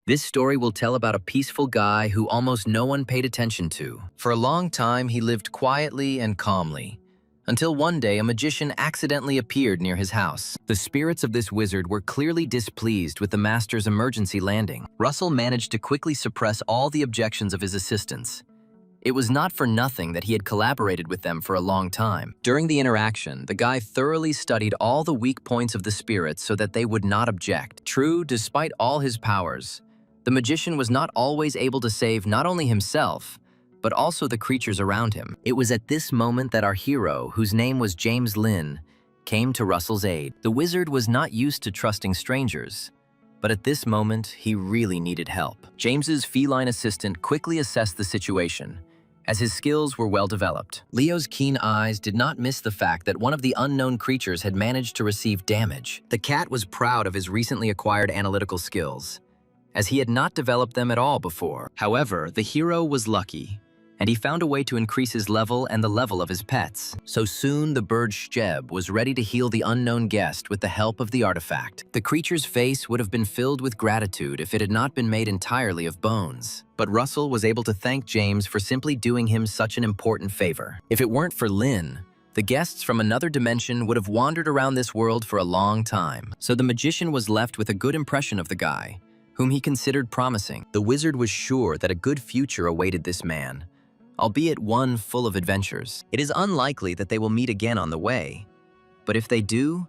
This story will tell about a peaceful guy who almost no one paid attention to. For a long time, he lived quietly and calmly, until one day a magician accidentally appeared near his house. The spirits of this wizard were clearly displeased with the master's emergency landing. Russell managed to quickly suppress all the objections of his assistants. It was not for nothing that he had collaborated with them for a long time. During the interaction, the guy thoroughly studied all the weak points of the spirits so that they would not object. True, despite all his powers, the magician was not always able to save not only himself, but also the creatures around him. It was at this moment that our hero, whose name was James Lin, came to Russell's aid. The wizard was not used to trusting strangers, but at this moment, he really needed help. James's feline assistant quickly assessed the situation, as his skills were well developed. Leo's keen eyes did not miss the fact that one of the unknown creatures had managed to receive damage. The cat was proud of his recently acquired analytical skills, as he had not developed them at all before. However, the hero was lucky, and he found a way to increase his level and the level of his pets. So soon, the bird Sheb was ready to heal the unknown guest with the help of the artifact. The creature's face would have been filled with gratitude if it had not been made entirely of bones. But Russell was able to thank James for simply doing him such an important favor. If it weren't for Lin, the guests from another dimension would have wandered around this world for a long time. So the magician was left with a good impression of the guy, whom he considered promising. The wizard was sure that a good future awaited this man, albeit one full of adventures. It is unlikely that they will meet again on the way, but if they do,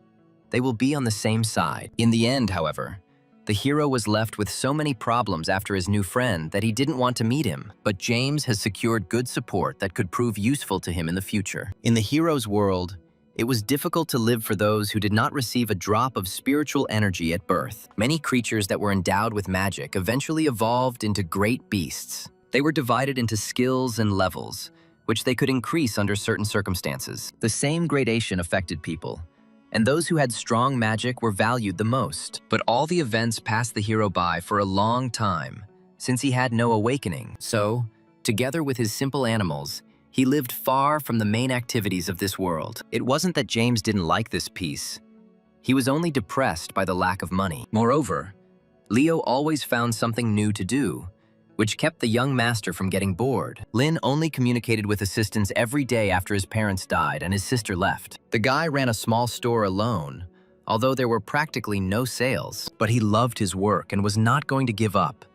they will be on the same side. In the end, however, the hero was left with so many problems after his new friend that he didn't want to meet him, but James has secured good support that could prove useful to him in the future. In the hero's world, it was difficult to live for those who did not receive a drop of spiritual energy at birth. Many creatures that were endowed with magic eventually evolved into great beasts. They were divided into skills and levels, which they could increase under certain circumstances. The same gradation affected people, and those who had strong magic were valued the most. But all the events passed the hero by for a long time, since he had no awakening. So, together with his simple animals, he lived far from the main activities of this world. It wasn't that James didn't like this peace. He was only depressed by the lack of money. Moreover, Leo always found something new to do, which kept the young master from getting bored. Lin only communicated with assistants every day after his parents died and his sister left. The guy ran a small store alone, although there were practically no sales. But he loved his work and was not going to give up,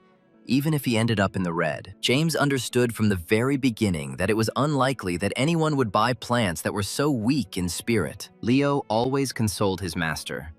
even if he ended up in the red. James understood from the very beginning that it was unlikely that anyone would buy plants that were so weak in spirit. Leo always consoled his master,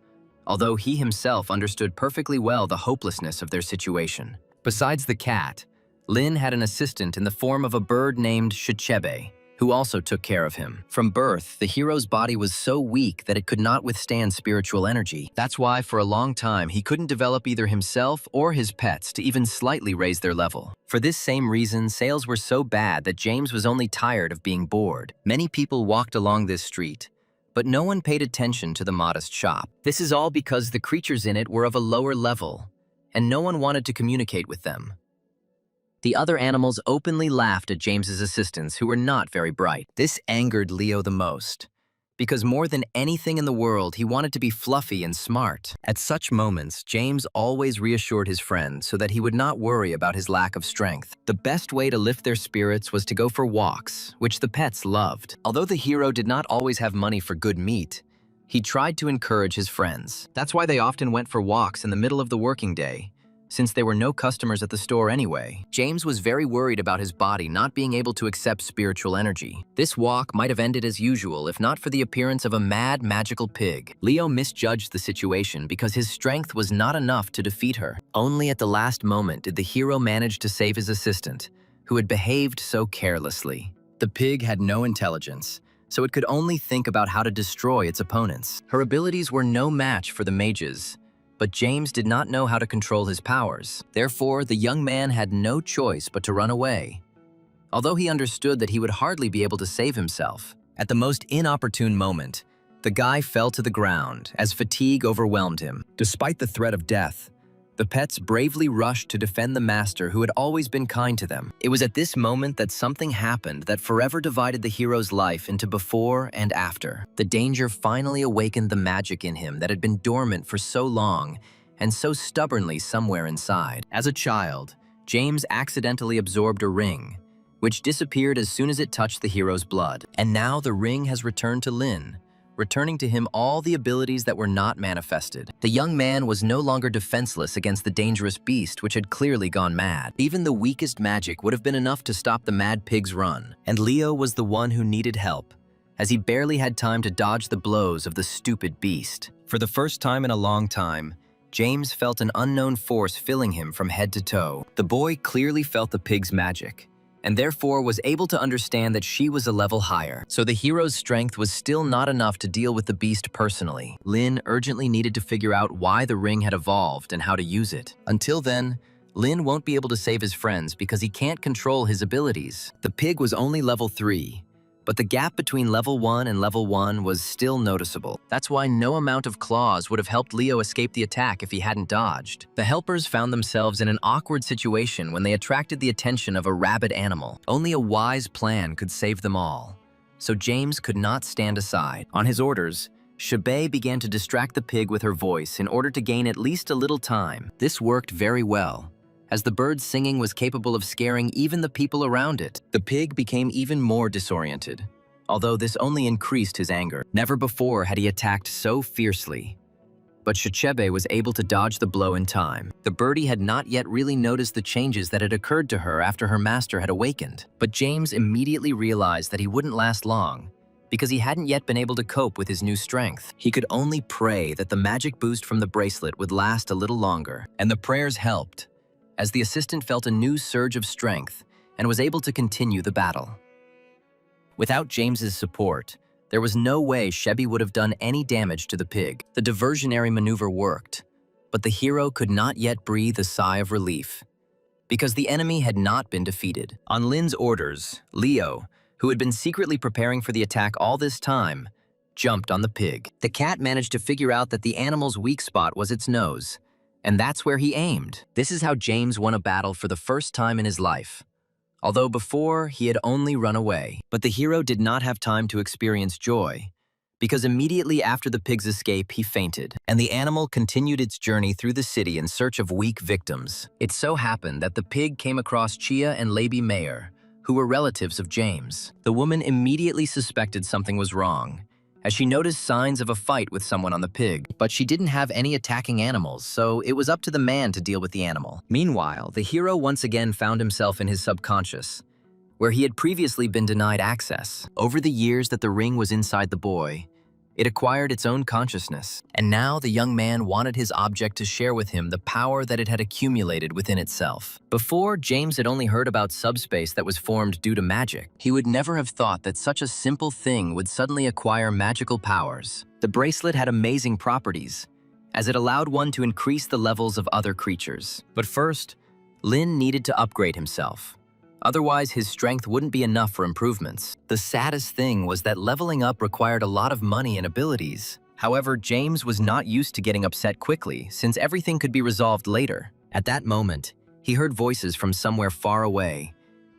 although he himself understood perfectly well the hopelessness of their situation. Besides the cat, Lin had an assistant in the form of a bird named Shechebe, who also took care of him. From birth, the hero's body was so weak that it could not withstand spiritual energy. That's why for a long time he couldn't develop either himself or his pets to even slightly raise their level. For this same reason, sales were so bad that James was only tired of being bored. Many people walked along this street, but no one paid attention to the modest shop. This is all because the creatures in it were of a lower level, and no one wanted to communicate with them. The other animals openly laughed at James's assistants, who were not very bright. This angered Leo the most, because more than anything in the world, he wanted to be fluffy and smart. At such moments, James always reassured his friend so that he would not worry about his lack of strength. The best way to lift their spirits was to go for walks, which the pets loved. Although the hero did not always have money for good meat, he tried to encourage his friends. That's why they often went for walks in the middle of the working day, since there were no customers at the store anyway. James was very worried about his body not being able to accept spiritual energy. This walk might have ended as usual if not for the appearance of a mad, magical pig. Leo misjudged the situation because his strength was not enough to defeat her. Only at the last moment did the hero manage to save his assistant, who had behaved so carelessly. The pig had no intelligence, so it could only think about how to destroy its opponents. Her abilities were no match for the mage's, but James did not know how to control his powers. Therefore, the young man had no choice but to run away, although he understood that he would hardly be able to save himself. At the most inopportune moment, the guy fell to the ground as fatigue overwhelmed him. Despite the threat of death, the pets bravely rushed to defend the master who had always been kind to them. It was at this moment that something happened that forever divided the hero's life into before and after. The danger finally awakened the magic in him that had been dormant for so long, and so stubbornly somewhere inside. As a child, James accidentally absorbed a ring, which disappeared as soon as it touched the hero's blood. And now the ring has returned to Lin, returning to him all the abilities that were not manifested. The young man was no longer defenseless against the dangerous beast which had clearly gone mad. Even the weakest magic would have been enough to stop the mad pig's run. And Leo was the one who needed help, as he barely had time to dodge the blows of the stupid beast. For the first time in a long time, James felt an unknown force filling him from head to toe. The boy clearly felt the pig's magic, and therefore was able to understand that she was a level higher. So the hero's strength was still not enough to deal with the beast personally. Lin urgently needed to figure out why the ring had evolved and how to use it. Until then, Lin won't be able to save his friends because he can't control his abilities. The pig was only level 3, but the gap between level 1 and level 1 was still noticeable. That's why no amount of claws would have helped Leo escape the attack if he hadn't dodged. The helpers found themselves in an awkward situation when they attracted the attention of a rabid animal. Only a wise plan could save them all, so James could not stand aside. On his orders, Shabe began to distract the pig with her voice in order to gain at least a little time. This worked very well, as the bird's singing was capable of scaring even the people around it. The pig became even more disoriented, although this only increased his anger. Never before had he attacked so fiercely. But Shachebe was able to dodge the blow in time. The birdie had not yet really noticed the changes that had occurred to her after her master had awakened. But James immediately realized that he wouldn't last long, because he hadn't yet been able to cope with his new strength. He could only pray that the magic boost from the bracelet would last a little longer, and the prayers helped, as the assistant felt a new surge of strength and was able to continue the battle. Without James's support, there was no way Shebi would have done any damage to the pig. The diversionary maneuver worked, but the hero could not yet breathe a sigh of relief, because the enemy had not been defeated. On Lin's orders, Leo, who had been secretly preparing for the attack all this time, jumped on the pig. The cat managed to figure out that the animal's weak spot was its nose, and that's where he aimed. This is how James won a battle for the first time in his life, although before he had only run away. But the hero did not have time to experience joy, because immediately after the pig's escape, he fainted, and the animal continued its journey through the city in search of weak victims. It so happened that the pig came across Chia and Labi Mayer, who were relatives of James. The woman immediately suspected something was wrong, as she noticed signs of a fight with someone on the pig. But she didn't have any attacking animals, so it was up to the man to deal with the animal. Meanwhile, the hero once again found himself in his subconscious, where he had previously been denied access. Over the years that the ring was inside the boy, it acquired its own consciousness, and now the young man wanted his object to share with him the power that it had accumulated within itself. Before, James had only heard about subspace that was formed due to magic. He would never have thought that such a simple thing would suddenly acquire magical powers. The bracelet had amazing properties, as it allowed one to increase the levels of other creatures. But first, Lin needed to upgrade himself. Otherwise, his strength wouldn't be enough for improvements. The saddest thing was that leveling up required a lot of money and abilities. However, James was not used to getting upset quickly, since everything could be resolved later. At that moment, he heard voices from somewhere far away,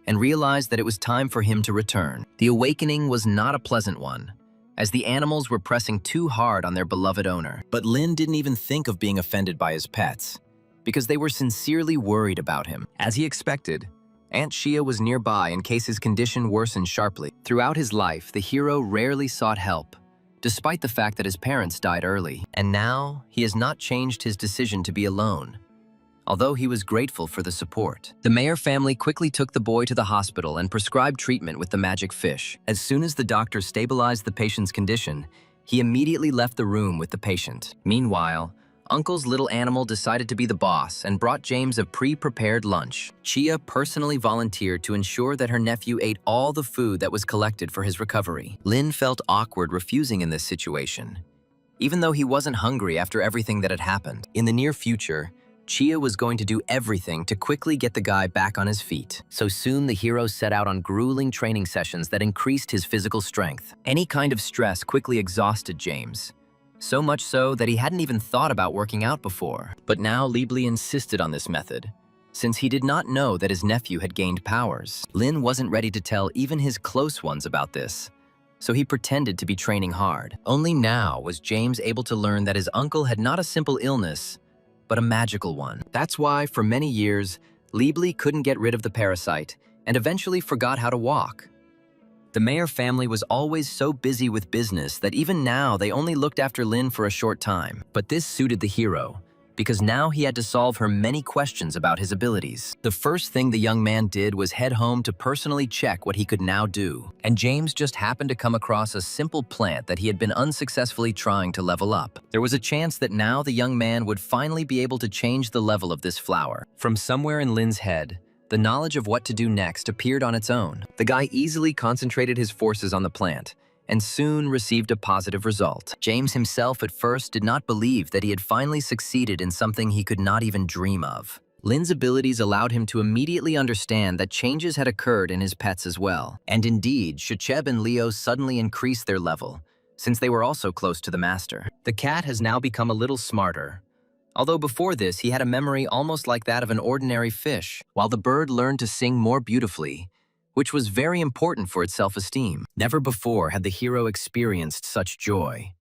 and realized that it was time for him to return. The awakening was not a pleasant one, as the animals were pressing too hard on their beloved owner. But Lin didn't even think of being offended by his pets, because they were sincerely worried about him. As he expected, Aunt Shia was nearby in case his condition worsened sharply. Throughout his life, the hero rarely sought help, despite the fact that his parents died early. And now, he has not changed his decision to be alone, although he was grateful for the support. The Mayer family quickly took the boy to the hospital and prescribed treatment with the magic fish. As soon as the doctor stabilized the patient's condition, he immediately left the room with the patient. Meanwhile, Uncle's little animal decided to be the boss and brought James a pre-prepared lunch. Chia personally volunteered to ensure that her nephew ate all the food that was collected for his recovery. Lin felt awkward refusing in this situation, even though he wasn't hungry after everything that had happened. In the near future, Chia was going to do everything to quickly get the guy back on his feet. So soon the hero set out on grueling training sessions that increased his physical strength. Any kind of stress quickly exhausted James, so much so that he hadn't even thought about working out before. But now Liebli insisted on this method, since he did not know that his nephew had gained powers. Lin wasn't ready to tell even his close ones about this, so he pretended to be training hard. Only now was James able to learn that his uncle had not a simple illness, but a magical one. That's why, for many years, Liebli couldn't get rid of the parasite and eventually forgot how to walk. The Mayer family was always so busy with business that even now they only looked after Lin for a short time. But this suited the hero, because now he had to solve her many questions about his abilities. The first thing the young man did was head home to personally check what he could now do. And James just happened to come across a simple plant that he had been unsuccessfully trying to level up. There was a chance that now the young man would finally be able to change the level of this flower. From somewhere in Lin's head, the knowledge of what to do next appeared on its own. The guy easily concentrated his forces on the plant and soon received a positive result. James himself at first did not believe that he had finally succeeded in something he could not even dream of. Lin's abilities allowed him to immediately understand that changes had occurred in his pets as well. And indeed, Shacheb and Leo suddenly increased their level, since they were also close to the master. The cat has now become a little smarter, although before this he had a memory almost like that of an ordinary fish, while the bird learned to sing more beautifully, which was very important for its self-esteem. Never before had the hero experienced such joy,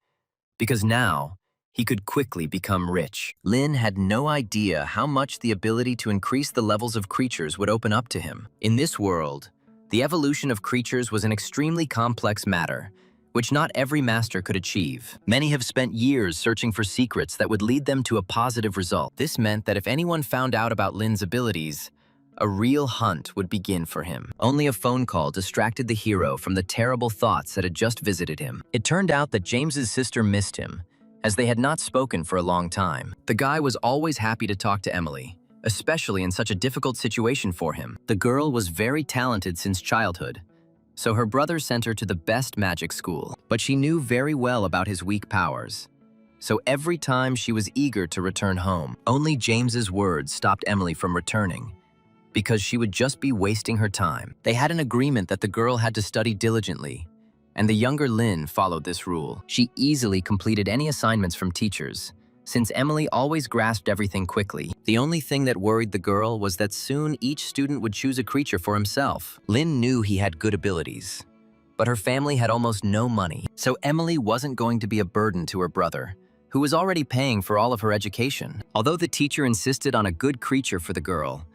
because now he could quickly become rich. Lin had no idea how much the ability to increase the levels of creatures would open up to him. In this world, the evolution of creatures was an extremely complex matter, which not every master could achieve. Many have spent years searching for secrets that would lead them to a positive result. This meant that if anyone found out about Lin's abilities, a real hunt would begin for him. Only a phone call distracted the hero from the terrible thoughts that had just visited him. It turned out that James's sister missed him, as they had not spoken for a long time. The guy was always happy to talk to Emily, especially in such a difficult situation for him. The girl was very talented since childhood, so her brother sent her to the best magic school. But she knew very well about his weak powers, so every time she was eager to return home. Only James's words stopped Emily from returning, because she would just be wasting her time. They had an agreement that the girl had to study diligently, and the younger Lin followed this rule. She easily completed any assignments from teachers, since Emily always grasped everything quickly. The only thing that worried the girl was that soon each student would choose a creature for himself. Lin knew he had good abilities, but her family had almost no money, so Emily wasn't going to be a burden to her brother, who was already paying for all of her education. Although the teacher insisted on a good creature for the girl,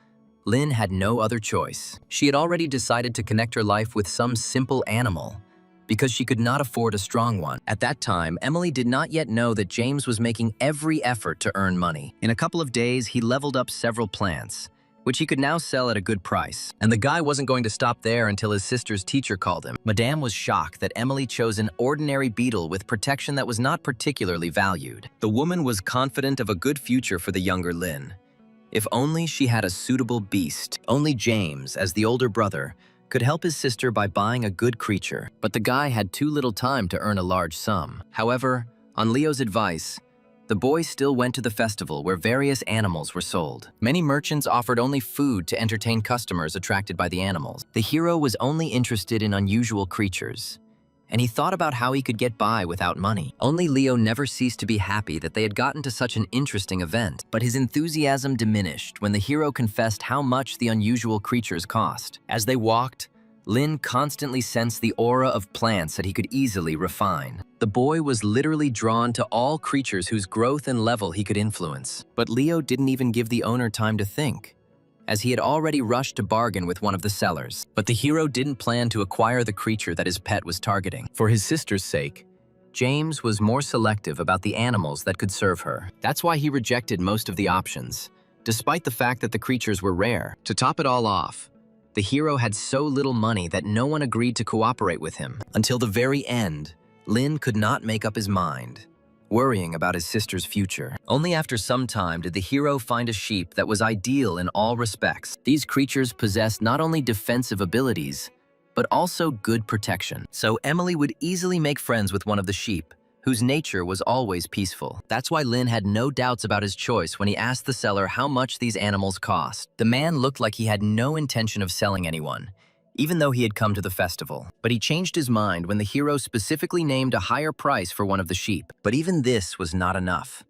Lin had no other choice. She had already decided to connect her life with some simple animal, because she could not afford a strong one. At that time, Emily did not yet know that James was making every effort to earn money. In a couple of days, he leveled up several plants, which he could now sell at a good price. And the guy wasn't going to stop there until his sister's teacher called him. Madame was shocked that Emily chose an ordinary beetle with protection that was not particularly valued. The woman was confident of a good future for the younger Lin. If only she had a suitable beast. Only James, as the older brother, could help his sister by buying a good creature, but the guy had too little time to earn a large sum. However, on Leo's advice, the boy still went to the festival where various animals were sold. Many merchants offered only food to entertain customers attracted by the animals. The hero was only interested in unusual creatures, and he thought about how he could get by without money. Only Leo never ceased to be happy that they had gotten to such an interesting event, but his enthusiasm diminished when the hero confessed how much the unusual creatures cost. As they walked, Lin constantly sensed the aura of plants that he could easily refine. The boy was literally drawn to all creatures whose growth and level he could influence. But Leo didn't even give the owner time to think, as he had already rushed to bargain with one of the sellers. But the hero didn't plan to acquire the creature that his pet was targeting. For his sister's sake, James was more selective about the animals that could serve her. That's why he rejected most of the options, despite the fact that the creatures were rare. To top it all off, the hero had so little money that no one agreed to cooperate with him. Until the very end, Lin could not make up his mind, worrying about his sister's future. Only after some time did the hero find a sheep that was ideal in all respects. These creatures possessed not only defensive abilities, but also good protection. So Emily would easily make friends with one of the sheep, whose nature was always peaceful. That's why Lin had no doubts about his choice when he asked the seller how much these animals cost. The man looked like he had no intention of selling anyone, even though he had come to the festival. But he changed his mind when the hero specifically named a higher price for one of the sheep. But even this was not enough,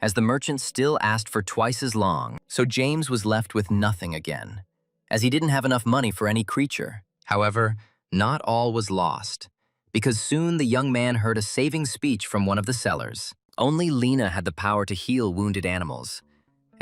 as the merchant still asked for twice as long. So James was left with nothing again, as he didn't have enough money for any creature. However, not all was lost, because soon the young man heard a saving speech from one of the sellers. Only Lena had the power to heal wounded animals,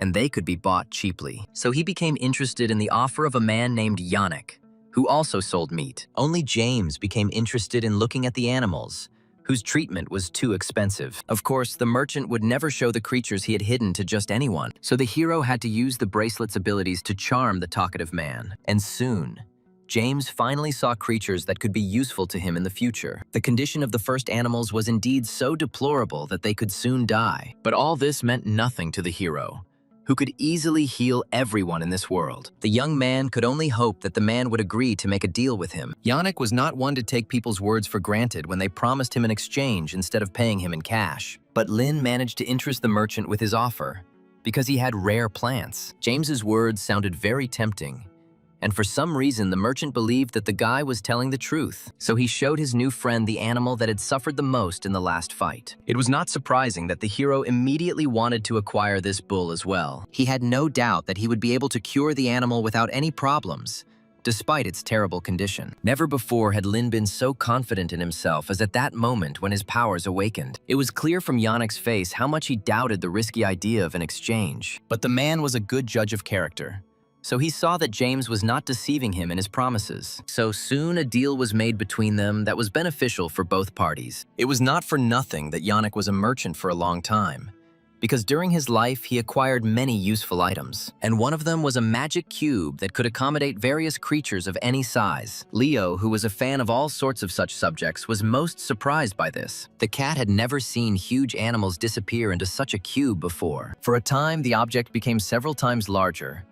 and they could be bought cheaply. So he became interested in the offer of a man named Yannick, who also sold meat. Only James became interested in looking at the animals, whose treatment was too expensive. Of course, the merchant would never show the creatures he had hidden to just anyone, so the hero had to use the bracelet's abilities to charm the talkative man. And soon, James finally saw creatures that could be useful to him in the future. The condition of the first animals was indeed so deplorable that they could soon die. But all this meant nothing to the hero, who could easily heal everyone in this world. The young man could only hope that the man would agree to make a deal with him. Yannick was not one to take people's words for granted when they promised him an exchange instead of paying him in cash. But Lin managed to interest the merchant with his offer because he had rare plants. James's words sounded very tempting, and for some reason the merchant believed that the guy was telling the truth. So he showed his new friend the animal that had suffered the most in the last fight. It was not surprising that the hero immediately wanted to acquire this bull as well. He had no doubt that he would be able to cure the animal without any problems, despite its terrible condition. Never before had Lin been so confident in himself as at that moment when his powers awakened. It was clear from Yannick's face how much he doubted the risky idea of an exchange. But the man was a good judge of character, so he saw that James was not deceiving him in his promises. So soon a deal was made between them that was beneficial for both parties. It was not for nothing that Yannick was a merchant for a long time, because during his life he acquired many useful items, and one of them was a magic cube that could accommodate various creatures of any size. Leo, who was a fan of all sorts of such subjects, was most surprised by this. The cat had never seen huge animals disappear into such a cube before. For a time, the object became several times larger,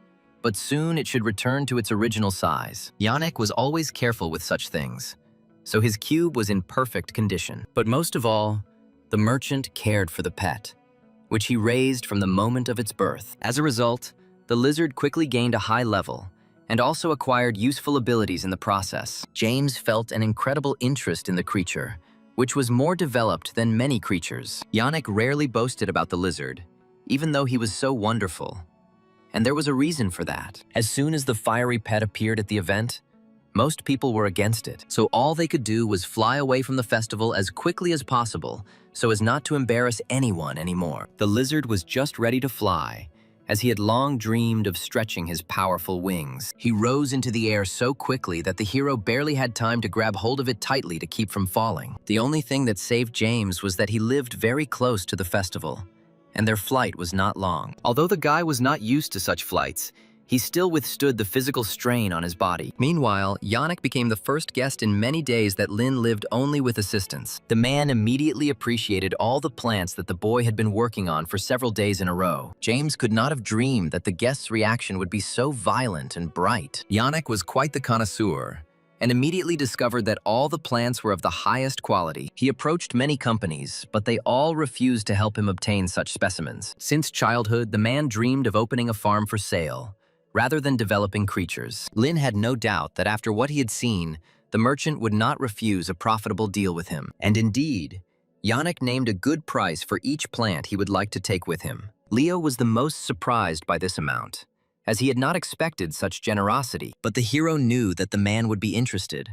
but soon it should return to its original size. Yannick was always careful with such things, so his cube was in perfect condition. But most of all, the merchant cared for the pet, which he raised from the moment of its birth. As a result, the lizard quickly gained a high level and also acquired useful abilities in the process. James felt an incredible interest in the creature, which was more developed than many creatures. Yannick rarely boasted about the lizard, even though he was so wonderful. And there was a reason for that. As soon as the fiery pet appeared at the event, most people were against it, so all they could do was fly away from the festival as quickly as possible so as not to embarrass anyone anymore. The lizard was just ready to fly, as he had long dreamed of stretching his powerful wings. He rose into the air so quickly that the hero barely had time to grab hold of it tightly to keep from falling. The only thing that saved James was that he lived very close to the festival, and their flight was not long. Although the guy was not used to such flights, he still withstood the physical strain on his body. Meanwhile, Yannick became the first guest in many days that Lin lived only with assistance. The man immediately appreciated all the plants that the boy had been working on for several days in a row. James could not have dreamed that the guest's reaction would be so violent and bright. Yannick was quite the connoisseur, and immediately discovered that all the plants were of the highest quality. He approached many companies, but they all refused to help him obtain such specimens. Since childhood, the man dreamed of opening a farm for sale, rather than developing creatures. Lin had no doubt that after what he had seen, the merchant would not refuse a profitable deal with him. And indeed, Yannick named a good price for each plant he would like to take with him. Leo was the most surprised by this amount, as he had not expected such generosity. But the hero knew that the man would be interested,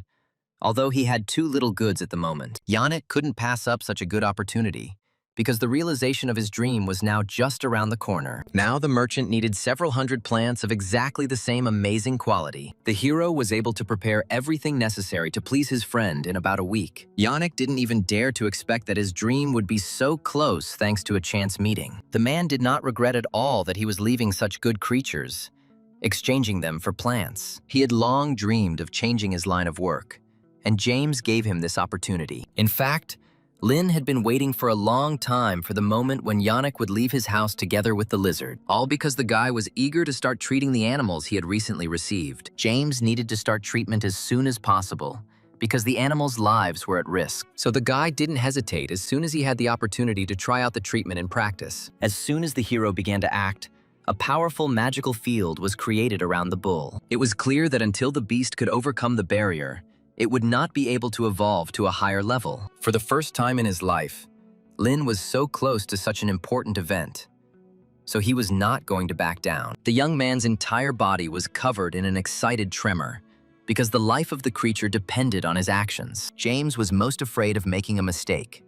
although he had too little goods at the moment. Yannick couldn't pass up such a good opportunity, because the realization of his dream was now just around the corner. Now the merchant needed several hundred plants of exactly the same amazing quality. The hero was able to prepare everything necessary to please his friend in about a week. Yannick didn't even dare to expect that his dream would be so close thanks to a chance meeting. The man did not regret at all that he was leaving such good creatures, exchanging them for plants. He had long dreamed of changing his line of work, and James gave him this opportunity. In fact, Lin had been waiting for a long time for the moment when Yannick would leave his house together with the lizard, all because the guy was eager to start treating the animals he had recently received. James needed to start treatment as soon as possible, because the animals' lives were at risk. So the guy didn't hesitate as soon as he had the opportunity to try out the treatment in practice. As soon as the hero began to act, a powerful magical field was created around the bull. It was clear that until the beast could overcome the barrier, it would not be able to evolve to a higher level. For the first time in his life, Lin was so close to such an important event, so he was not going to back down. The young man's entire body was covered in an excited tremor, because the life of the creature depended on his actions. James was most afraid of making a mistake,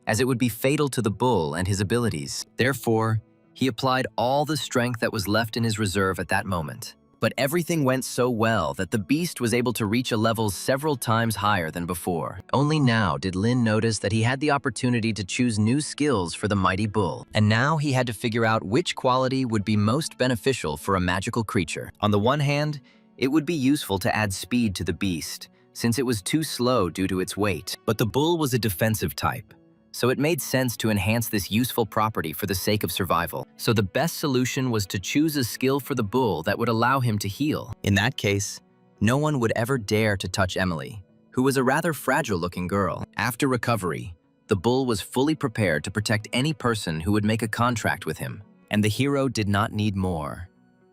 as it would be fatal to the bull and his abilities. Therefore, He applied all the strength that was left in his reserve at that moment. But everything went so well that the beast was able to reach a level several times higher than before. Only now did Lin notice that he had the opportunity to choose new skills for the mighty bull. And now he had to figure out which quality would be most beneficial for a magical creature. On the one hand, it would be useful to add speed to the beast, since it was too slow due to its weight. But the bull was a defensive type, so it made sense to enhance this useful property for the sake of survival. So the best solution was to choose a skill for the bull that would allow him to heal. In that case, no one would ever dare to touch Emily, who was a rather fragile-looking girl. After recovery, the bull was fully prepared to protect any person who would make a contract with him. And the hero did not need more,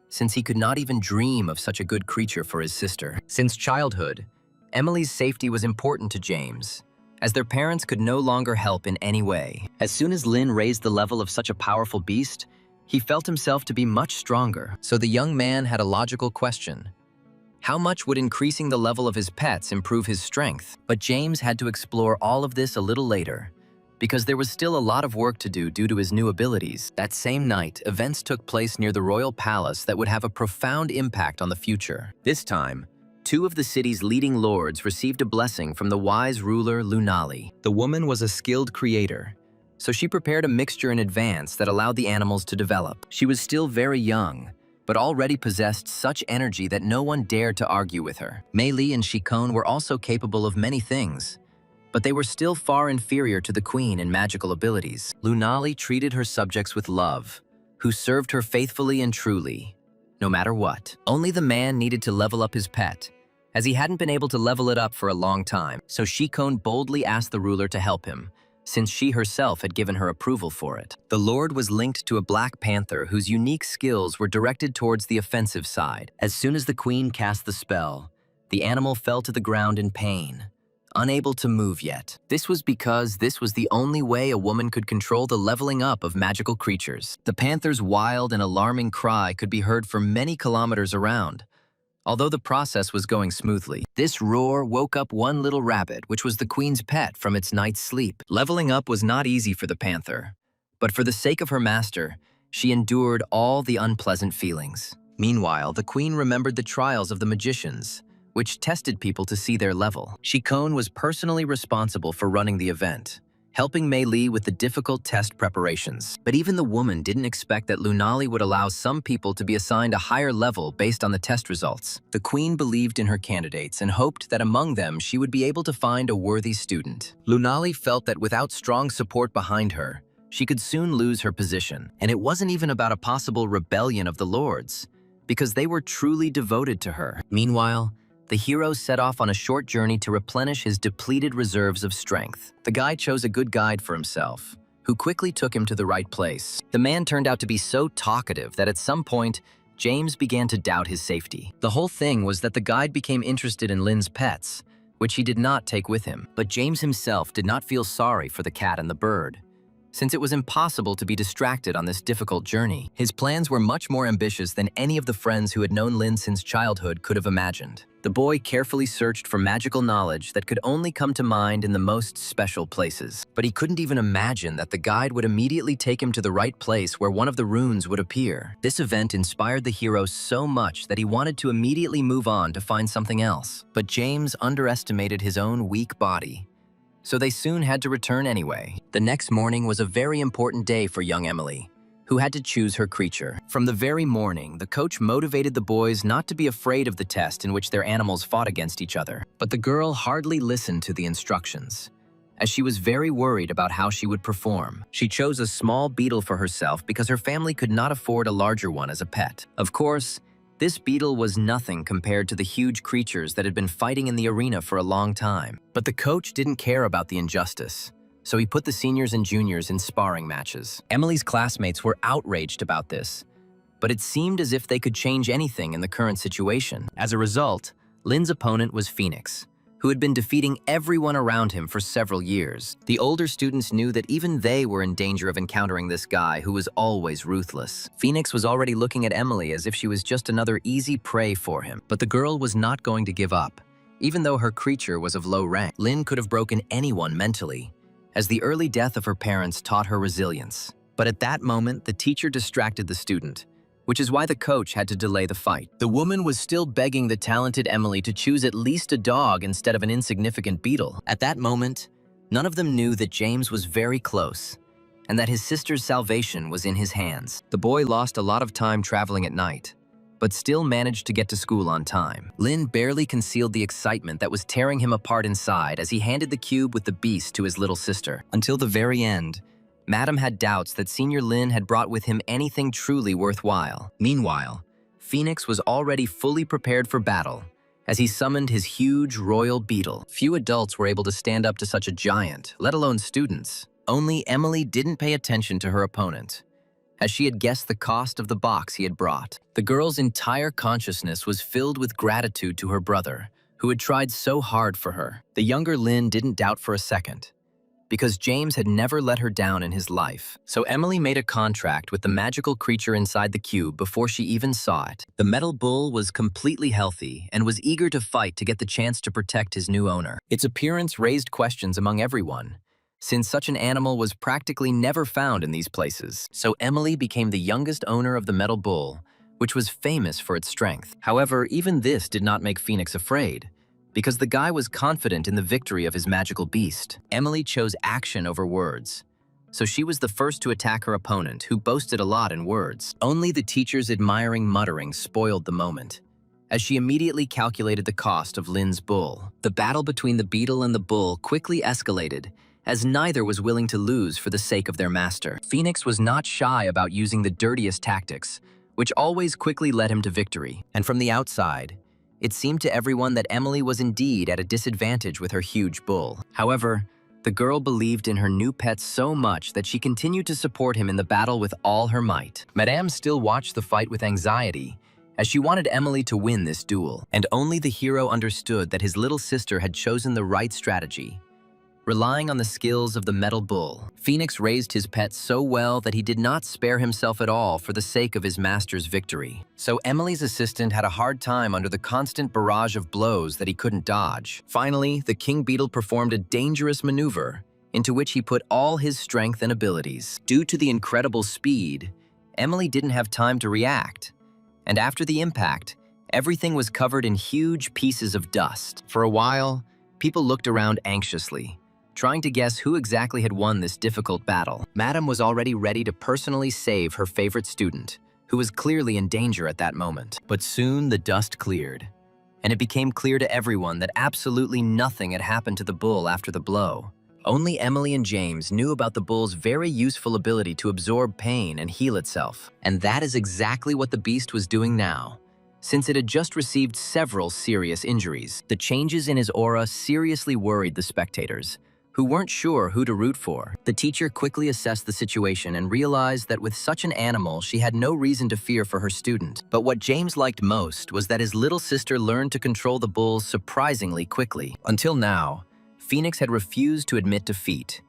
since he could not even dream of such a good creature for his sister. Since childhood, Emily's safety was important to James, as their parents could no longer help in any way. As soon as Lin raised the level of such a powerful beast, he felt himself to be much stronger. So the young man had a logical question. How much would increasing the level of his pets improve his strength? But James had to explore all of this a little later, because there was still a lot of work to do due to his new abilities. That same night, events took place near the royal palace that would have a profound impact on the future. This time, two of the city's leading lords received a blessing from the wise ruler Lunali. The woman was a skilled creator, so she prepared a mixture in advance that allowed the animals to develop. She was still very young, but already possessed such energy that no one dared to argue with her. Mei Li and Shikon were also capable of many things, but they were still far inferior to the queen in magical abilities. Lunali treated her subjects with love, who served her faithfully and truly, no matter what. Only the man needed to level up his pet, as he hadn't been able to level it up for a long time. So Shikon boldly asked the ruler to help him, since she herself had given her approval for it. The lord was linked to a black panther whose unique skills were directed towards the offensive side. As soon as the queen cast the spell, the animal fell to the ground in pain, unable to move yet. This was because this was the only way a woman could control the leveling up of magical creatures. The panther's wild and alarming cry could be heard for many kilometers around, although the process was going smoothly. This roar woke up one little rabbit, which was the queen's pet, from its night's sleep. Leveling up was not easy for the panther, but for the sake of her master, she endured all the unpleasant feelings. Meanwhile, the queen remembered the trials of the magicians, which tested people to see their level. Shikon was personally responsible for running the event, helping Mei Li with the difficult test preparations. But even the woman didn't expect that Lunali would allow some people to be assigned a higher level based on the test results. The queen believed in her candidates and hoped that among them she would be able to find a worthy student. Lunali felt that without strong support behind her, she could soon lose her position. And it wasn't even about a possible rebellion of the lords, because they were truly devoted to her. Meanwhile, the hero set off on a short journey to replenish his depleted reserves of strength. The guide chose a good guide for himself, who quickly took him to the right place. The man turned out to be so talkative that at some point, James began to doubt his safety. The whole thing was that the guide became interested in Lin's pets, which he did not take with him. But James himself did not feel sorry for the cat and the bird, since it was impossible to be distracted on this difficult journey. His plans were much more ambitious than any of the friends who had known Lin since childhood could have imagined. The boy carefully searched for magical knowledge that could only come to mind in the most special places. But he couldn't even imagine that the guide would immediately take him to the right place where one of the runes would appear. This event inspired the hero so much that he wanted to immediately move on to find something else. But James underestimated his own weak body, so they soon had to return anyway. The next morning was a very important day for young Emily, who had to choose her creature. From the very morning, the coach motivated the boys not to be afraid of the test in which their animals fought against each other. But the girl hardly listened to the instructions, as she was very worried about how she would perform. She chose a small beetle for herself because her family could not afford a larger one as a pet. Of course, this beetle was nothing compared to the huge creatures that had been fighting in the arena for a long time. But the coach didn't care about the injustice, so he put the seniors and juniors in sparring matches. Emily's classmates were outraged about this, but it seemed as if they could change anything in the current situation. As a result, Lin's opponent was Phoenix, who had been defeating everyone around him for several years. The older students knew that even they were in danger of encountering this guy who was always ruthless. Phoenix was already looking at Emily as if she was just another easy prey for him. But the girl was not going to give up, even though her creature was of low rank. Lin could have broken anyone mentally, as the early death of her parents taught her resilience. But at that moment, the teacher distracted the student, which is why the coach had to delay the fight. The woman was still begging the talented Emily to choose at least a dog instead of an insignificant beetle. At that moment, none of them knew that James was very close and that his sister's salvation was in his hands. The boy lost a lot of time traveling at night, but still managed to get to school on time. Lin barely concealed the excitement that was tearing him apart inside as he handed the cube with the beast to his little sister. Until the very end, Madam had doubts that Senior Lin had brought with him anything truly worthwhile. Meanwhile, Phoenix was already fully prepared for battle as he summoned his huge royal beetle. Few adults were able to stand up to such a giant, let alone students. Only Emily didn't pay attention to her opponent, as she had guessed the cost of the box he had brought. The girl's entire consciousness was filled with gratitude to her brother, who had tried so hard for her. The younger Lin didn't doubt for a second, because James had never let her down in his life. So Emily made a contract with the magical creature inside the cube before she even saw it. The metal bull was completely healthy and was eager to fight to get the chance to protect his new owner. Its appearance raised questions among everyone, since such an animal was practically never found in these places. So Emily became the youngest owner of the metal bull, which was famous for its strength. However, even this did not make Phoenix afraid, because the guy was confident in the victory of his magical beast. Emily chose action over words, so she was the first to attack her opponent, who boasted a lot in words. Only the teacher's admiring muttering spoiled the moment, as she immediately calculated the cost of Lin's bull. The battle between the beetle and the bull quickly escalated, as neither was willing to lose for the sake of their master. Phoenix was not shy about using the dirtiest tactics, which always quickly led him to victory. And from the outside, it seemed to everyone that Emily was indeed at a disadvantage with her huge bull. However, the girl believed in her new pet so much that she continued to support him in the battle with all her might. Madame still watched the fight with anxiety, as she wanted Emily to win this duel. And only the hero understood that his little sister had chosen the right strategy, relying on the skills of the metal bull. Phoenix raised his pet so well that he did not spare himself at all for the sake of his master's victory. So Emily's assistant had a hard time under the constant barrage of blows that he couldn't dodge. Finally, the king beetle performed a dangerous maneuver into which he put all his strength and abilities. Due to the incredible speed, Emily didn't have time to react, and after the impact, everything was covered in huge pieces of dust. For a while, people looked around anxiously, trying to guess who exactly had won this difficult battle. Madam was already ready to personally save her favorite student, who was clearly in danger at that moment. But soon the dust cleared, and it became clear to everyone that absolutely nothing had happened to the bull after the blow. Only Emily and James knew about the bull's very useful ability to absorb pain and heal itself. And that is exactly what the beast was doing now, since it had just received several serious injuries. The changes in his aura seriously worried the spectators, who weren't sure who to root for. The teacher quickly assessed the situation and realized that with such an animal, she had no reason to fear for her student. But what James liked most was that his little sister learned to control the bull surprisingly quickly. Until now, Phoenix had refused to admit defeat,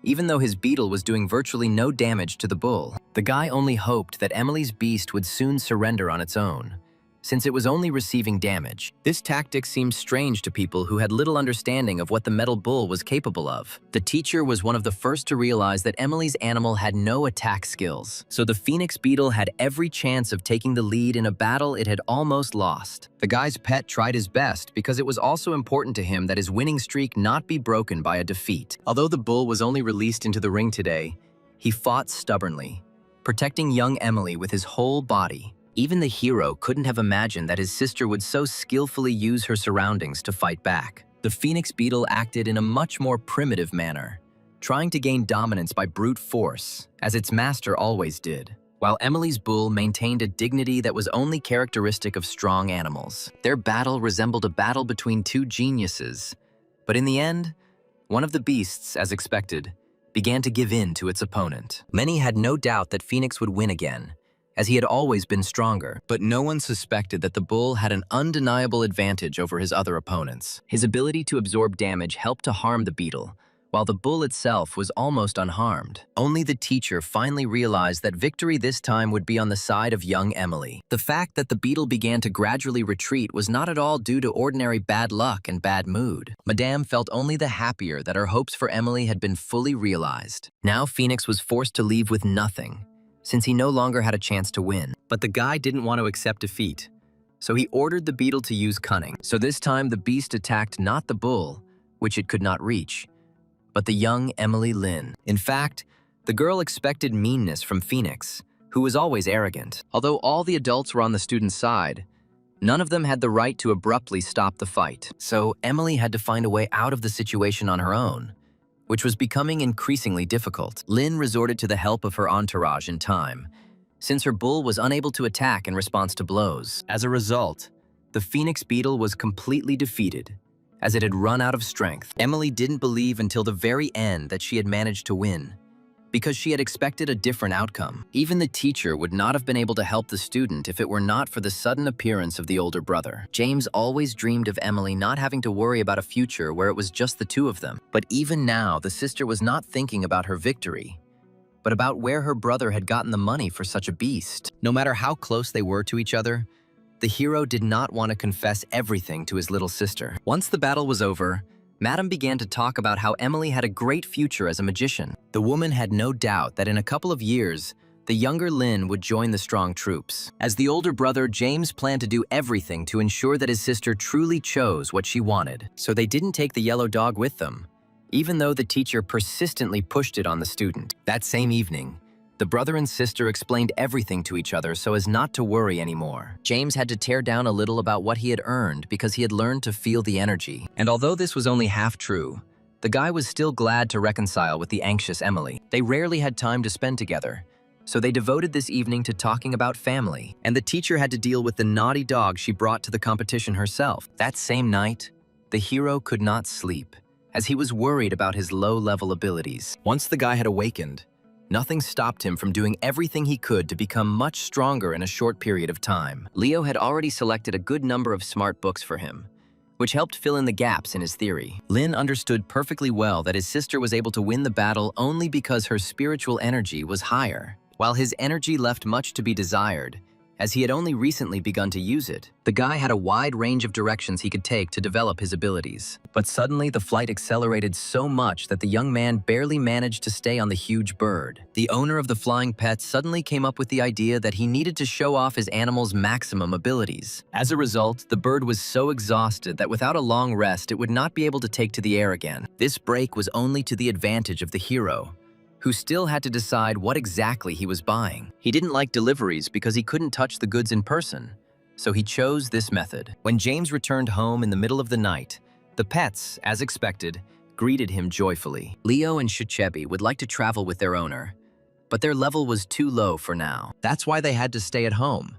even though his beetle was doing virtually no damage to the bull. The guy only hoped that Emily's beast would soon surrender on its own, since it was only receiving damage. This tactic seemed strange to people who had little understanding of what the metal bull was capable of. The teacher was one of the first to realize that Emily's animal had no attack skills, so the Phoenix beetle had every chance of taking the lead in a battle it had almost lost. The guy's pet tried his best because it was also important to him that his winning streak not be broken by a defeat. Although the bull was only released into the ring today, he fought stubbornly, protecting young Emily with his whole body. Even the hero couldn't have imagined that his sister would so skillfully use her surroundings to fight back. The Phoenix beetle acted in a much more primitive manner, trying to gain dominance by brute force, as its master always did, while Emily's bull maintained a dignity that was only characteristic of strong animals. Their battle resembled a battle between two geniuses, but in the end, one of the beasts, as expected, began to give in to its opponent. Many had no doubt that Phoenix would win again, as he had always been stronger, but no one suspected that the bull had an undeniable advantage over his other opponents. His ability to absorb damage helped to harm the beetle, while the bull itself was almost unharmed. Only the teacher finally realized that victory this time would be on the side of young Emily. The fact that the beetle began to gradually retreat was not at all due to ordinary bad luck and bad mood. Madame felt only the happier that her hopes for Emily had been fully realized. Now Phoenix was forced to leave with nothing, since he no longer had a chance to win. But the guy didn't want to accept defeat, so he ordered the beetle to use cunning. So this time the beast attacked not the bull, which it could not reach, but the young Emily Lynn. In fact, the girl expected meanness from Phoenix, who was always arrogant. Although all the adults were on the student's side, none of them had the right to abruptly stop the fight. So Emily had to find a way out of the situation on her own, which was becoming increasingly difficult. Lynn resorted to the help of her entourage in time, since her bull was unable to attack in response to blows. As a result, the Phoenix beetle was completely defeated, as it had run out of strength. Emily didn't believe until the very end that she had managed to win, because she had expected a different outcome. Even the teacher would not have been able to help the student if it were not for the sudden appearance of the older brother. James always dreamed of Emily not having to worry about a future where it was just the two of them. But even now, the sister was not thinking about her victory, but about where her brother had gotten the money for such a beast. No matter how close they were to each other, the hero did not want to confess everything to his little sister. Once the battle was over, Madame began to talk about how Emily had a great future as a magician. The woman had no doubt that in a couple of years, the younger Lynn would join the strong troops. As the older brother, James planned to do everything to ensure that his sister truly chose what she wanted. So they didn't take the yellow dog with them, even though the teacher persistently pushed it on the student. That same evening, the brother and sister explained everything to each other so as not to worry anymore. James had to tear down a little about what he had earned because he had learned to feel the energy. And although this was only half true, the guy was still glad to reconcile with the anxious Emily. They rarely had time to spend together, so they devoted this evening to talking about family. And the teacher had to deal with the naughty dog she brought to the competition herself. That same night, the hero could not sleep, as he was worried about his low-level abilities. Once the guy had awakened, nothing stopped him from doing everything he could to become much stronger in a short period of time. Leo had already selected a good number of smart books for him, which helped fill in the gaps in his theory. Lynn understood perfectly well that his sister was able to win the battle only because her spiritual energy was higher, while his energy left much to be desired, as he had only recently begun to use it. The guy had a wide range of directions he could take to develop his abilities. But suddenly the flight accelerated so much that the young man barely managed to stay on the huge bird. The owner of the flying pet suddenly came up with the idea that he needed to show off his animal's maximum abilities. As a result, the bird was so exhausted that without a long rest, it would not be able to take to the air again. This break was only to the advantage of the hero, who still had to decide what exactly he was buying. He didn't like deliveries because he couldn't touch the goods in person, so he chose this method. When James returned home in the middle of the night, the pets, as expected, greeted him joyfully. Leo and Shichebi would like to travel with their owner, but their level was too low for now. That's why they had to stay at home,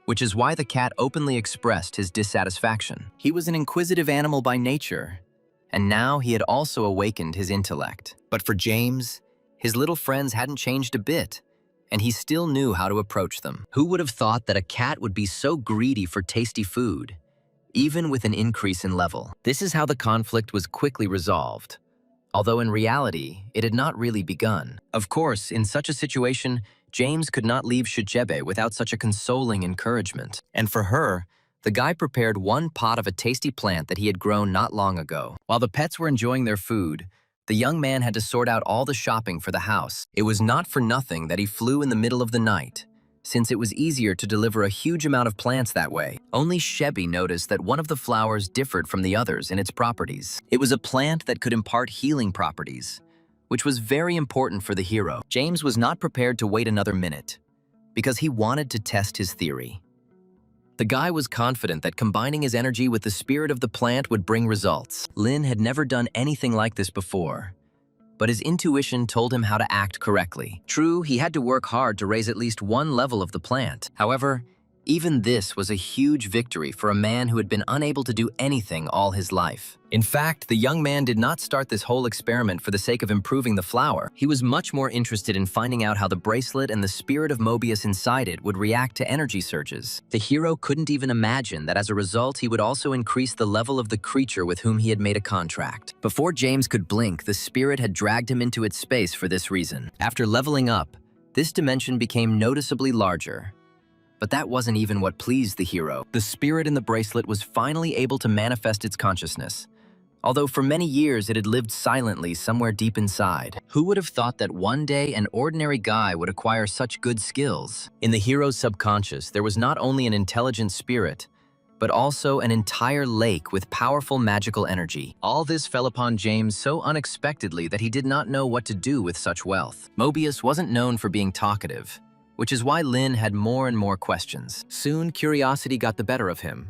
which is why the cat openly expressed his dissatisfaction. He was an inquisitive animal by nature, and now he had also awakened his intellect. But for James, his little friends hadn't changed a bit, and he still knew how to approach them. Who would have thought that a cat would be so greedy for tasty food, even with an increase in level? This is how the conflict was quickly resolved, although in reality, it had not really begun. Of course, in such a situation, James could not leave Shichebe without such a consoling encouragement. And for her, the guy prepared one pot of a tasty plant that he had grown not long ago. While the pets were enjoying their food, the young man had to sort out all the shopping for the house. It was not for nothing that he flew in the middle of the night, since it was easier to deliver a huge amount of plants that way. Only Shebi noticed that one of the flowers differed from the others in its properties. It was a plant that could impart healing properties, which was very important for the hero. James was not prepared to wait another minute, because he wanted to test his theory. The guy was confident that combining his energy with the spirit of the plant would bring results. Lin had never done anything like this before, but his intuition told him how to act correctly. True, he had to work hard to raise at least one level of the plant. However, Even this was a huge victory for a man who had been unable to do anything all his life. In fact, the young man did not start this whole experiment for the sake of improving the flower. He was much more interested in finding out how the bracelet and the spirit of Mobius inside it would react to energy surges. The hero couldn't even imagine that as a result he would also increase the level of the creature with whom he had made a contract. Before James could blink, the spirit had dragged him into its space for this reason. After leveling up, this dimension became noticeably larger. But that wasn't even what pleased the hero. The spirit in the bracelet was finally able to manifest its consciousness, although for many years it had lived silently somewhere deep inside. Who would have thought that one day an ordinary guy would acquire such good skills? In the hero's subconscious, there was not only an intelligent spirit, but also an entire lake with powerful magical energy. All this fell upon James so unexpectedly that he did not know what to do with such wealth. Mobius wasn't known for being talkative, which is why Lin had more and more questions. Soon, curiosity got the better of him.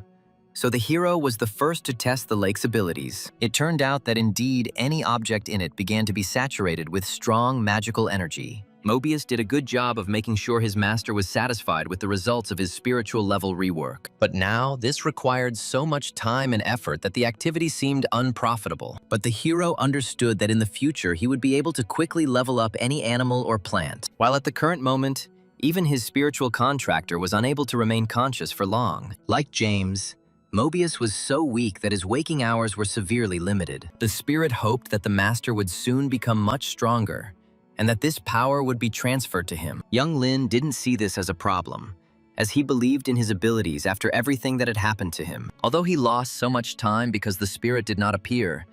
So the hero was the first to test the lake's abilities. It turned out that indeed any object in it began to be saturated with strong magical energy. Mobius did a good job of making sure his master was satisfied with the results of his spiritual level rework. But now, this required so much time and effort that the activity seemed unprofitable. But the hero understood that in the future he would be able to quickly level up any animal or plant, while at the current moment, even his spiritual contractor was unable to remain conscious for long. Like James, Mobius was so weak that his waking hours were severely limited. The spirit hoped that the master would soon become much stronger, and that this power would be transferred to him. Young Lin didn't see this as a problem, as he believed in his abilities after everything that had happened to him. Although he lost so much time because the spirit did not appear,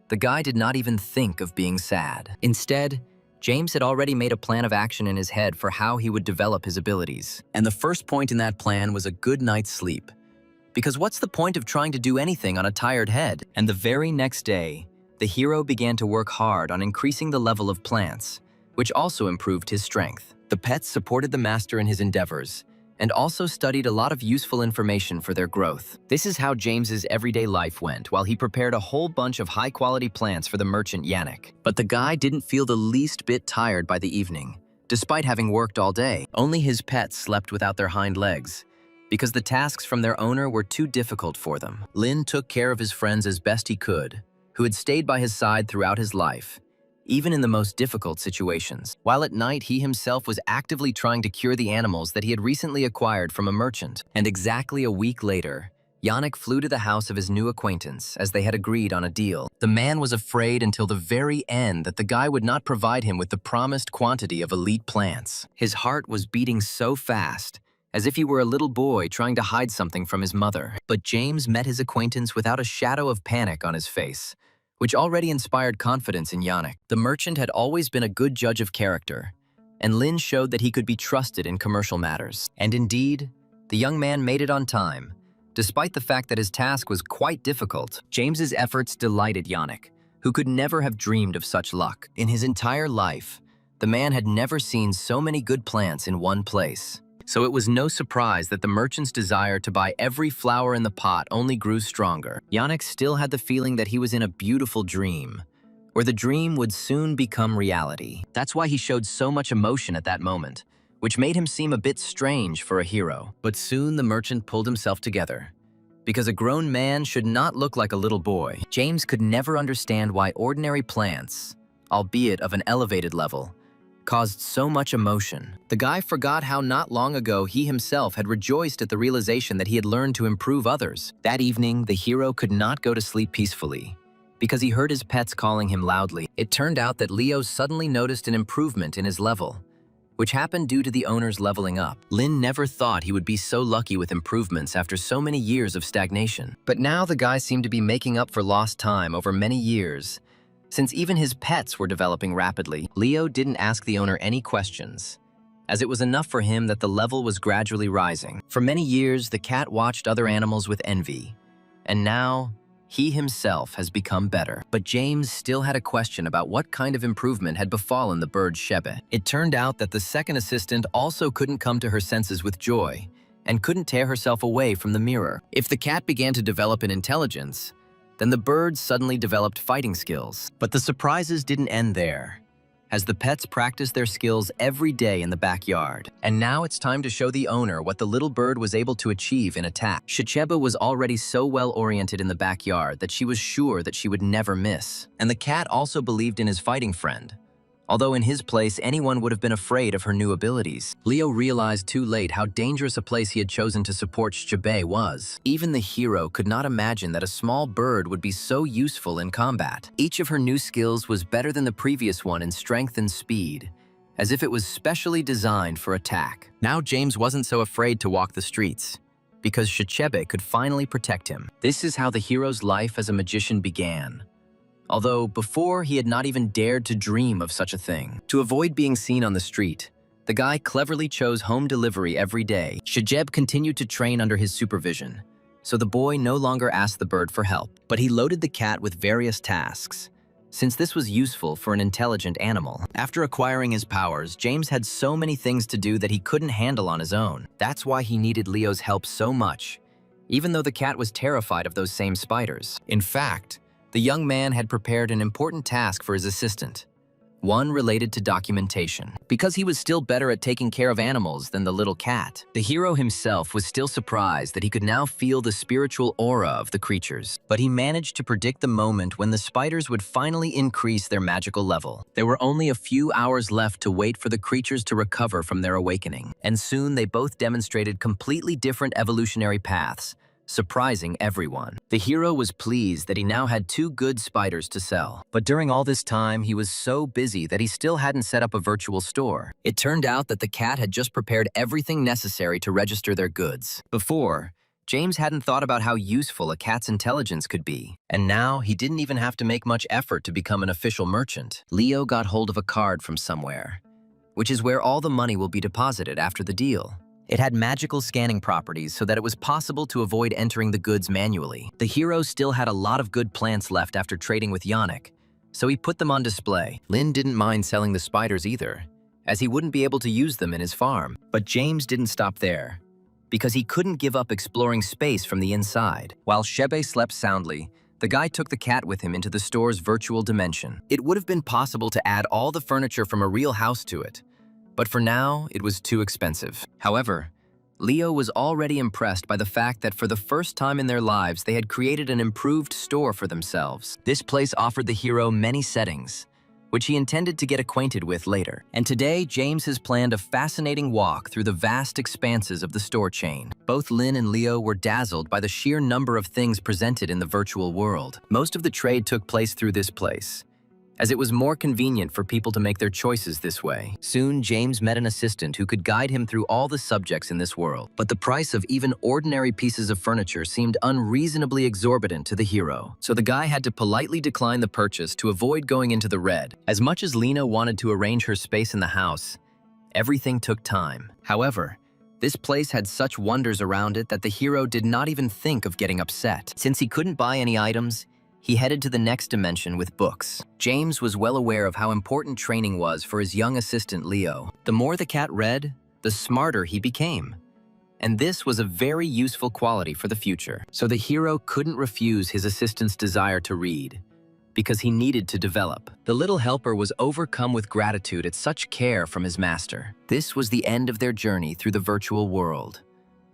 the guy did not even think of being sad. Instead, James had already made a plan of action in his head for how he would develop his abilities. And the first point in that plan was a good night's sleep. Because what's the point of trying to do anything on a tired head? And the very next day, the hero began to work hard on increasing the level of plants, which also improved his strength. The pets supported the master in his endeavors, and also studied a lot of useful information for their growth. This is how James's everyday life went while he prepared a whole bunch of high-quality plants for the merchant Yannick. But the guy didn't feel the least bit tired by the evening, despite having worked all day. Only his pets slept without their hind legs, because the tasks from their owner were too difficult for them. Lin took care of his friends as best he could, who had stayed by his side throughout his life, even in the most difficult situations. While at night, he himself was actively trying to cure the animals that he had recently acquired from a merchant. And exactly a week later, Yannick flew to the house of his new acquaintance, as they had agreed on a deal. The man was afraid until the very end that the guy would not provide him with the promised quantity of elite plants. His heart was beating so fast, as if he were a little boy trying to hide something from his mother. But James met his acquaintance without a shadow of panic on his face, which already inspired confidence in Yannick. The merchant had always been a good judge of character, and Lin showed that he could be trusted in commercial matters. And indeed, the young man made it on time, despite the fact that his task was quite difficult. James's efforts delighted Yannick, who could never have dreamed of such luck. In his entire life, the man had never seen so many good plants in one place. So it was no surprise that the merchant's desire to buy every flower in the pot only grew stronger. Yannick still had the feeling that he was in a beautiful dream, where the dream would soon become reality. That's why he showed so much emotion at that moment, which made him seem a bit strange for a hero. But soon the merchant pulled himself together, because a grown man should not look like a little boy. James could never understand why ordinary plants, albeit of an elevated level, caused so much emotion. The guy forgot how not long ago he himself had rejoiced at the realization that he had learned to improve others. That evening, the hero could not go to sleep peacefully, because he heard his pets calling him loudly. It turned out that Leo suddenly noticed an improvement in his level, which happened due to the owner's leveling up. Lin never thought he would be so lucky with improvements after so many years of stagnation. But now the guy seemed to be making up for lost time over many years, since even his pets were developing rapidly. Leo didn't ask the owner any questions, as it was enough for him that the level was gradually rising. For many years, the cat watched other animals with envy, and now he himself has become better. But James still had a question about what kind of improvement had befallen the bird Shebe. It turned out that the second assistant also couldn't come to her senses with joy, and couldn't tear herself away from the mirror. If the cat began to develop in intelligence, then the bird suddenly developed fighting skills. But the surprises didn't end there, as the pets practiced their skills every day in the backyard. And now it's time to show the owner what the little bird was able to achieve in attack. Shacheba was already so well-oriented in the backyard that she was sure that she would never miss. And the cat also believed in his fighting friend, although in his place anyone would have been afraid of her new abilities. Leo realized too late how dangerous a place he had chosen to support Shacheba was. Even the hero could not imagine that a small bird would be so useful in combat. Each of her new skills was better than the previous one in strength and speed, as if it was specially designed for attack. Now James wasn't so afraid to walk the streets, because Shachebe could finally protect him. This is how the hero's life as a magician began. Although before he had not even dared to dream of such a thing. To avoid being seen on the street, the guy cleverly chose home delivery every day. Shacheb continued to train under his supervision, so the boy no longer asked the bird for help, but he loaded the cat with various tasks, since this was useful for an intelligent animal. After acquiring his powers, James had so many things to do that he couldn't handle on his own. That's why he needed Leo's help so much, even though the cat was terrified of those same spiders. In fact, the young man had prepared an important task for his assistant, one related to documentation. Because he was still better at taking care of animals than the little cat, the hero himself was still surprised that he could now feel the spiritual aura of the creatures. But he managed to predict the moment when the spiders would finally increase their magical level. There were only a few hours left to wait for the creatures to recover from their awakening, and soon they both demonstrated completely different evolutionary paths, surprising everyone. The hero was pleased that he now had 2 good spiders to sell. But during all this time, he was so busy that he still hadn't set up a virtual store. It turned out that the cat had just prepared everything necessary to register their goods. Before, James hadn't thought about how useful a cat's intelligence could be. And now, he didn't even have to make much effort to become an official merchant. Leo got hold of a card from somewhere, which is where all the money will be deposited after the deal. It had magical scanning properties so that it was possible to avoid entering the goods manually. The hero still had a lot of good plants left after trading with Yannick, so he put them on display. Lin didn't mind selling the spiders either, as he wouldn't be able to use them in his farm. But James didn't stop there, because he couldn't give up exploring space from the inside. While Shebe slept soundly, the guy took the cat with him into the store's virtual dimension. It would have been possible to add all the furniture from a real house to it, but for now, it was too expensive. However, Leo was already impressed by the fact that for the first time in their lives, they had created an improved store for themselves. This place offered the hero many settings, which he intended to get acquainted with later. And today, James has planned a fascinating walk through the vast expanses of the store chain. Both Lin and Leo were dazzled by the sheer number of things presented in the virtual world. Most of the trade took place through this place, as it was more convenient for people to make their choices this way. Soon, James met an assistant who could guide him through all the subjects in this world. But the price of even ordinary pieces of furniture seemed unreasonably exorbitant to the hero, so the guy had to politely decline the purchase to avoid going into the red. As much as Lena wanted to arrange her space in the house, everything took time. However, this place had such wonders around it that the hero did not even think of getting upset. Since he couldn't buy any items, he headed to the next dimension with books. James was well aware of how important training was for his young assistant Leo. The more the cat read, the smarter he became. And this was a very useful quality for the future. So the hero couldn't refuse his assistant's desire to read, because he needed to develop. The little helper was overcome with gratitude at such care from his master. This was the end of their journey through the virtual world,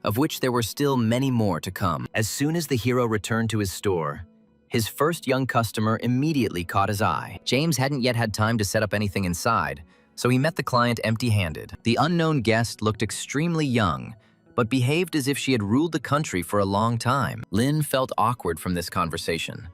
of which there were still many more to come. As soon as the hero returned to his store, his first young customer immediately caught his eye. James hadn't yet had time to set up anything inside, so he met the client empty-handed. The unknown guest looked extremely young, but behaved as if she had ruled the country for a long time. Lin felt awkward from this conversation,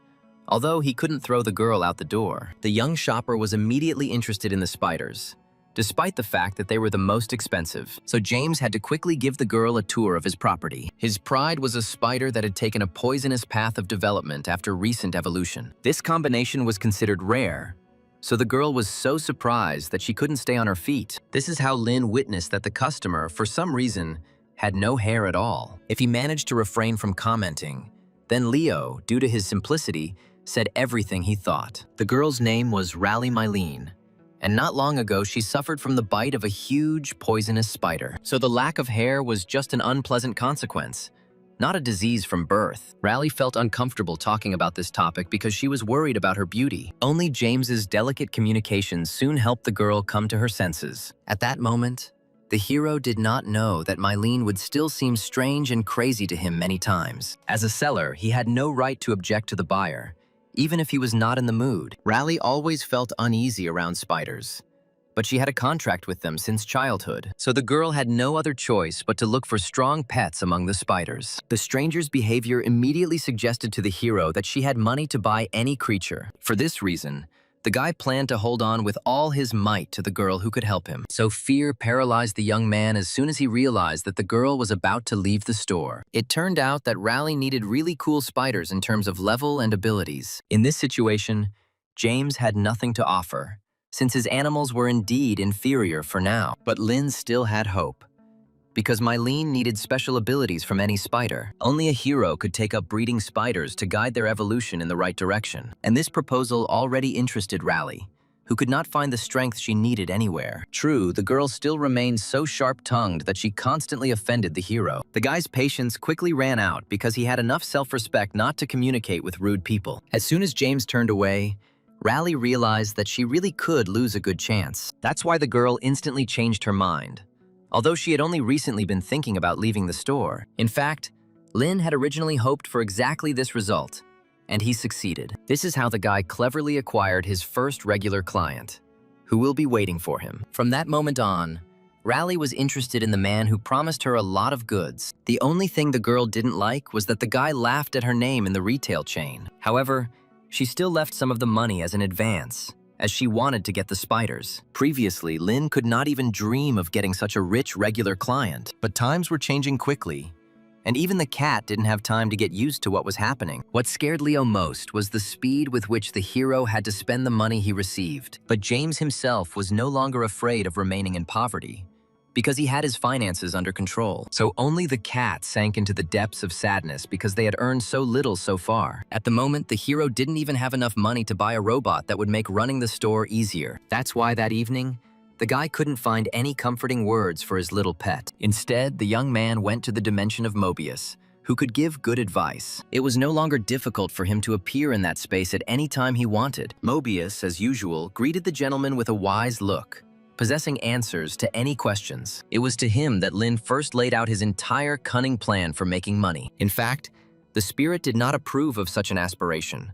although he couldn't throw the girl out the door. The young shopper was immediately interested in the spiders, despite the fact that they were the most expensive. So James had to quickly give the girl a tour of his property. His pride was a spider that had taken a poisonous path of development after recent evolution. This combination was considered rare, so the girl was so surprised that she couldn't stay on her feet. This is how Lin witnessed that the customer, for some reason, had no hair at all. If he managed to refrain from commenting, then Leo, due to his simplicity, said everything he thought. The girl's name was Rally Mylene, and not long ago she suffered from the bite of a huge poisonous spider. So the lack of hair was just an unpleasant consequence, not a disease from birth. Raleigh felt uncomfortable talking about this topic because she was worried about her beauty. Only James's delicate communications soon helped the girl come to her senses. At that moment, the hero did not know that Mylene would still seem strange and crazy to him many times. As a seller, he had no right to object to the buyer, even if he was not in the mood. Raleigh always felt uneasy around spiders, but she had a contract with them since childhood, so the girl had no other choice but to look for strong pets among the spiders. The stranger's behavior immediately suggested to the hero that she had money to buy any creature. For this reason, the guy planned to hold on with all his might to the girl who could help him. So fear paralyzed the young man as soon as he realized that the girl was about to leave the store. It turned out that Raleigh needed really cool spiders in terms of level and abilities. In this situation, James had nothing to offer, since his animals were indeed inferior for now. But Lynn still had hope, because Mylene needed special abilities from any spider. Only a hero could take up breeding spiders to guide their evolution in the right direction. And this proposal already interested Raleigh, who could not find the strength she needed anywhere. True, the girl still remained so sharp-tongued that she constantly offended the hero. The guy's patience quickly ran out because he had enough self-respect not to communicate with rude people. As soon as James turned away, Raleigh realized that she really could lose a good chance. That's why the girl instantly changed her mind, although she had only recently been thinking about leaving the store. In fact, Lynn had originally hoped for exactly this result, and he succeeded. This is how the guy cleverly acquired his first regular client, who will be waiting for him. From that moment on, Raleigh was interested in the man who promised her a lot of goods. The only thing the girl didn't like was that the guy laughed at her name in the retail chain. However, she still left some of the money as an advance, as she wanted to get the spiders. Previously, Lynn could not even dream of getting such a rich regular client. But times were changing quickly, and even the cat didn't have time to get used to what was happening. What scared Leo most was the speed with which the hero had to spend the money he received. But James himself was no longer afraid of remaining in poverty, because he had his finances under control. So only the cat sank into the depths of sadness because they had earned so little so far. At the moment, the hero didn't even have enough money to buy a robot that would make running the store easier. That's why that evening, the guy couldn't find any comforting words for his little pet. Instead, the young man went to the dimension of Mobius, who could give good advice. It was no longer difficult for him to appear in that space at any time he wanted. Mobius, as usual, greeted the gentleman with a wise look, possessing answers to any questions. It was to him that Lynn first laid out his entire cunning plan for making money. In fact, the spirit did not approve of such an aspiration,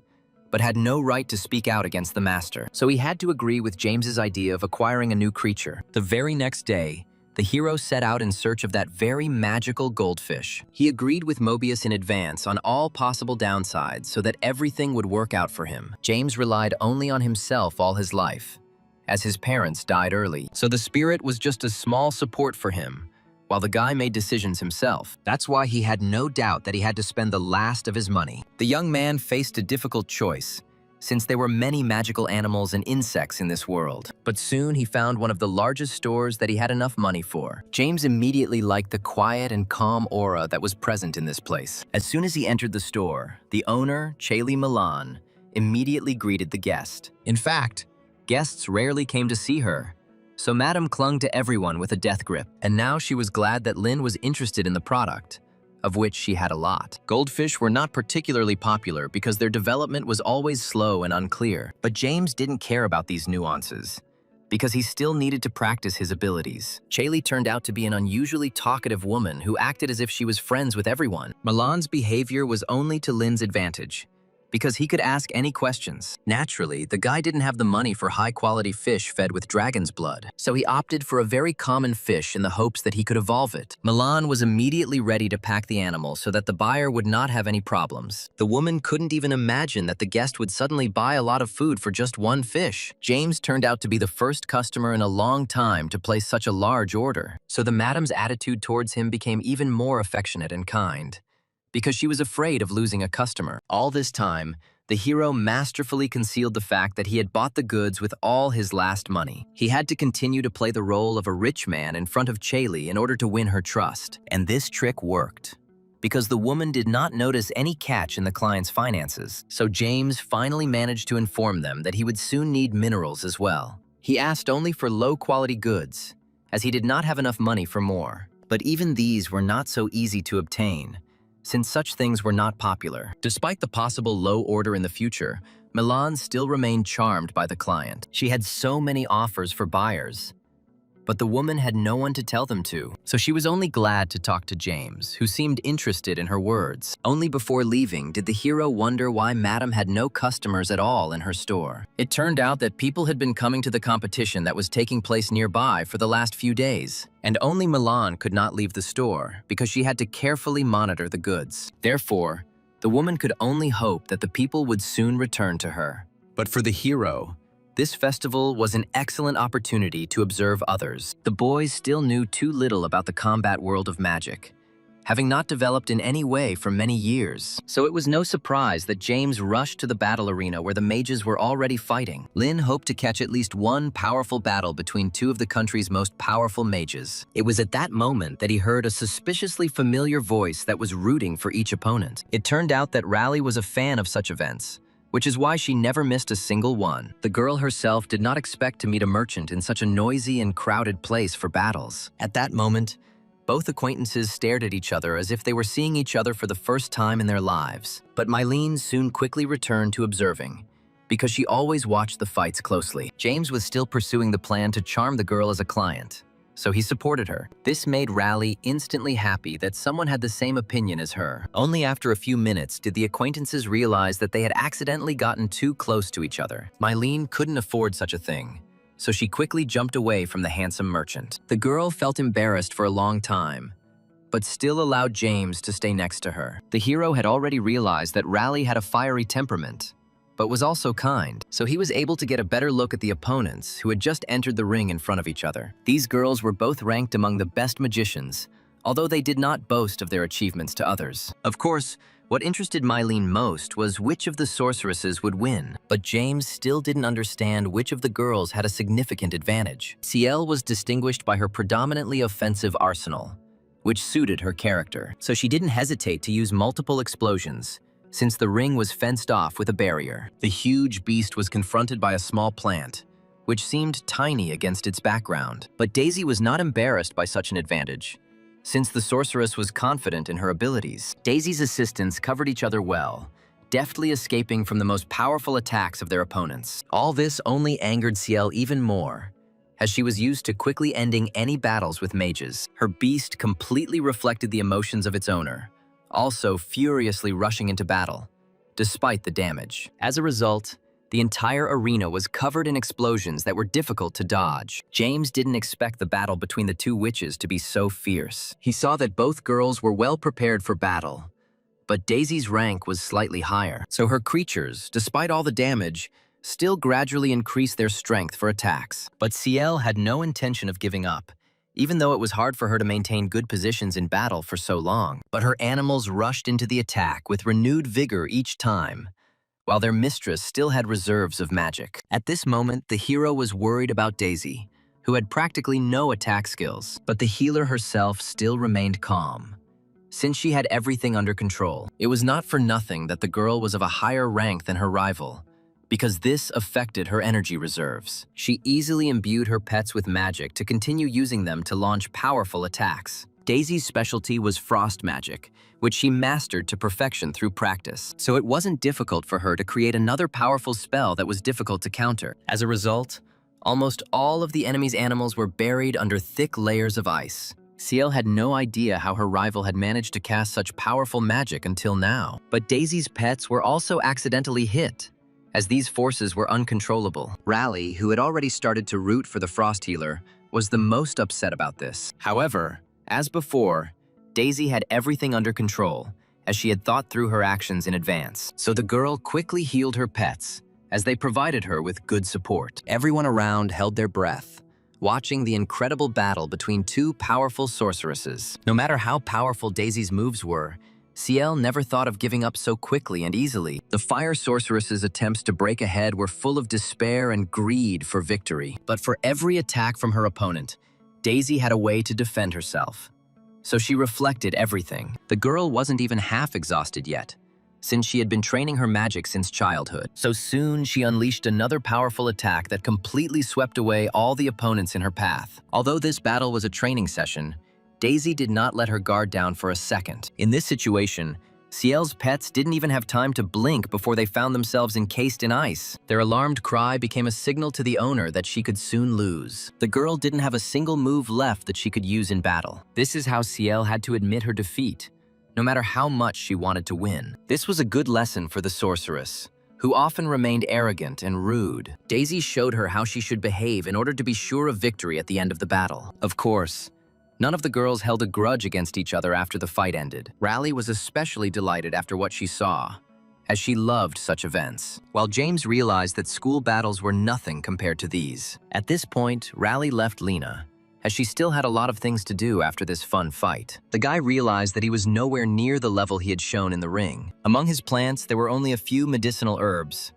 but had no right to speak out against the master. So he had to agree with James's idea of acquiring a new creature. The very next day, the hero set out in search of that very magical goldfish. He agreed with Mobius in advance on all possible downsides so that everything would work out for him. James relied only on himself all his life, as his parents died early. So the spirit was just a small support for him, while the guy made decisions himself. That's why he had no doubt that he had to spend the last of his money. The young man faced a difficult choice, since there were many magical animals and insects in this world. But soon he found one of the largest stores that he had enough money for. James immediately liked the quiet and calm aura that was present in this place. As soon as he entered the store, the owner, Chaley Milan, immediately greeted the guest. In fact, guests rarely came to see her, so Madame clung to everyone with a death grip. And now she was glad that Lynn was interested in the product, of which she had a lot. Goldfish were not particularly popular because their development was always slow and unclear. But James didn't care about these nuances, because he still needed to practice his abilities. Chaley turned out to be an unusually talkative woman who acted as if she was friends with everyone. Milan's behavior was only to Lynn's advantage, because he could ask any questions. Naturally, the guy didn't have the money for high-quality fish fed with dragon's blood, so he opted for a very common fish in the hopes that he could evolve it. Milan was immediately ready to pack the animal so that the buyer would not have any problems. The woman couldn't even imagine that the guest would suddenly buy a lot of food for just one fish. James turned out to be the first customer in a long time to place such a large order, so the madam's attitude towards him became even more affectionate and kind, because she was afraid of losing a customer. All this time, the hero masterfully concealed the fact that he had bought the goods with all his last money. He had to continue to play the role of a rich man in front of Chaley in order to win her trust. And this trick worked, because the woman did not notice any catch in the client's finances. So James finally managed to inform them that he would soon need minerals as well. He asked only for low-quality goods, as he did not have enough money for more. But even these were not so easy to obtain, since such things were not popular. Despite the possible low order in the future, Milan still remained charmed by the client. She had so many offers for buyers, but the woman had no one to tell them to, so she was only glad to talk to James, who seemed interested in her words. Only before leaving did the hero wonder why Madame had no customers at all in her store. It turned out that people had been coming to the competition that was taking place nearby for the last few days, and only Milan could not leave the store because she had to carefully monitor the goods. Therefore, the woman could only hope that the people would soon return to her. But for the hero, this festival was an excellent opportunity to observe others. The boys still knew too little about the combat world of magic, having not developed in any way for many years. So it was no surprise that James rushed to the battle arena where the mages were already fighting. Lin hoped to catch at least one powerful battle between two of the country's most powerful mages. It was at that moment that he heard a suspiciously familiar voice that was rooting for each opponent. It turned out that Rally was a fan of such events, which is why she never missed a single one. The girl herself did not expect to meet a merchant in such a noisy and crowded place for battles. At that moment, both acquaintances stared at each other as if they were seeing each other for the first time in their lives. But Mylene soon quickly returned to observing, because she always watched the fights closely. James was still pursuing the plan to charm the girl as a client, so he supported her. This made Rally instantly happy that someone had the same opinion as her. Only after a few minutes did the acquaintances realize that they had accidentally gotten too close to each other. Mylene couldn't afford such a thing, so she quickly jumped away from the handsome merchant. The girl felt embarrassed for a long time, but still allowed James to stay next to her. The hero had already realized that Rally had a fiery temperament, but was also kind, so he was able to get a better look at the opponents who had just entered the ring in front of each other. These girls were both ranked among the best magicians, although they did not boast of their achievements to others. Of course, what interested Mylene most was which of the sorceresses would win, but James still didn't understand which of the girls had a significant advantage. Ciel was distinguished by her predominantly offensive arsenal, which suited her character, so she didn't hesitate to use multiple explosions, since the ring was fenced off with a barrier. The huge beast was confronted by a small plant, which seemed tiny against its background. But Daisy was not embarrassed by such an advantage, since the sorceress was confident in her abilities. Daisy's assistants covered each other well, deftly escaping from the most powerful attacks of their opponents. All this only angered Ciel even more, as she was used to quickly ending any battles with mages. Her beast completely reflected the emotions of its owner, also furiously rushing into battle, despite the damage. As a result, the entire arena was covered in explosions that were difficult to dodge. James didn't expect the battle between the two witches to be so fierce. He saw that both girls were well prepared for battle, but Daisy's rank was slightly higher, so her creatures, despite all the damage, still gradually increased their strength for attacks. But Ciel had no intention of giving up, even though it was hard for her to maintain good positions in battle for so long. But her animals rushed into the attack with renewed vigor each time, while their mistress still had reserves of magic. At this moment, the hero was worried about Daisy, who had practically no attack skills, but the healer herself still remained calm, since she had everything under control. It was not for nothing that the girl was of a higher rank than her rival, because this affected her energy reserves. She easily imbued her pets with magic to continue using them to launch powerful attacks. Daisy's specialty was frost magic, which she mastered to perfection through practice, so it wasn't difficult for her to create another powerful spell that was difficult to counter. As a result, almost all of the enemy's animals were buried under thick layers of ice. Ciel had no idea how her rival had managed to cast such powerful magic until now. But Daisy's pets were also accidentally hit, as these forces were uncontrollable. Rally, who had already started to root for the Frost Healer, was the most upset about this. However, as before, Daisy had everything under control, as she had thought through her actions in advance. So the girl quickly healed her pets, as they provided her with good support. Everyone around held their breath, watching the incredible battle between two powerful sorceresses. No matter how powerful Daisy's moves were, Ciel never thought of giving up so quickly and easily. The fire sorceress's attempts to break ahead were full of despair and greed for victory. But for every attack from her opponent, Daisy had a way to defend herself. So she reflected everything. The girl wasn't even half exhausted yet, since she had been training her magic since childhood. So soon she unleashed another powerful attack that completely swept away all the opponents in her path. Although this battle was a training session, Daisy did not let her guard down for a second. In this situation, Ciel's pets didn't even have time to blink before they found themselves encased in ice. Their alarmed cry became a signal to the owner that she could soon lose. The girl didn't have a single move left that she could use in battle. This is how Ciel had to admit her defeat, no matter how much she wanted to win. This was a good lesson for the sorceress, who often remained arrogant and rude. Daisy showed her how she should behave in order to be sure of victory at the end of the battle. Of course, none of the girls held a grudge against each other after the fight ended. Raleigh was especially delighted after what she saw, as she loved such events, while James realized that school battles were nothing compared to these. At this point, Raleigh left Lena, as she still had a lot of things to do after this fun fight. The guy realized that he was nowhere near the level he had shown in the ring. Among his plants, there were only a few medicinal herbs,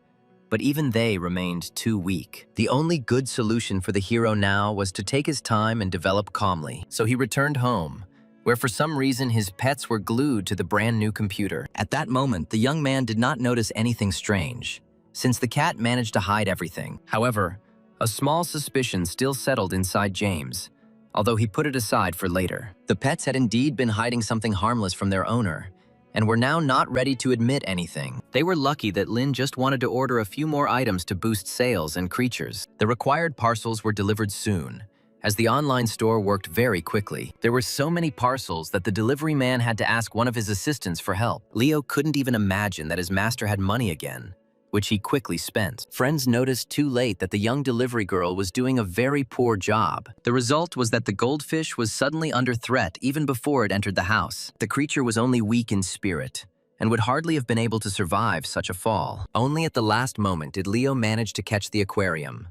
but even they remained too weak. The only good solution for the hero now was to take his time and develop calmly. So he returned home, where for some reason his pets were glued to the brand new computer. At that moment, the young man did not notice anything strange, since the cat managed to hide everything. However, a small suspicion still settled inside James, although he put it aside for later. The pets had indeed been hiding something harmless from their owner, and were now not ready to admit anything. They were lucky that Lin just wanted to order a few more items to boost sales and creatures. The required parcels were delivered soon, as the online store worked very quickly. There were so many parcels that the delivery man had to ask one of his assistants for help. Leo couldn't even imagine that his master had money again, which he quickly spent. Friends noticed too late that the young delivery girl was doing a very poor job. The result was that the goldfish was suddenly under threat even before it entered the house. The creature was only weak in spirit, and would hardly have been able to survive such a fall. Only at the last moment did Leo manage to catch the aquarium,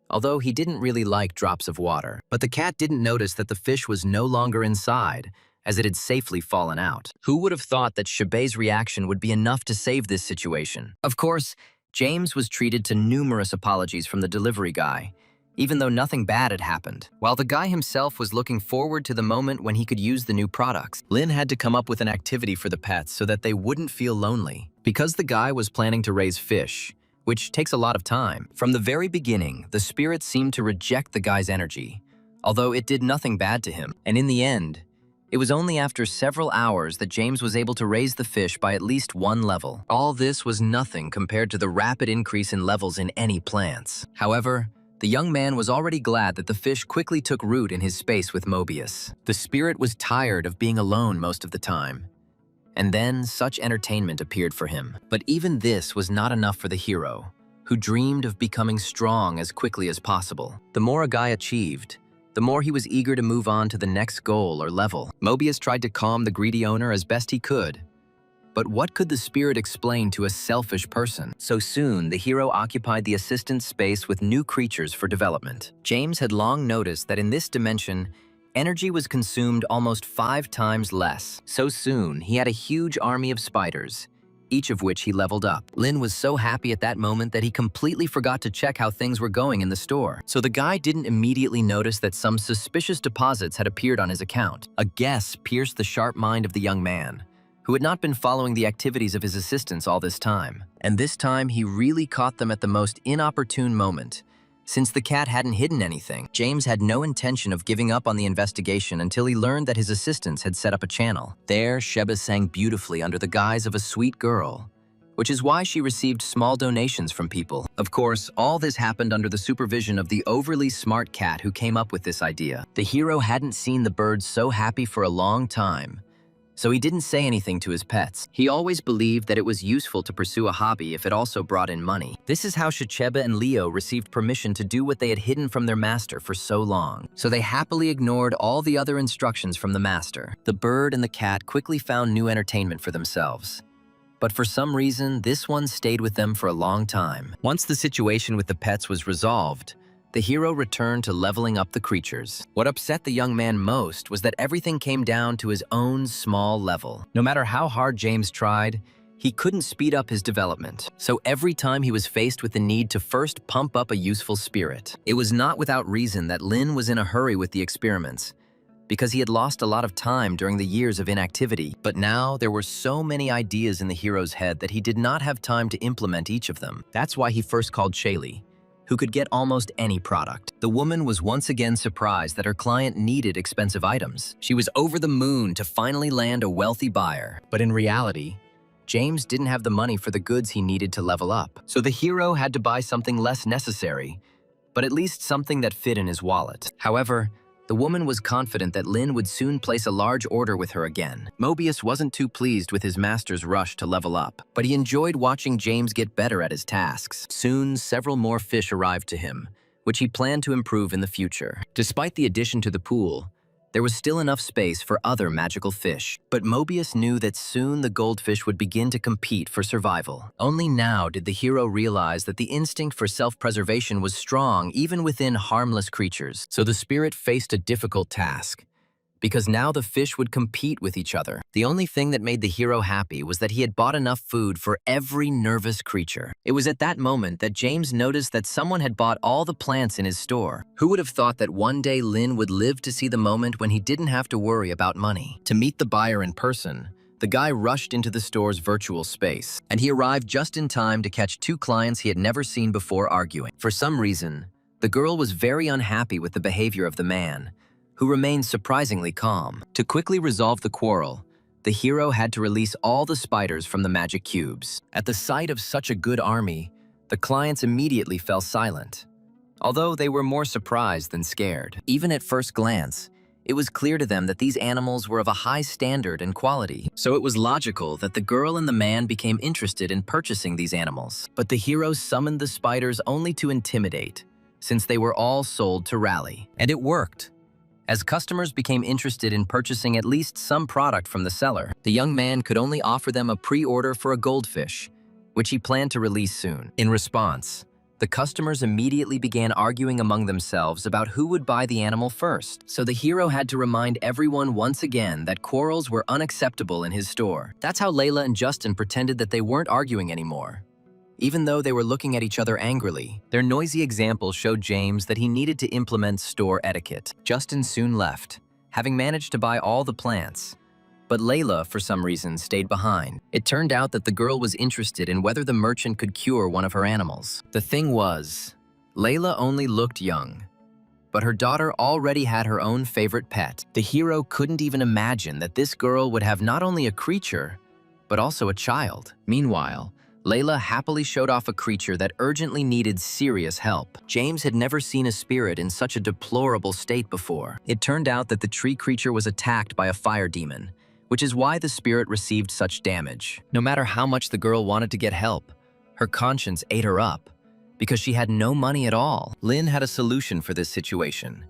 although he didn't really like drops of water. But the cat didn't notice that the fish was no longer inside, as it had safely fallen out. Who would have thought that Shabay's reaction would be enough to save this situation? Of course, James was treated to numerous apologies from the delivery guy, even though nothing bad had happened. While the guy himself was looking forward to the moment when he could use the new products, Lin had to come up with an activity for the pets so that they wouldn't feel lonely. Because the guy was planning to raise fish, which takes a lot of time, from the very beginning, the spirit seemed to reject the guy's energy, although it did nothing bad to him. And in the end, it was only after several hours that James was able to raise the fish by at least one level. All this was nothing compared to the rapid increase in levels in any plants. However, the young man was already glad that the fish quickly took root in his space with Mobius. The spirit was tired of being alone most of the time, and then such entertainment appeared for him. But even this was not enough for the hero, who dreamed of becoming strong as quickly as possible. The more a guy achieved, the more he was eager to move on to the next goal or level. Mobius tried to calm the greedy owner as best he could. But what could the spirit explain to a selfish person? So soon, the hero occupied the assistant's space with new creatures for development. James had long noticed that in this dimension, energy was consumed almost 5 times less. So soon, he had a huge army of spiders, each of which he leveled up. Lin was so happy at that moment that he completely forgot to check how things were going in the store. So the guy didn't immediately notice that some suspicious deposits had appeared on his account. A guess pierced the sharp mind of the young man, who had not been following the activities of his assistants all this time. And this time, he really caught them at the most inopportune moment. Since the cat hadn't hidden anything, James had no intention of giving up on the investigation until he learned that his assistants had set up a channel. There, Sheba sang beautifully under the guise of a sweet girl, which is why she received small donations from people. Of course, all this happened under the supervision of the overly smart cat who came up with this idea. The hero hadn't seen the birds so happy for a long time, so he didn't say anything to his pets. He always believed that it was useful to pursue a hobby if it also brought in money. This is how Shacheba and Leo received permission to do what they had hidden from their master for so long. So they happily ignored all the other instructions from the master. The bird and the cat quickly found new entertainment for themselves. But for some reason, this one stayed with them for a long time. Once the situation with the pets was resolved, the hero returned to leveling up the creatures. What upset the young man most was that everything came down to his own small level. No matter how hard James tried, he couldn't speed up his development. So every time he was faced with the need to first pump up a useful spirit. It was not without reason that Lin was in a hurry with the experiments, because he had lost a lot of time during the years of inactivity. But now there were so many ideas in the hero's head that he did not have time to implement each of them. That's why he first called Shaylee, who could get almost any product. The woman was once again surprised that her client needed expensive items. She was over the moon to finally land a wealthy buyer. But in reality, James didn't have the money for the goods he needed to level up. So the hero had to buy something less necessary, but at least something that fit in his wallet. However, the woman was confident that Lin would soon place a large order with her again. Mobius wasn't too pleased with his master's rush to level up, but he enjoyed watching James get better at his tasks. Soon, several more fish arrived to him, which he planned to improve in the future. Despite the addition to the pool, there was still enough space for other magical fish. But Mobius knew that soon the goldfish would begin to compete for survival. Only now did the hero realize that the instinct for self-preservation was strong even within harmless creatures. So the spirit faced a difficult task, because now the fish would compete with each other. The only thing that made the hero happy was that he had bought enough food for every nervous creature. It was at that moment that James noticed that someone had bought all the plants in his store. Who would have thought that one day Lin would live to see the moment when he didn't have to worry about money? To meet the buyer in person, the guy rushed into the store's virtual space, and he arrived just in time to catch two clients he had never seen before arguing. For some reason, the girl was very unhappy with the behavior of the man, who remained surprisingly calm. To quickly resolve the quarrel, the hero had to release all the spiders from the magic cubes. At the sight of such a good army, the clients immediately fell silent, although they were more surprised than scared. Even at first glance, it was clear to them that these animals were of a high standard and quality, so it was logical that the girl and the man became interested in purchasing these animals. But the hero summoned the spiders only to intimidate, since they were all sold to Rally. And it worked. As customers became interested in purchasing at least some product from the seller, the young man could only offer them a pre-order for a goldfish, which he planned to release soon. In response, the customers immediately began arguing among themselves about who would buy the animal first. So the hero had to remind everyone once again that quarrels were unacceptable in his store. That's how Layla and Justin pretended that they weren't arguing anymore. Even though they were looking at each other angrily, their noisy example showed James that he needed to implement store etiquette. Justin soon left, having managed to buy all the plants. But Layla, for some reason, stayed behind. It turned out that the girl was interested in whether the merchant could cure one of her animals. The thing was, Layla only looked young, but her daughter already had her own favorite pet. The hero couldn't even imagine that this girl would have not only a creature, but also a child. Meanwhile, Layla happily showed off a creature that urgently needed serious help. James had never seen a spirit in such a deplorable state before. It turned out that the tree creature was attacked by a fire demon, which is why the spirit received such damage. No matter how much the girl wanted to get help, her conscience ate her up, because she had no money at all. Lin had a solution for this situation,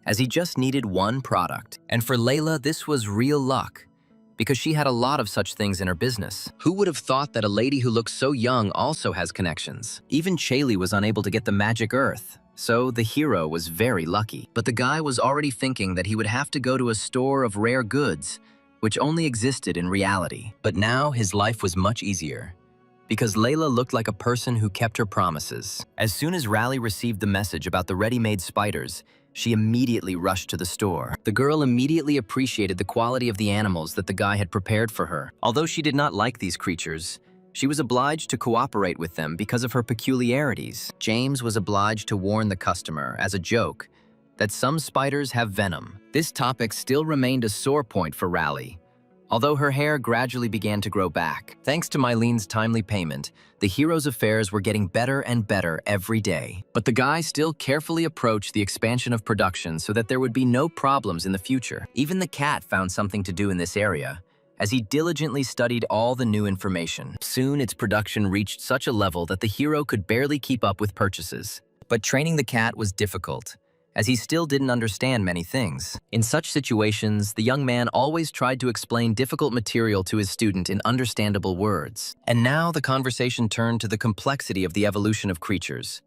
as he just needed one product. And for Layla, this was real luck, because she had a lot of such things in her business. Who would have thought that a lady who looks so young also has connections? Even Chaley was unable to get the magic earth, so the hero was very lucky. But the guy was already thinking that he would have to go to a store of rare goods, which only existed in reality. But now his life was much easier, because Layla looked like a person who kept her promises. As soon as Rally received the message about the ready-made spiders, she immediately rushed to the store. The girl immediately appreciated the quality of the animals that the guy had prepared for her. Although she did not like these creatures, she was obliged to cooperate with them because of her peculiarities. James was obliged to warn the customer, as a joke, that some spiders have venom. This topic still remained a sore point for Rally, although her hair gradually began to grow back. Thanks to Mylene's timely payment, the hero's affairs were getting better and better every day. But the guy still carefully approached the expansion of production so that there would be no problems in the future. Even the cat found something to do in this area, as he diligently studied all the new information. Soon its production reached such a level that the hero could barely keep up with purchases. But training the cat was difficult, as he still didn't understand many things. In such situations, the young man always tried to explain difficult material to his student in understandable words. And now the conversation turned to the complexity of the evolution of creatures,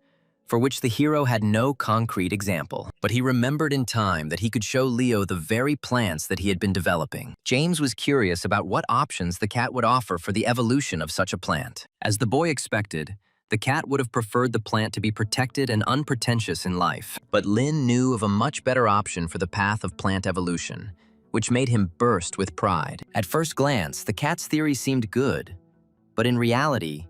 for which the hero had no concrete example. But he remembered in time that he could show Leo the very plants that he had been developing. James was curious about what options the cat would offer for the evolution of such a plant. As the boy expected, the cat would have preferred the plant to be protected and unpretentious in life. But Lin knew of a much better option for the path of plant evolution, which made him burst with pride. At first glance, the cat's theory seemed good, but in reality,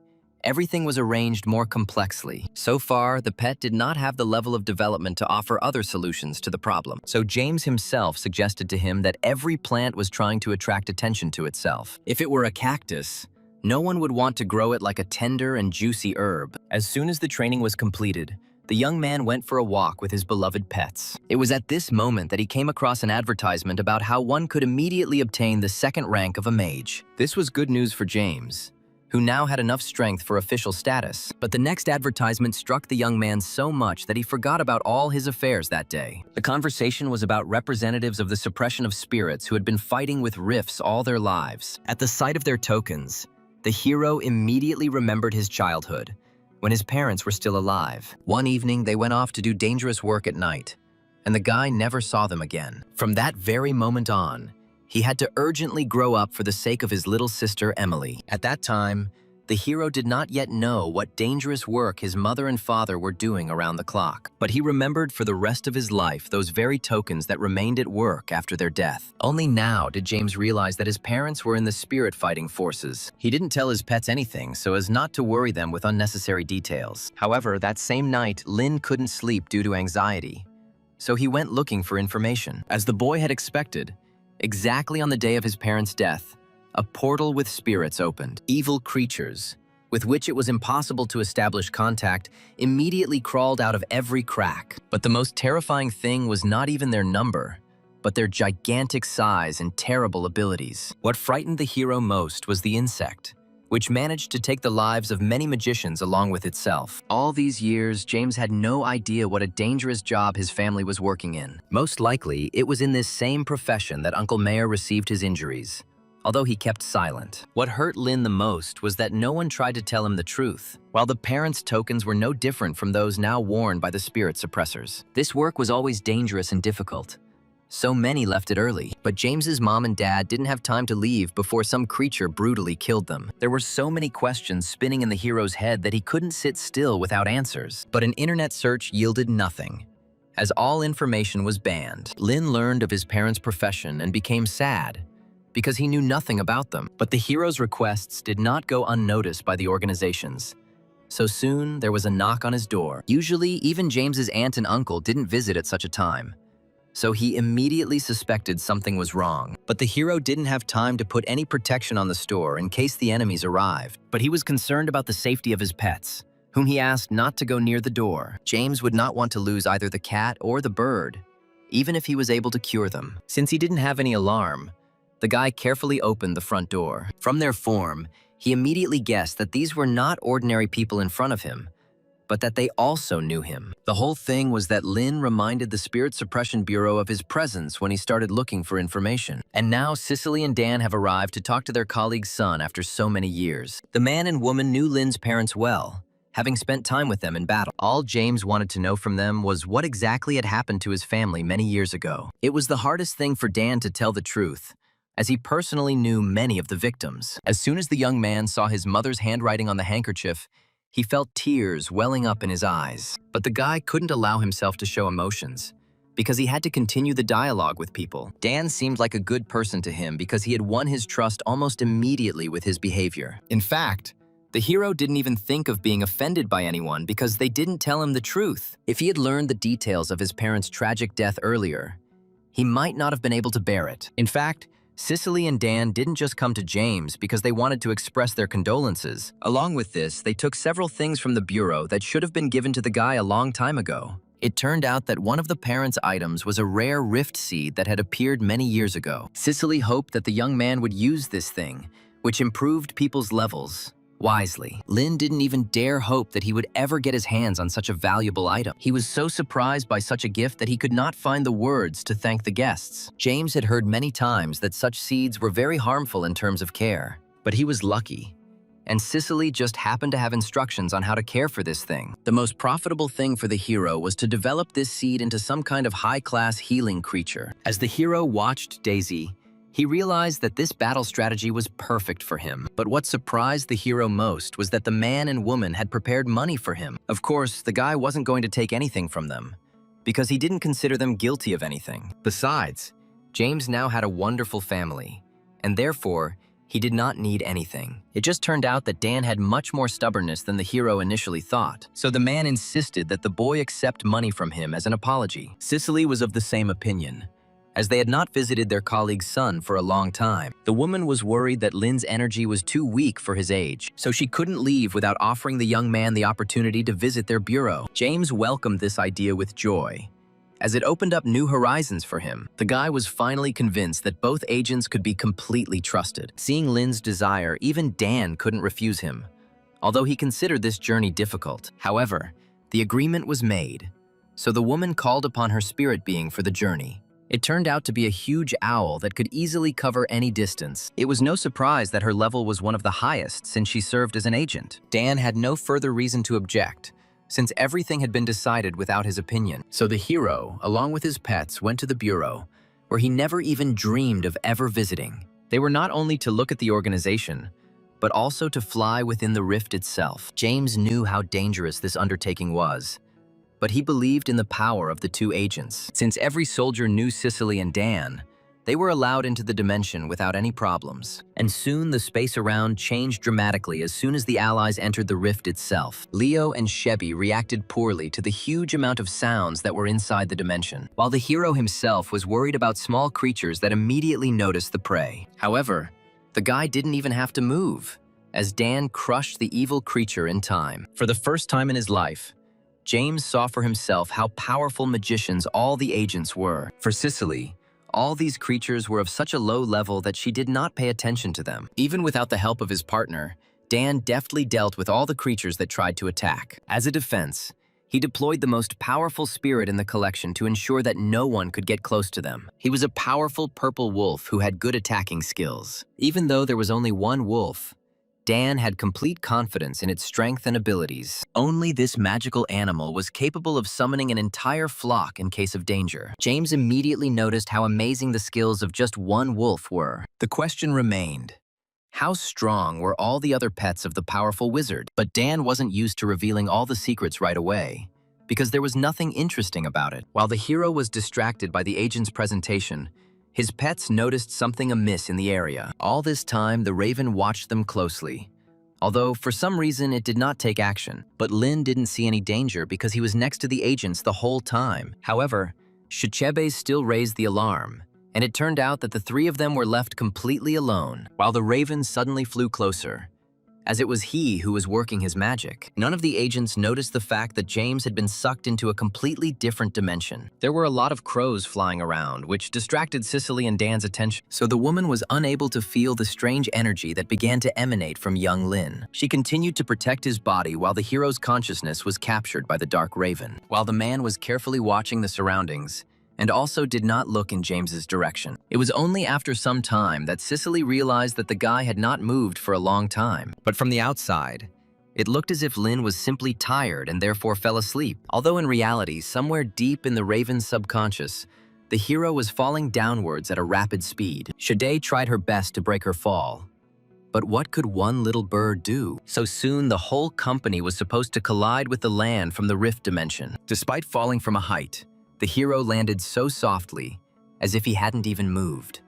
everything was arranged more complexly. So far, the pet did not have the level of development to offer other solutions to the problem. So James himself suggested to him that every plant was trying to attract attention to itself. If it were a cactus, no one would want to grow it like a tender and juicy herb. As soon as the training was completed, the young man went for a walk with his beloved pets. It was at this moment that he came across an advertisement about how one could immediately obtain the second rank of a mage. This was good news for James, who now had enough strength for official status. But the next advertisement struck the young man so much that he forgot about all his affairs that day. The conversation was about representatives of the suppression of spirits who had been fighting with rifts all their lives. At the sight of their tokens, the hero immediately remembered his childhood, when his parents were still alive. One evening, they went off to do dangerous work at night, and the guy never saw them again. From that very moment on, he had to urgently grow up for the sake of his little sister, Emily. At that time, the hero did not yet know what dangerous work his mother and father were doing around the clock. But he remembered for the rest of his life those very tokens that remained at work after their death. Only now did James realize that his parents were in the spirit-fighting forces. He didn't tell his pets anything so as not to worry them with unnecessary details. However, that same night, Lin couldn't sleep due to anxiety, so he went looking for information. As the boy had expected, exactly on the day of his parents' death, a portal with spirits opened. Evil creatures, with which it was impossible to establish contact, immediately crawled out of every crack. But the most terrifying thing was not even their number, but their gigantic size and terrible abilities. What frightened the hero most was the insect, which managed to take the lives of many magicians along with itself. All these years, James had no idea what a dangerous job his family was working in. Most likely, it was in this same profession that Uncle Mayer received his injuries, although he kept silent. What hurt Lin the most was that no one tried to tell him the truth, while the parents' tokens were no different from those now worn by the spirit suppressors. This work was always dangerous and difficult, so many left it early. But James's mom and dad didn't have time to leave before some creature brutally killed them. There were so many questions spinning in the hero's head that he couldn't sit still without answers. But an internet search yielded nothing, as all information was banned. Lin learned of his parents' profession and became sad, because he knew nothing about them. But the hero's requests did not go unnoticed by the organizations. So soon, there was a knock on his door. Usually, even James's aunt and uncle didn't visit at such a time, so he immediately suspected something was wrong. But the hero didn't have time to put any protection on the store in case the enemies arrived. But he was concerned about the safety of his pets, whom he asked not to go near the door. James would not want to lose either the cat or the bird, even if he was able to cure them. Since he didn't have any alarm, the guy carefully opened the front door. From their form, he immediately guessed that these were not ordinary people in front of him, but that they also knew him. The whole thing was that Lin reminded the Spirit Suppression Bureau of his presence when he started looking for information. And now Cicely and Dan have arrived to talk to their colleague's son after so many years. The man and woman knew Lin's parents well, having spent time with them in battle. All James wanted to know from them was what exactly had happened to his family many years ago. It was the hardest thing for Dan to tell the truth, as he personally knew many of the victims. As soon as the young man saw his mother's handwriting on the handkerchief, he felt tears welling up in his eyes. But the guy couldn't allow himself to show emotions, because he had to continue the dialogue with people. Dan seemed like a good person to him because he had won his trust almost immediately with his behavior. In fact, the hero didn't even think of being offended by anyone because they didn't tell him the truth. If he had learned the details of his parents' tragic death earlier, he might not have been able to bear it. In fact, Cicely and Dan didn't just come to James because they wanted to express their condolences. Along with this, they took several things from the bureau that should have been given to the guy a long time ago. It turned out that one of the parents' items was a rare rift seed that had appeared many years ago. Cicely hoped that the young man would use this thing, which improved people's levels, wisely. Lin didn't even dare hope that he would ever get his hands on such a valuable item. He was so surprised by such a gift that he could not find the words to thank the guests. James had heard many times that such seeds were very harmful in terms of care, but he was lucky, and Cicely just happened to have instructions on how to care for this thing. The most profitable thing for the hero was to develop this seed into some kind of high-class healing creature. As the hero watched Daisy, he realized that this battle strategy was perfect for him. But what surprised the hero most was that the man and woman had prepared money for him. Of course, the guy wasn't going to take anything from them, because he didn't consider them guilty of anything. Besides, James now had a wonderful family, and therefore, He did not need anything. It just turned out that Dan had much more stubbornness than the hero initially thought. So the man insisted that the boy accept money from him as an apology. Cicely was of the same opinion, as they had not visited their colleague's son for a long time. The woman was worried that Lin's energy was too weak for his age, so she couldn't leave without offering the young man the opportunity to visit their bureau. James welcomed this idea with joy, as it opened up new horizons for him. The guy was finally convinced that both agents could be completely trusted. Seeing Lin's desire, even Dan couldn't refuse him, although he considered this journey difficult. However, the agreement was made, so the woman called upon her spirit being for the journey. It turned out to be a huge owl that could easily cover any distance. It was no surprise that her level was one of the highest since she served as an agent. Dan had no further reason to object, since everything had been decided without his opinion. So the hero, along with his pets, went to the bureau, where he never even dreamed of ever visiting. They were not only to look at the organization, but also to fly within the rift itself. James knew how dangerous this undertaking was, but he believed in the power of the two agents. Since every soldier knew Cicely and Dan, they were allowed into the dimension without any problems. And soon the space around changed dramatically as soon as the allies entered the rift itself. Leo and Shebby reacted poorly to the huge amount of sounds that were inside the dimension, while the hero himself was worried about small creatures that immediately noticed the prey. However, the guy didn't even have to move, as Dan crushed the evil creature in time. For the first time in his life, James saw for himself how powerful magicians all the agents were. For Cicely, all these creatures were of such a low level that she did not pay attention to them. Even without the help of his partner, Dan deftly dealt with all the creatures that tried to attack. As a defense, he deployed the most powerful spirit in the collection to ensure that no one could get close to them. He was a powerful purple wolf who had good attacking skills. Even though there was only one wolf, Dan had complete confidence in its strength and abilities. Only this magical animal was capable of summoning an entire flock in case of danger. James immediately noticed how amazing the skills of just one wolf were. The question remained, how strong were all the other pets of the powerful wizard? But Dan wasn't used to revealing all the secrets right away, because there was nothing interesting about it. While the hero was distracted by the agent's presentation, his pets noticed something amiss in the area. All this time, the raven watched them closely, although for some reason it did not take action. But Lin didn't see any danger because he was next to the agents the whole time. However, Shechebe still raised the alarm, and it turned out that the three of them were left completely alone, while the raven suddenly flew closer, as it was he who was working his magic. None of the agents noticed the fact that James had been sucked into a completely different dimension. There were a lot of crows flying around, which distracted Cicely and Dan's attention, so the woman was unable to feel the strange energy that began to emanate from young Lin. She continued to protect his body while the hero's consciousness was captured by the dark raven, while the man was carefully watching the surroundings and also did not look in James's direction. It was only after some time that Cicely realized that the guy had not moved for a long time. But from the outside, it looked as if Lin was simply tired and therefore fell asleep. Although in reality, somewhere deep in the raven's subconscious, the hero was falling downwards at a rapid speed. Shade tried her best to break her fall. But what could one little bird do? So soon, the whole company was supposed to collide with the land from the rift dimension. Despite falling from a height, the hero landed so softly, as if he hadn't even moved.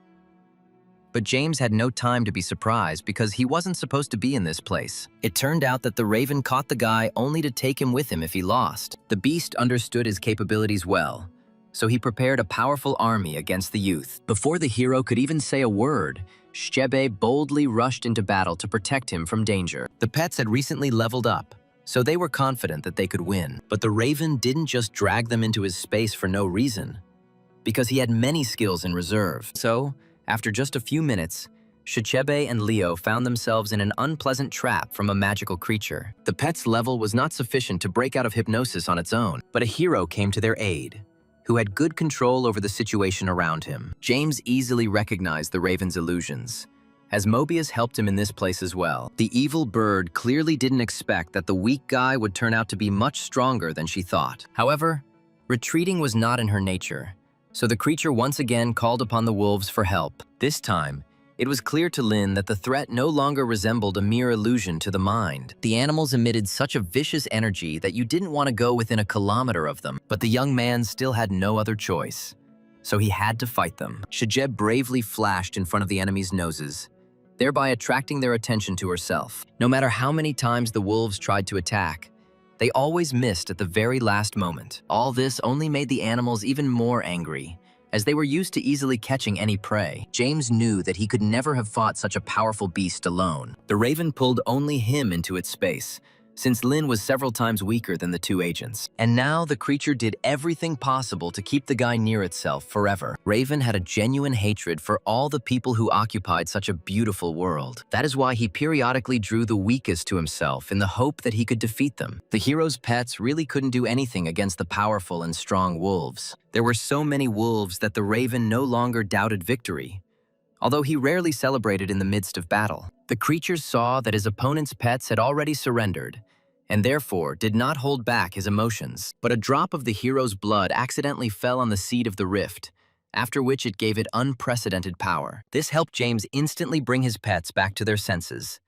But James had no time to be surprised because he wasn't supposed to be in this place. It turned out that the raven caught the guy only to take him with him if he lost. The beast understood his capabilities well, so he prepared a powerful army against the youth. Before the hero could even say a word, Shebe boldly rushed into battle to protect him from danger. The pets had recently leveled up, so they were confident that they could win. But the raven didn't just drag them into his space for no reason, because he had many skills in reserve. So, after just a few minutes, Shechebe and Leo found themselves in an unpleasant trap from a magical creature. The pet's level was not sufficient to break out of hypnosis on its own, but a hero came to their aid, who had good control over the situation around him. James easily recognized the raven's illusions, as Mobius helped him in this place as well. The evil bird clearly didn't expect that the weak guy would turn out to be much stronger than she thought. However, retreating was not in her nature, so the creature once again called upon the wolves for help. This time, it was clear to Lin that the threat no longer resembled a mere illusion to the mind. The animals emitted such a vicious energy that you didn't want to go within a kilometer of them, but the young man still had no other choice, so he had to fight them. Shejeb bravely flashed in front of the enemy's noses, thereby attracting their attention to herself. No matter how many times the wolves tried to attack, they always missed at the very last moment. All this only made the animals even more angry, as they were used to easily catching any prey. James knew that he could never have fought such a powerful beast alone. The raven pulled only him into its space, since Lin was several times weaker than the two agents. And now the creature did everything possible to keep the guy near itself forever. Raven had a genuine hatred for all the people who occupied such a beautiful world. That is why he periodically drew the weakest to himself in the hope that he could defeat them. The hero's pets really couldn't do anything against the powerful and strong wolves. There were so many wolves that the raven no longer doubted victory, although he rarely celebrated in the midst of battle. The creatures saw that his opponent's pets had already surrendered, and therefore did not hold back his emotions. But a drop of the hero's blood accidentally fell on the seed of the rift, after which it gave it unprecedented power. This helped James instantly bring his pets back to their senses,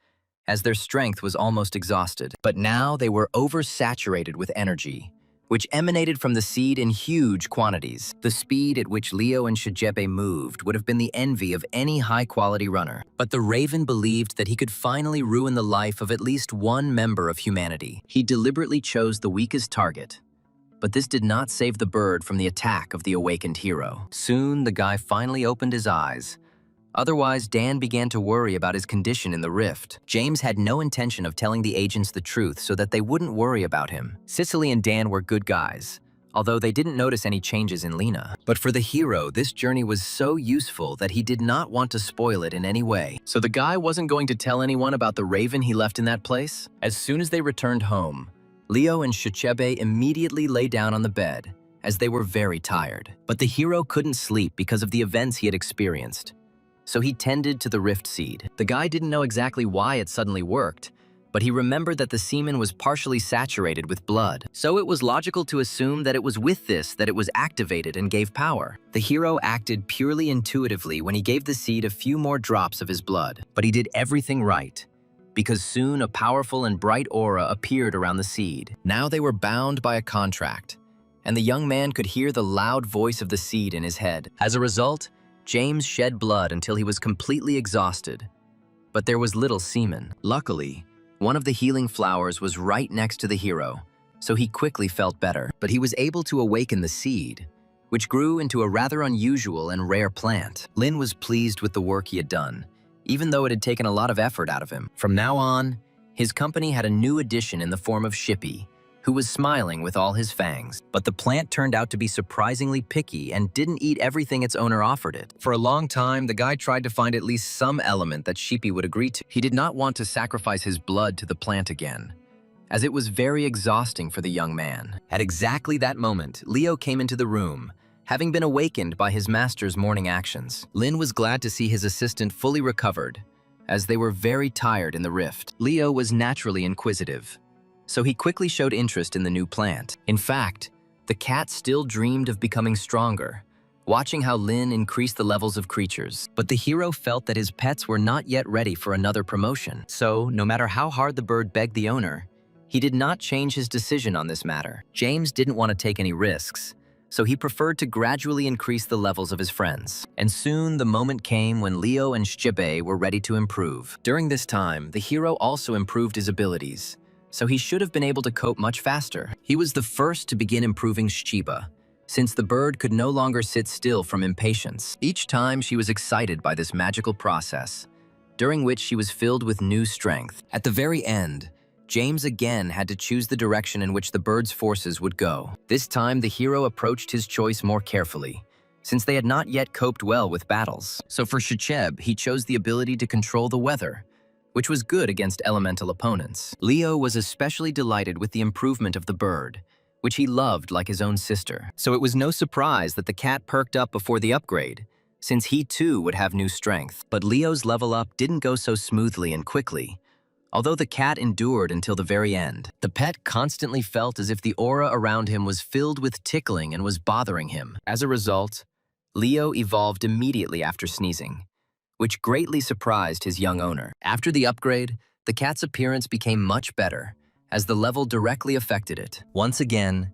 as their strength was almost exhausted. But now they were oversaturated with energy, which emanated from the seed in huge quantities. The speed at which Leo and Shijebe moved would have been the envy of any high-quality runner. But the raven believed that he could finally ruin the life of at least one member of humanity. He deliberately chose the weakest target, but this did not save the bird from the attack of the awakened hero. Soon, the guy finally opened his eyes. Otherwise, Dan began to worry about his condition in the rift. James had no intention of telling the agents the truth so that they wouldn't worry about him. Cicely and Dan were good guys, although they didn't notice any changes in Lena. But for the hero, this journey was so useful that he did not want to spoil it in any way. So the guy wasn't going to tell anyone about the raven he left in that place? As soon as they returned home, Leo and Shachebe immediately lay down on the bed, as they were very tired. But the hero couldn't sleep because of the events he had experienced, so he tended to the rift seed. The guy didn't know exactly why it suddenly worked, but he remembered that the semen was partially saturated with blood. So it was logical to assume that it was with this that it was activated and gave power. The hero acted purely intuitively when he gave the seed a few more drops of his blood. But he did everything right, because soon a powerful and bright aura appeared around the seed. Now they were bound by a contract, and the young man could hear the loud voice of the seed in his head. As a result, James shed blood until he was completely exhausted, but there was little semen. Luckily, one of the healing flowers was right next to the hero, so he quickly felt better. But he was able to awaken the seed, which grew into a rather unusual and rare plant. Lin was pleased with the work he had done, even though it had taken a lot of effort out of him. From now on, his company had a new addition in the form of Shippy, who was smiling with all his fangs. But the plant turned out to be surprisingly picky and didn't eat everything its owner offered it. For a long time, the guy tried to find at least some element that Shippy would agree to. He did not want to sacrifice his blood to the plant again, as it was very exhausting for the young man. At exactly that moment, Leo came into the room, having been awakened by his master's morning actions. Lin was glad to see his assistant fully recovered, as they were very tired in the rift. Leo was naturally inquisitive, so he quickly showed interest in the new plant. In fact, the cat still dreamed of becoming stronger, watching how Lin increased the levels of creatures. But the hero felt that his pets were not yet ready for another promotion. So, no matter how hard the bird begged the owner, he did not change his decision on this matter. James didn't want to take any risks, so he preferred to gradually increase the levels of his friends. And soon the moment came when Leo and Shibe were ready to improve. During this time, the hero also improved his abilities, so he should have been able to cope much faster. He was the first to begin improving Shiba, since the bird could no longer sit still from impatience. Each time she was excited by this magical process, during which she was filled with new strength. At the very end, James again had to choose the direction in which the bird's forces would go. This time, the hero approached his choice more carefully, since they had not yet coped well with battles. So for Shecheb, he chose the ability to control the weather, which was good against elemental opponents. Leo was especially delighted with the improvement of the bird, which he loved like his own sister. So it was no surprise that the cat perked up before the upgrade, since he too would have new strength. But Leo's level up didn't go so smoothly and quickly, although the cat endured until the very end. The pet constantly felt as if the aura around him was filled with tickling and was bothering him. As a result, Leo evolved immediately after sneezing, which greatly surprised his young owner. After the upgrade, the cat's appearance became much better, as the level directly affected it. Once again,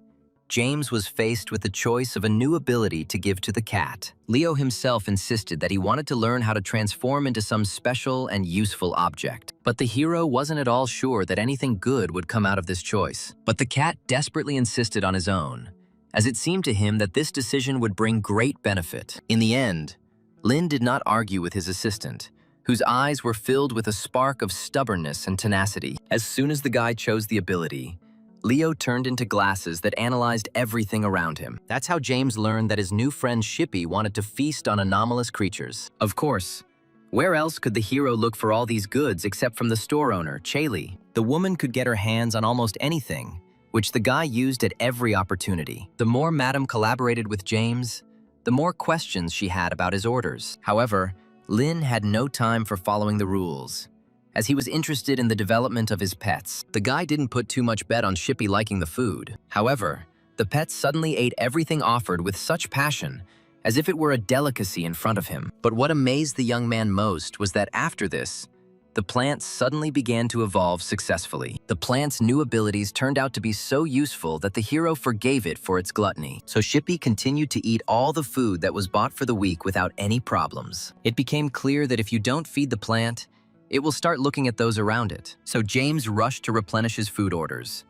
James was faced with the choice of a new ability to give to the cat. Leo himself insisted that he wanted to learn how to transform into some special and useful object. But the hero wasn't at all sure that anything good would come out of this choice. But the cat desperately insisted on his own, as it seemed to him that this decision would bring great benefit. In the end, Lin did not argue with his assistant, whose eyes were filled with a spark of stubbornness and tenacity. As soon as the guy chose the ability, Leo turned into glasses that analyzed everything around him. That's how James learned that his new friend Shippy wanted to feast on anomalous creatures. Of course, where else could the hero look for all these goods except from the store owner, Chaley? The woman could get her hands on almost anything, which the guy used at every opportunity. The more Madam collaborated with James, the more questions she had about his orders. However, Lin had no time for following the rules, as he was interested in the development of his pets. The guy didn't put too much bet on Shippy liking the food. However, the pets suddenly ate everything offered with such passion, as if it were a delicacy in front of him. But what amazed the young man most was that after this, the plants suddenly began to evolve successfully. The plant's new abilities turned out to be so useful that the hero forgave it for its gluttony. So Shippy continued to eat all the food that was bought for the week without any problems. It became clear that if you don't feed the plant, it will start looking at those around it. So James rushed to replenish his food orders,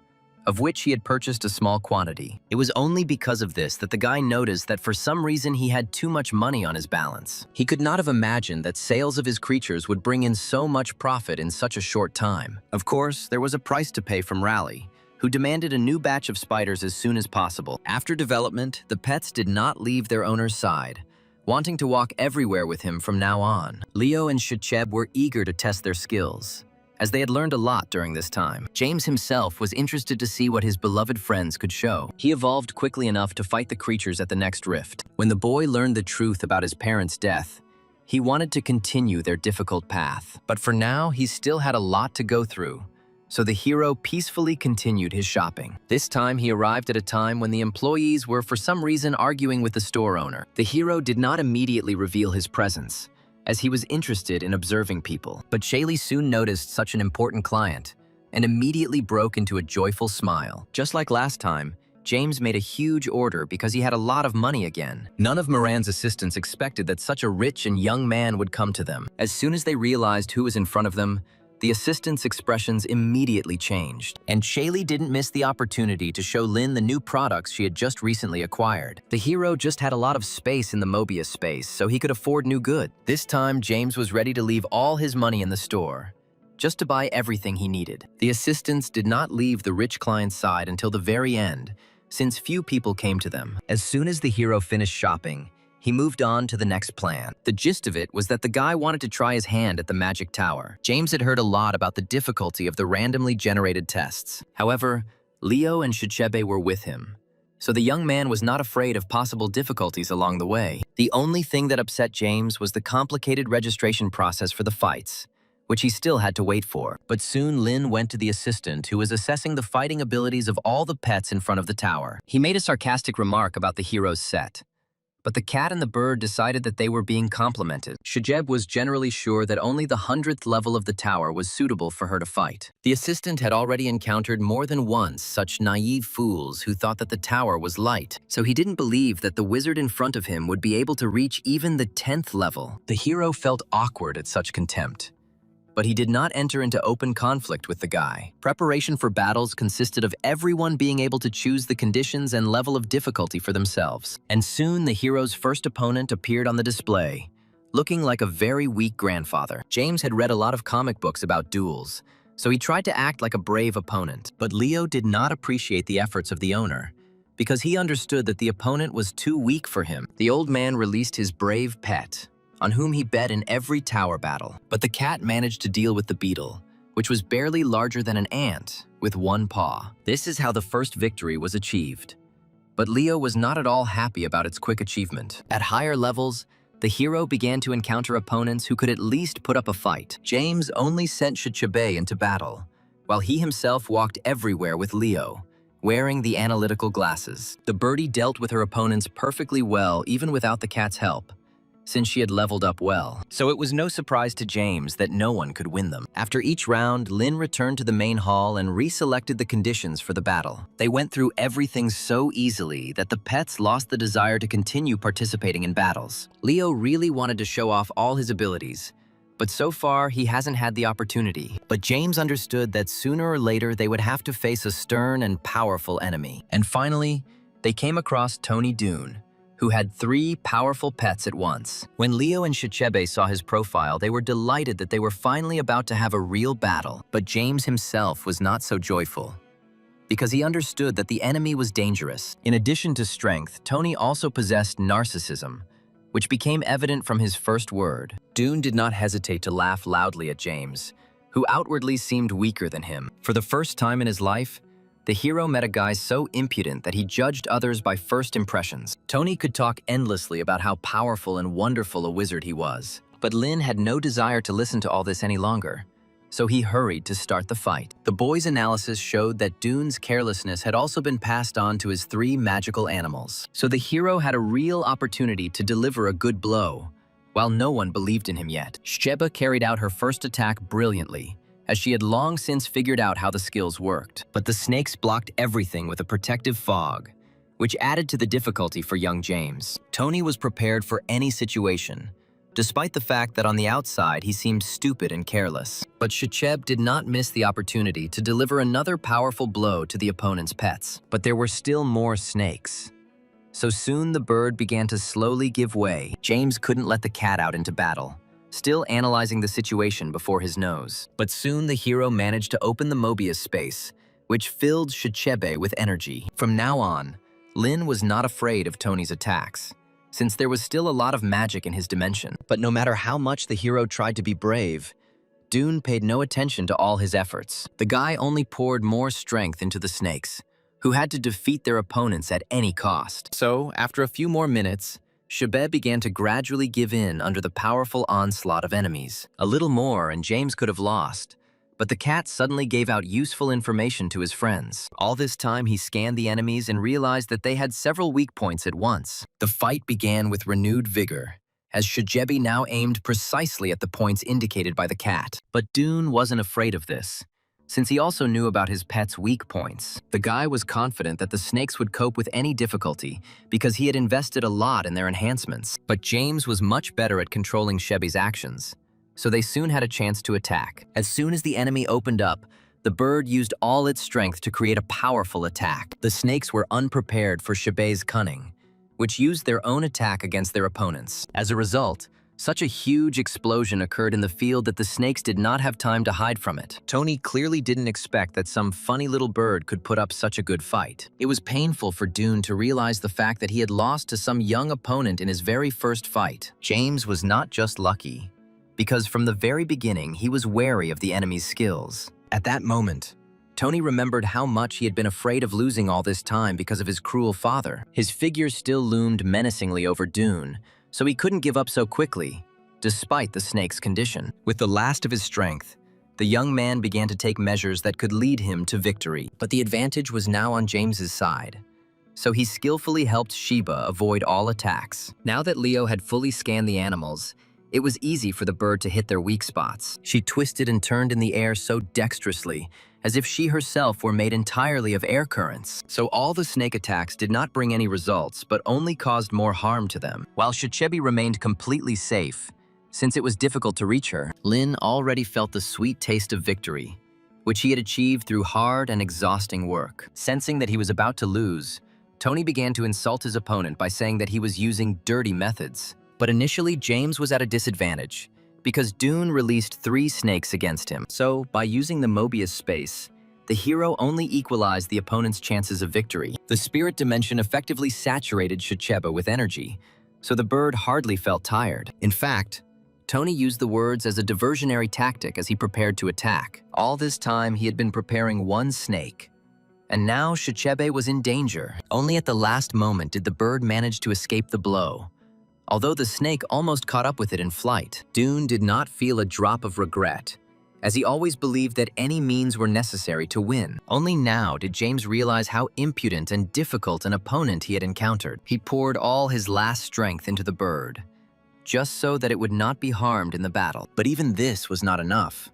of which he had purchased a small quantity. It was only because of this that the guy noticed that for some reason he had too much money on his balance. He could not have imagined that sales of his creatures would bring in so much profit in such a short time. Of course, there was a price to pay from Raleigh, who demanded a new batch of spiders as soon as possible. After development, the pets did not leave their owner's side, wanting to walk everywhere with him from now on. Leo and Shecheb were eager to test their skills, as they had learned a lot during this time. James himself was interested to see what his beloved friends could show. He evolved quickly enough to fight the creatures at the next rift. When the boy learned the truth about his parents' death, he wanted to continue their difficult path. But for now, he still had a lot to go through, so the hero peacefully continued his shopping. This time, he arrived at a time when the employees were for some reason arguing with the store owner. The hero did not immediately reveal his presence, as he was interested in observing people. But Shaylee soon noticed such an important client and immediately broke into a joyful smile. Just like last time, James made a huge order because he had a lot of money again. None of Moran's assistants expected that such a rich and young man would come to them. As soon as they realized who was in front of them, the assistant's expressions immediately changed, and Shaylee didn't miss the opportunity to show Lin the new products she had just recently acquired. The hero just had a lot of space in the Mobius space, so he could afford new goods. This time, James was ready to leave all his money in the store, just to buy everything he needed. The assistants did not leave the rich client's side until the very end, since few people came to them. As soon as the hero finished shopping, he moved on to the next plan. The gist of it was that the guy wanted to try his hand at the Magic Tower. James had heard a lot about the difficulty of the randomly generated tests. However, Leo and Shechebe were with him, so the young man was not afraid of possible difficulties along the way. The only thing that upset James was the complicated registration process for the fights, which he still had to wait for. But soon Lin went to the assistant who was assessing the fighting abilities of all the pets in front of the tower. He made a sarcastic remark about the hero's set, but the cat and the bird decided that they were being complimented. Shejeb was generally sure that only the 100th level of the tower was suitable for her to fight. The assistant had already encountered more than once such naive fools who thought that the tower was light, so he didn't believe that the wizard in front of him would be able to reach even the 10th level. The hero felt awkward at such contempt, but he did not enter into open conflict with the guy. Preparation for battles consisted of everyone being able to choose the conditions and level of difficulty for themselves. And soon the hero's first opponent appeared on the display, looking like a very weak grandfather. James had read a lot of comic books about duels, so he tried to act like a brave opponent. But Leo did not appreciate the efforts of the owner, because he understood that the opponent was too weak for him. The old man released his brave pet, on whom he bet in every tower battle. But the cat managed to deal with the beetle, which was barely larger than an ant, with one paw. This is how the first victory was achieved. But Leo was not at all happy about its quick achievement. At higher levels, the hero began to encounter opponents who could at least put up a fight. James only sent Shichibei into battle, while he himself walked everywhere with Leo, wearing the analytical glasses. The birdie dealt with her opponents perfectly well even without the cat's help, since she had leveled up well. So it was no surprise to James that no one could win them. After each round, Lin returned to the main hall and reselected the conditions for the battle. They went through everything so easily that the pets lost the desire to continue participating in battles. Leo really wanted to show off all his abilities, but so far he hasn't had the opportunity. But James understood that sooner or later they would have to face a stern and powerful enemy. And finally, they came across Tony Dune, who had 3 powerful pets at once. When Leo and Shichebe saw his profile, they were delighted that they were finally about to have a real battle. But James himself was not so joyful, because he understood that the enemy was dangerous. In addition to strength, Tony also possessed narcissism, which became evident from his first word. Dune did not hesitate to laugh loudly at James, who outwardly seemed weaker than him. For the first time in his life, the hero met a guy so impudent that he judged others by first impressions. Tony could talk endlessly about how powerful and wonderful a wizard he was, but Lin had no desire to listen to all this any longer, so he hurried to start the fight. The boy's analysis showed that Dune's carelessness had also been passed on to his 3 magical animals, so the hero had a real opportunity to deliver a good blow, while no one believed in him yet. Sheba carried out her first attack brilliantly, as she had long since figured out how the skills worked. But the snakes blocked everything with a protective fog, which added to the difficulty for young James. Tony was prepared for any situation, despite the fact that on the outside he seemed stupid and careless. But Shecheb did not miss the opportunity to deliver another powerful blow to the opponent's pets. But there were still more snakes. So soon the bird began to slowly give way. James couldn't let the cat out into battle, still analyzing the situation before his nose. But soon the hero managed to open the Mobius space, which filled Shichebe with energy. From now on, Lin was not afraid of Tony's attacks, since there was still a lot of magic in his dimension. But no matter how much the hero tried to be brave, Dune paid no attention to all his efforts. The guy only poured more strength into the snakes, who had to defeat their opponents at any cost. So, after a few more minutes, Shebe began to gradually give in under the powerful onslaught of enemies. A little more and James could have lost, but the cat suddenly gave out useful information to his friends. All this time he scanned the enemies and realized that they had several weak points at once. The fight began with renewed vigor, as Shijebi now aimed precisely at the points indicated by the cat. But Dune wasn't afraid of this, since he also knew about his pet's weak points. The guy was confident that the snakes would cope with any difficulty because he had invested a lot in their enhancements. But James was much better at controlling Shebi's actions, so they soon had a chance to attack. As soon as the enemy opened up, the bird used all its strength to create a powerful attack. The snakes were unprepared for Shebe's cunning, which used their own attack against their opponents. As a result, such a huge explosion occurred in the field that the snakes did not have time to hide from it. Tony clearly didn't expect that some funny little bird could put up such a good fight. It was painful for Dune to realize the fact that he had lost to some young opponent in his very first fight. James was not just lucky, because from the very beginning he was wary of the enemy's skills. At that moment, Tony remembered how much he had been afraid of losing all this time because of his cruel father. His figure still loomed menacingly over Dune, so he couldn't give up so quickly, despite the snake's condition. With the last of his strength, the young man began to take measures that could lead him to victory. But the advantage was now on James's side, so he skillfully helped Sheba avoid all attacks. Now that Leo had fully scanned the animals, it was easy for the bird to hit their weak spots. She twisted and turned in the air so dexterously, as if she herself were made entirely of air currents. So all the snake attacks did not bring any results, but only caused more harm to them. While Shichebi remained completely safe, since it was difficult to reach her, Lin already felt the sweet taste of victory, which he had achieved through hard and exhausting work. Sensing that he was about to lose, Tony began to insult his opponent by saying that he was using dirty methods. But initially, James was at a disadvantage, because Dune released 3 snakes against him. So, by using the Mobius space, the hero only equalized the opponent's chances of victory. The spirit dimension effectively saturated Shicheba with energy, so the bird hardly felt tired. In fact, Tony used the words as a diversionary tactic as he prepared to attack. All this time, he had been preparing 1 snake, and now Shichebe was in danger. Only at the last moment did the bird manage to escape the blow, although the snake almost caught up with it in flight. Dune did not feel a drop of regret, as he always believed that any means were necessary to win. Only now did James realize how impudent and difficult an opponent he had encountered. He poured all his last strength into the bird, just so that it would not be harmed in the battle. But even this was not enough,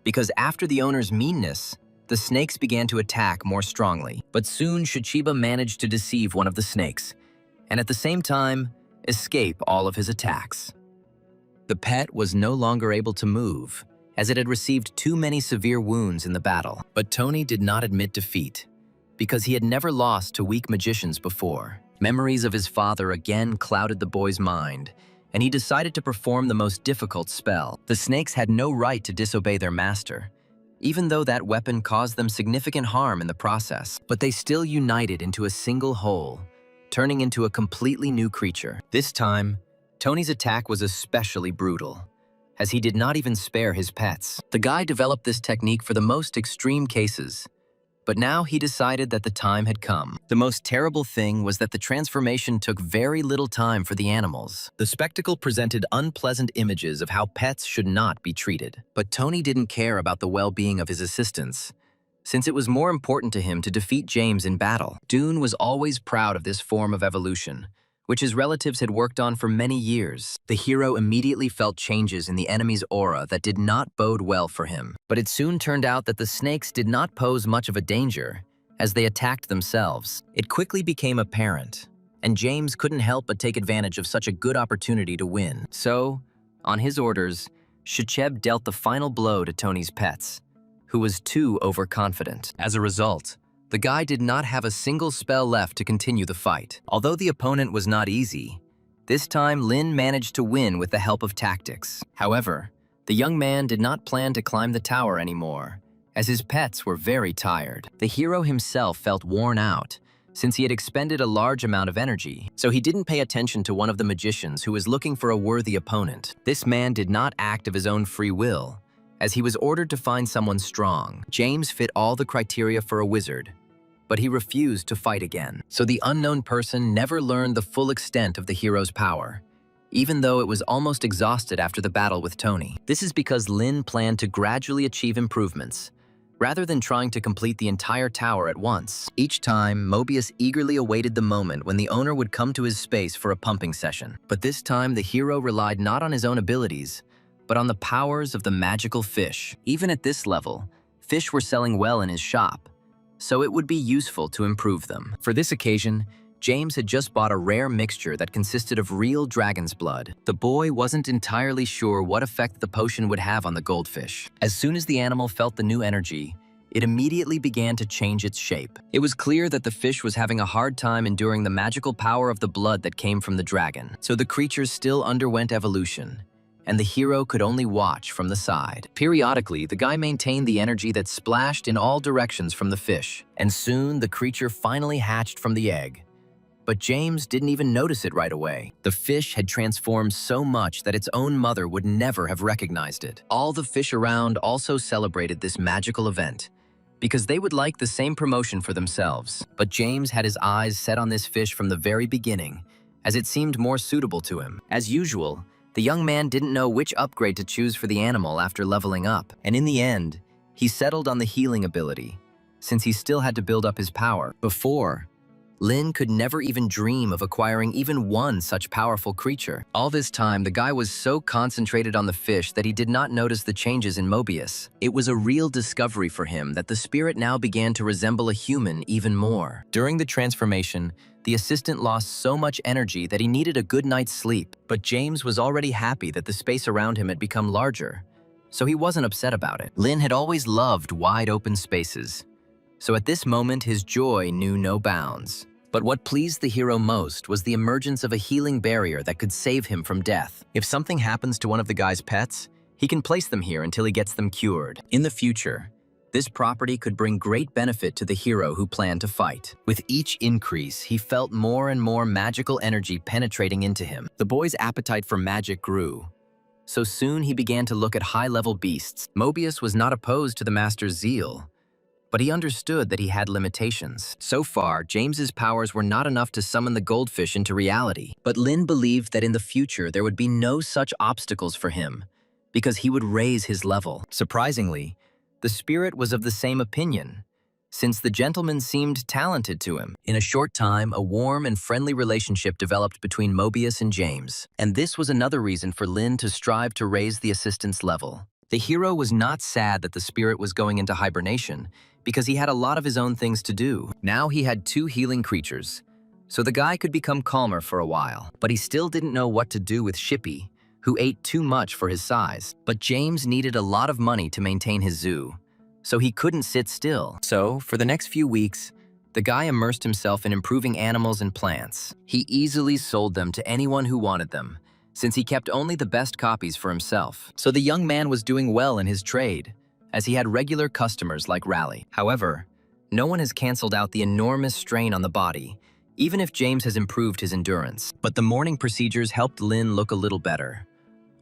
because after the owner's meanness, the snakes began to attack more strongly. But soon Shichiba managed to deceive one of the snakes, and at the same time, escape all of his attacks. The pet was no longer able to move, as it had received too many severe wounds in the battle. But Tony did not admit defeat, because he had never lost to weak magicians before. Memories of his father again clouded the boy's mind, and he decided to perform the most difficult spell. The snakes had no right to disobey their master, even though that weapon caused them significant harm in the process. But they still united into a single whole, turning into a completely new creature. This time, Tony's attack was especially brutal, as he did not even spare his pets. The guy developed this technique for the most extreme cases, but now he decided that the time had come. The most terrible thing was that the transformation took very little time for the animals. The spectacle presented unpleasant images of how pets should not be treated. But Tony didn't care about the well-being of his assistants, since it was more important to him to defeat James in battle. Dune was always proud of this form of evolution, which his relatives had worked on for many years. The hero immediately felt changes in the enemy's aura that did not bode well for him. But it soon turned out that the snakes did not pose much of a danger, as they attacked themselves. It quickly became apparent, and James couldn't help but take advantage of such a good opportunity to win. So, on his orders, Shichib dealt the final blow to Tony's pets, who was too overconfident. As a result, the guy did not have a single spell left to continue the fight. Although the opponent was not easy, this time Lin managed to win with the help of tactics. However, the young man did not plan to climb the tower anymore, as his pets were very tired. The hero himself felt worn out, since he had expended a large amount of energy, so he didn't pay attention to one of the magicians who was looking for a worthy opponent. This man did not act of his own free will, as he was ordered to find someone strong. James fit all the criteria for a wizard, but he refused to fight again. So the unknown person never learned the full extent of the hero's power, even though it was almost exhausted after the battle with Tony. This is because Lin planned to gradually achieve improvements, rather than trying to complete the entire tower at once. Each time, Mobius eagerly awaited the moment when the owner would come to his space for a pumping session. But this time, the hero relied not on his own abilities, but on the powers of the magical fish. Even at this level, fish were selling well in his shop, so it would be useful to improve them. For this occasion, James had just bought a rare mixture that consisted of real dragon's blood. The boy wasn't entirely sure what effect the potion would have on the goldfish. As soon as the animal felt the new energy, it immediately began to change its shape. It was clear that the fish was having a hard time enduring the magical power of the blood that came from the dragon, so the creature still underwent evolution, and the hero could only watch from the side. Periodically, the guy maintained the energy that splashed in all directions from the fish, and soon the creature finally hatched from the egg. But James didn't even notice it right away. The fish had transformed so much that its own mother would never have recognized it. All the fish around also celebrated this magical event, because they would like the same promotion for themselves. But James had his eyes set on this fish from the very beginning, as it seemed more suitable to him. As usual, the young man didn't know which upgrade to choose for the animal after leveling up, and in the end, he settled on the healing ability, since he still had to build up his power. Before, Lin could never even dream of acquiring even one such powerful creature. All this time, the guy was so concentrated on the fish that he did not notice the changes in Mobius. It was a real discovery for him that the spirit now began to resemble a human even more. During the transformation, the assistant lost so much energy that he needed a good night's sleep. But James was already happy that the space around him had become larger, so he wasn't upset about it. Lin had always loved wide open spaces, so at this moment his joy knew no bounds. But what pleased the hero most was the emergence of a healing barrier that could save him from death. If something happens to one of the guy's pets, he can place them here until he gets them cured. In the future, this property could bring great benefit to the hero who planned to fight. With each increase, he felt more and more magical energy penetrating into him. The boy's appetite for magic grew, so soon he began to look at high-level beasts. Mobius was not opposed to the master's zeal, but he understood that he had limitations. So far, James's powers were not enough to summon the goldfish into reality. But Lin believed that in the future there would be no such obstacles for him, because he would raise his level. Surprisingly, the spirit was of the same opinion, since the gentleman seemed talented to him. In a short time, a warm and friendly relationship developed between Mobius and James, and this was another reason for Lin to strive to raise the assistance level. The hero was not sad that the spirit was going into hibernation, because he had a lot of his own things to do. Now he had 2 healing creatures, so the guy could become calmer for a while. But he still didn't know what to do with Shippy, who ate too much for his size. But James needed a lot of money to maintain his zoo, so he couldn't sit still. So, for the next few weeks, the guy immersed himself in improving animals and plants. He easily sold them to anyone who wanted them, since he kept only the best copies for himself. So the young man was doing well in his trade, as he had regular customers like Raleigh. However, no one has canceled out the enormous strain on the body, even if James has improved his endurance. But the morning procedures helped Lin look a little better,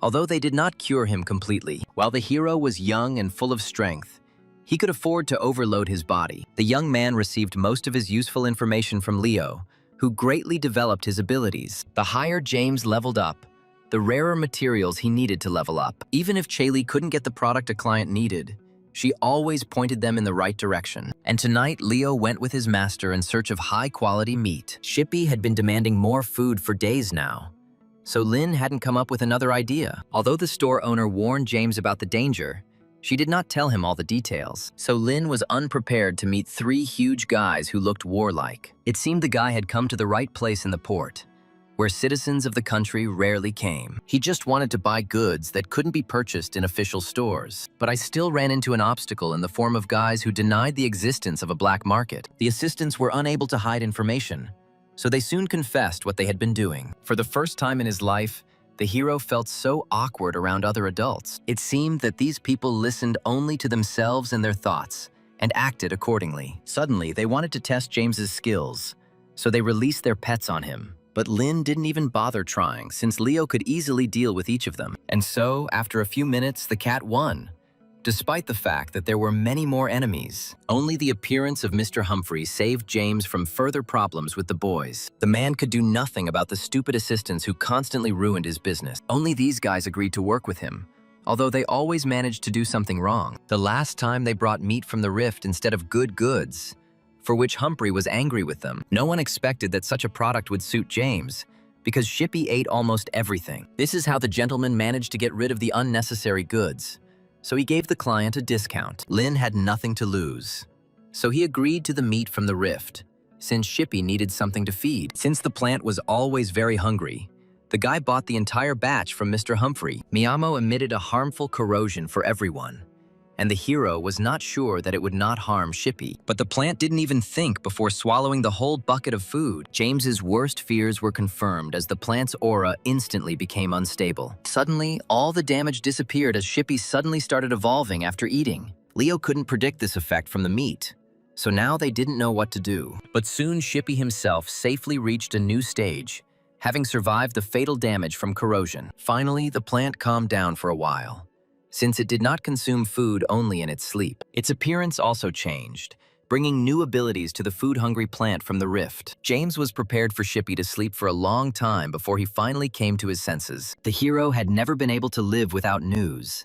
although they did not cure him completely. While the hero was young and full of strength, he could afford to overload his body. The young man received most of his useful information from Leo, who greatly developed his abilities. The higher James leveled up, the rarer materials he needed to level up. Even if Chaley couldn't get the product a client needed, she always pointed them in the right direction. And tonight, Leo went with his master in search of high-quality meat. Shippy had been demanding more food for days now, so Lin hadn't come up with another idea. Although the store owner warned James about the danger, she did not tell him all the details. So Lin was unprepared to meet 3 huge guys who looked warlike. It seemed the guy had come to the right place in the port, where citizens of the country rarely came. He just wanted to buy goods that couldn't be purchased in official stores. But I still ran into an obstacle in the form of guys who denied the existence of a black market. The assistants were unable to hide information, so they soon confessed what they had been doing. For the first time in his life, the hero felt so awkward around other adults. It seemed that these people listened only to themselves and their thoughts, and acted accordingly. Suddenly, they wanted to test James's skills, so they released their pets on him. But Lin didn't even bother trying, since Leo could easily deal with each of them. And so, after a few minutes, the cat won, despite the fact that there were many more enemies. Only the appearance of Mr. Humphrey saved James from further problems with the boys. The man could do nothing about the stupid assistants who constantly ruined his business. Only these guys agreed to work with him, although they always managed to do something wrong. The last time they brought meat from the rift instead of good goods, for which Humphrey was angry with them. No one expected that such a product would suit James, because Shippy ate almost everything. This is how the gentleman managed to get rid of the unnecessary goods, so he gave the client a discount. Lin had nothing to lose, so he agreed to the meat from the rift, since Shippy needed something to feed. Since the plant was always very hungry, the guy bought the entire batch from Mr. Humphrey. Miyamo emitted a harmful corrosion for everyone, and the hero was not sure that it would not harm Shippy. But the plant didn't even think before swallowing the whole bucket of food. James's worst fears were confirmed as the plant's aura instantly became unstable. Suddenly, all the damage disappeared as Shippy suddenly started evolving after eating. Leo couldn't predict this effect from the meat, so now they didn't know what to do. But soon Shippy himself safely reached a new stage, having survived the fatal damage from corrosion. Finally, the plant calmed down for a while, since it did not consume food only in its sleep. Its appearance also changed, bringing new abilities to the food-hungry plant from the rift. James was prepared for Shippy to sleep for a long time before he finally came to his senses. The hero had never been able to live without news,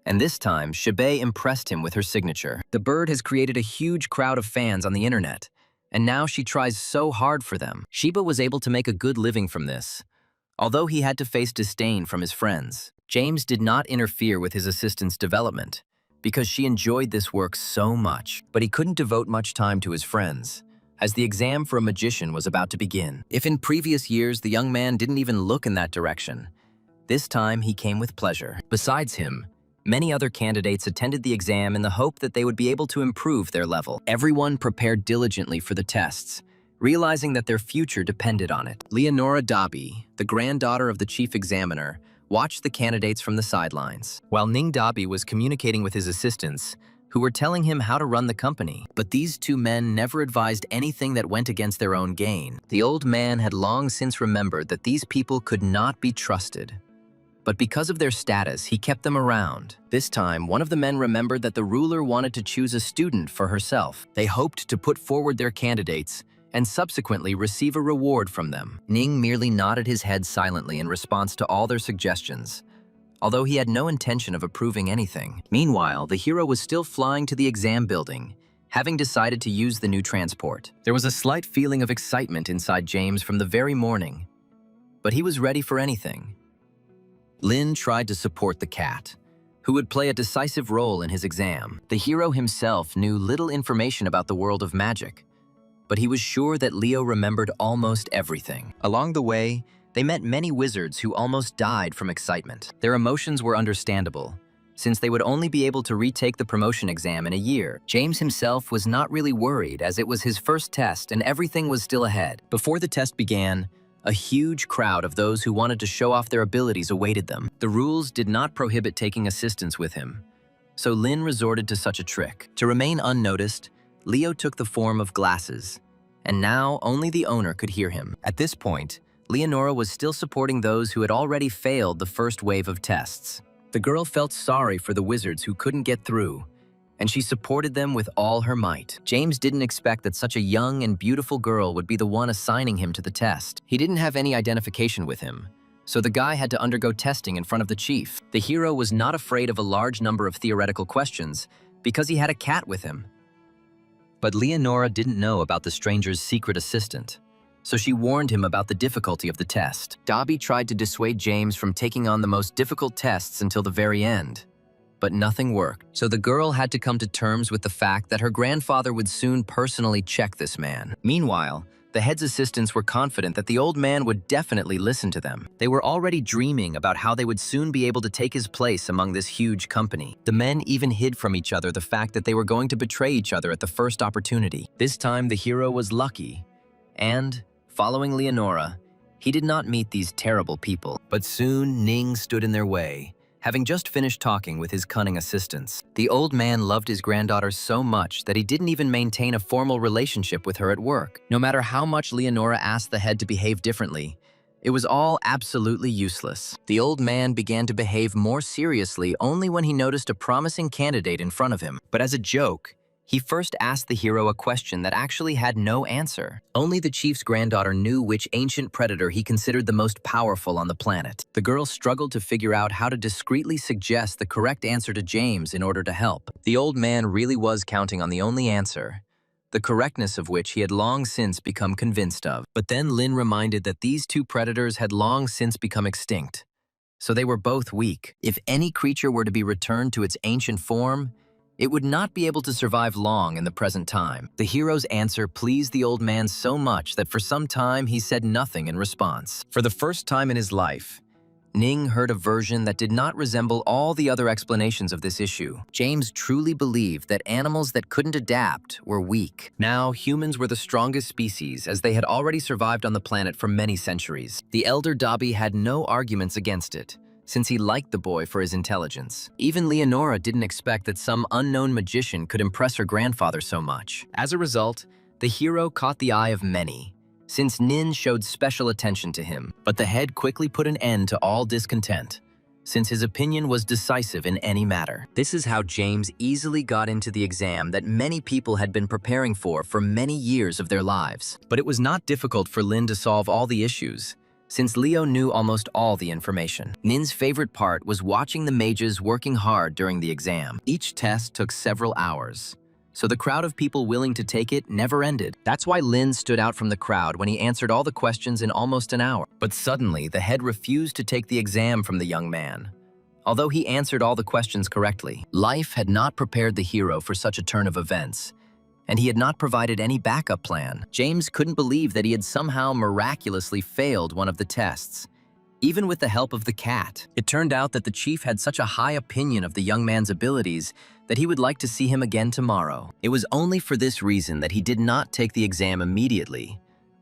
and this time, Shibe impressed him with her signature. The bird has created a huge crowd of fans on the internet, and now she tries so hard for them. Shiba was able to make a good living from this, although he had to face disdain from his friends. James did not interfere with his assistant's development, because she enjoyed this work so much. But he couldn't devote much time to his friends, as the exam for a magician was about to begin. If in previous years the young man didn't even look in that direction, this time he came with pleasure. Besides him, many other candidates attended the exam in the hope that they would be able to improve their level. Everyone prepared diligently for the tests, realizing that their future depended on it. Leonora Dabi, the granddaughter of the chief examiner, watched the candidates from the sidelines, while Ning Dabi was communicating with his assistants, who were telling him how to run the company. But these 2 men never advised anything that went against their own gain. The old man had long since remembered that these people could not be trusted, but because of their status, he kept them around. This time, one of the men remembered that the ruler wanted to choose a student for herself. They hoped to put forward their candidates and subsequently receive a reward from them. Ning merely nodded his head silently in response to all their suggestions, although he had no intention of approving anything. Meanwhile, the hero was still flying to the exam building, having decided to use the new transport. There was a slight feeling of excitement inside James from the very morning, but he was ready for anything. Lin tried to support the cat, who would play a decisive role in his exam. The hero himself knew little information about the world of magic, but he was sure that Leo remembered almost everything. Along the way, they met many wizards who almost died from excitement. Their emotions were understandable, since they would only be able to retake the promotion exam in a year. James himself was not really worried, as it was his first test and everything was still ahead. Before the test began, a huge crowd of those who wanted to show off their abilities awaited them. The rules did not prohibit taking assistance with him, so Lin resorted to such a trick. To remain unnoticed, Leo took the form of glasses, and now only the owner could hear him. At this point, Leonora was still supporting those who had already failed the first wave of tests. The girl felt sorry for the wizards who couldn't get through, and she supported them with all her might. James didn't expect that such a young and beautiful girl would be the one assigning him to the test. He didn't have any identification with him, so the guy had to undergo testing in front of the chief. The hero was not afraid of a large number of theoretical questions because he had a cat with him. But Leonora didn't know about the stranger's secret assistant, so she warned him about the difficulty of the test. Dobby tried to dissuade James from taking on the most difficult tests until the very end, but nothing worked. So the girl had to come to terms with the fact that her grandfather would soon personally check this man. Meanwhile, the head's assistants were confident that the old man would definitely listen to them. They were already dreaming about how they would soon be able to take his place among this huge company. The men even hid from each other the fact that they were going to betray each other at the first opportunity. This time, the hero was lucky, and, following Leonora, he did not meet these terrible people. But soon, Ning stood in their way, having just finished talking with his cunning assistants. The old man loved his granddaughter so much that he didn't even maintain a formal relationship with her at work. No matter how much Leonora asked the head to behave differently, it was all absolutely useless. The old man began to behave more seriously only when he noticed a promising candidate in front of him. But as a joke, he first asked the hero a question that actually had no answer. Only the chief's granddaughter knew which ancient predator he considered the most powerful on the planet. The girl struggled to figure out how to discreetly suggest the correct answer to James in order to help. The old man really was counting on the only answer, the correctness of which he had long since become convinced of. But then Lin reminded that these two predators had long since become extinct, so they were both weak. If any creature were to be returned to its ancient form, it would not be able to survive long in the present time. The hero's answer pleased the old man so much that for some time he said nothing in response. For the first time in his life, Ning heard a version that did not resemble all the other explanations of this issue. James truly believed that animals that couldn't adapt were weak. Now, humans were the strongest species, as they had already survived on the planet for many centuries. The elder Dobby had no arguments against it, since he liked the boy for his intelligence. Even Leonora didn't expect that some unknown magician could impress her grandfather so much. As a result, the hero caught the eye of many, since Nin showed special attention to him. But the head quickly put an end to all discontent, since his opinion was decisive in any matter. This is how James easily got into the exam that many people had been preparing for many years of their lives. But it was not difficult for Lin to solve all the issues, since Leo knew almost all the information. Nin's favorite part was watching the mages working hard during the exam. Each test took several hours, so the crowd of people willing to take it never ended. That's why Lin stood out from the crowd when he answered all the questions in almost an hour. But suddenly, the head refused to take the exam from the young man, although he answered all the questions correctly. Life had not prepared the hero for such a turn of events, and he had not provided any backup plan. James couldn't believe that he had somehow miraculously failed one of the tests, even with the help of the cat. It turned out that the chief had such a high opinion of the young man's abilities that he would like to see him again tomorrow. It was only for this reason that he did not take the exam immediately,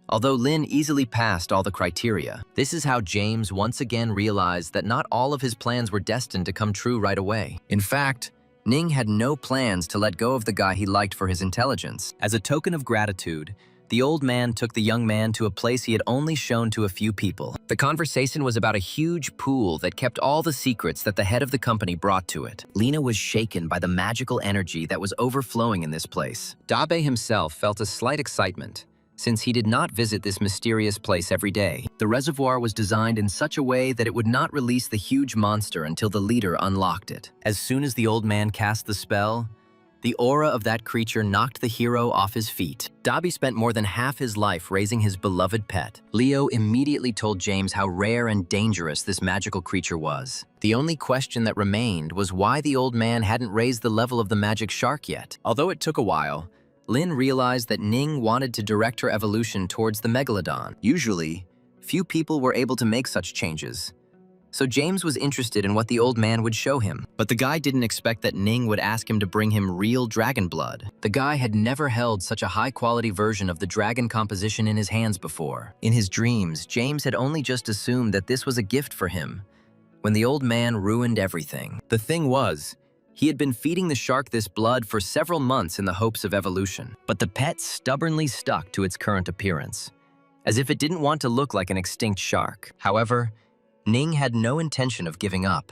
although Lin easily passed all the criteria. This is how James once again realized that not all of his plans were destined to come true right away. In fact, Ning had no plans to let go of the guy he liked for his intelligence. As a token of gratitude, the old man took the young man to a place he had only shown to a few people. The conversation was about a huge pool that kept all the secrets that the head of the company brought to it. Lena was shaken by the magical energy that was overflowing in this place. Dabe himself felt a slight excitement, since he did not visit this mysterious place every day. The reservoir was designed in such a way that it would not release the huge monster until the leader unlocked it. As soon as the old man cast the spell, The aura of that creature knocked the hero off his feet. Dobby spent more than half his life raising his beloved pet. Leo immediately told James how rare and dangerous this magical creature was. The only question that remained was why the old man hadn't raised the level of the magic shark yet. Although it took a while, Lin realized that Ning wanted to direct her evolution towards the megalodon. Usually, few people were able to make such changes. So James was interested in what the old man would show him. But the guy didn't expect that Ning would ask him to bring him real dragon blood. The guy had never held such a high-quality version of the dragon composition in his hands before. In his dreams, James had only just assumed that this was a gift for him, when the old man ruined everything. The thing was, he had been feeding the shark this blood for several months in the hopes of evolution. But the pet stubbornly stuck to its current appearance, as if it didn't want to look like an extinct shark. However, Ning had no intention of giving up.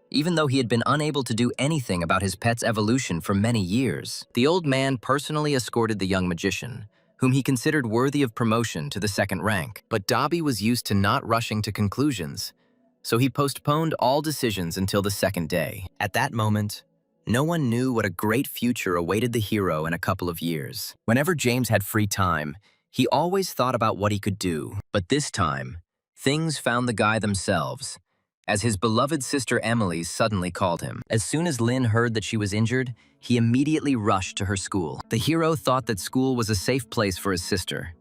Even though he had been unable to do anything about his pet's evolution for many years, the old man personally escorted the young magician, whom he considered worthy of promotion to the second rank. But Dobby was used to not rushing to conclusions, so he postponed all decisions until the second day. At that moment, no one knew what a great future awaited the hero in a couple of years. Whenever James had free time, he always thought about what he could do. But this time, things found the guy themselves, as his beloved sister Emily suddenly called him. As soon as Lin heard that she was injured, he immediately rushed to her school. The hero thought that school was a safe place for his sister,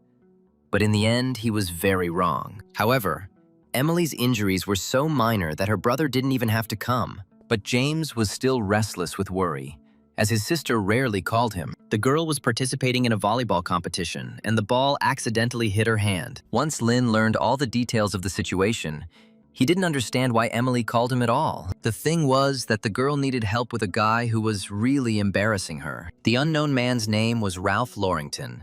but in the end, he was very wrong. However, Emily's injuries were so minor that her brother didn't even have to come. But James was still restless with worry, as his sister rarely called him. The girl was participating in a volleyball competition, and the ball accidentally hit her hand. Once Lin learned all the details of the situation, he didn't understand why Emily called him at all. The thing was that the girl needed help with a guy who was really embarrassing her. The unknown man's name was Ralph Laurington,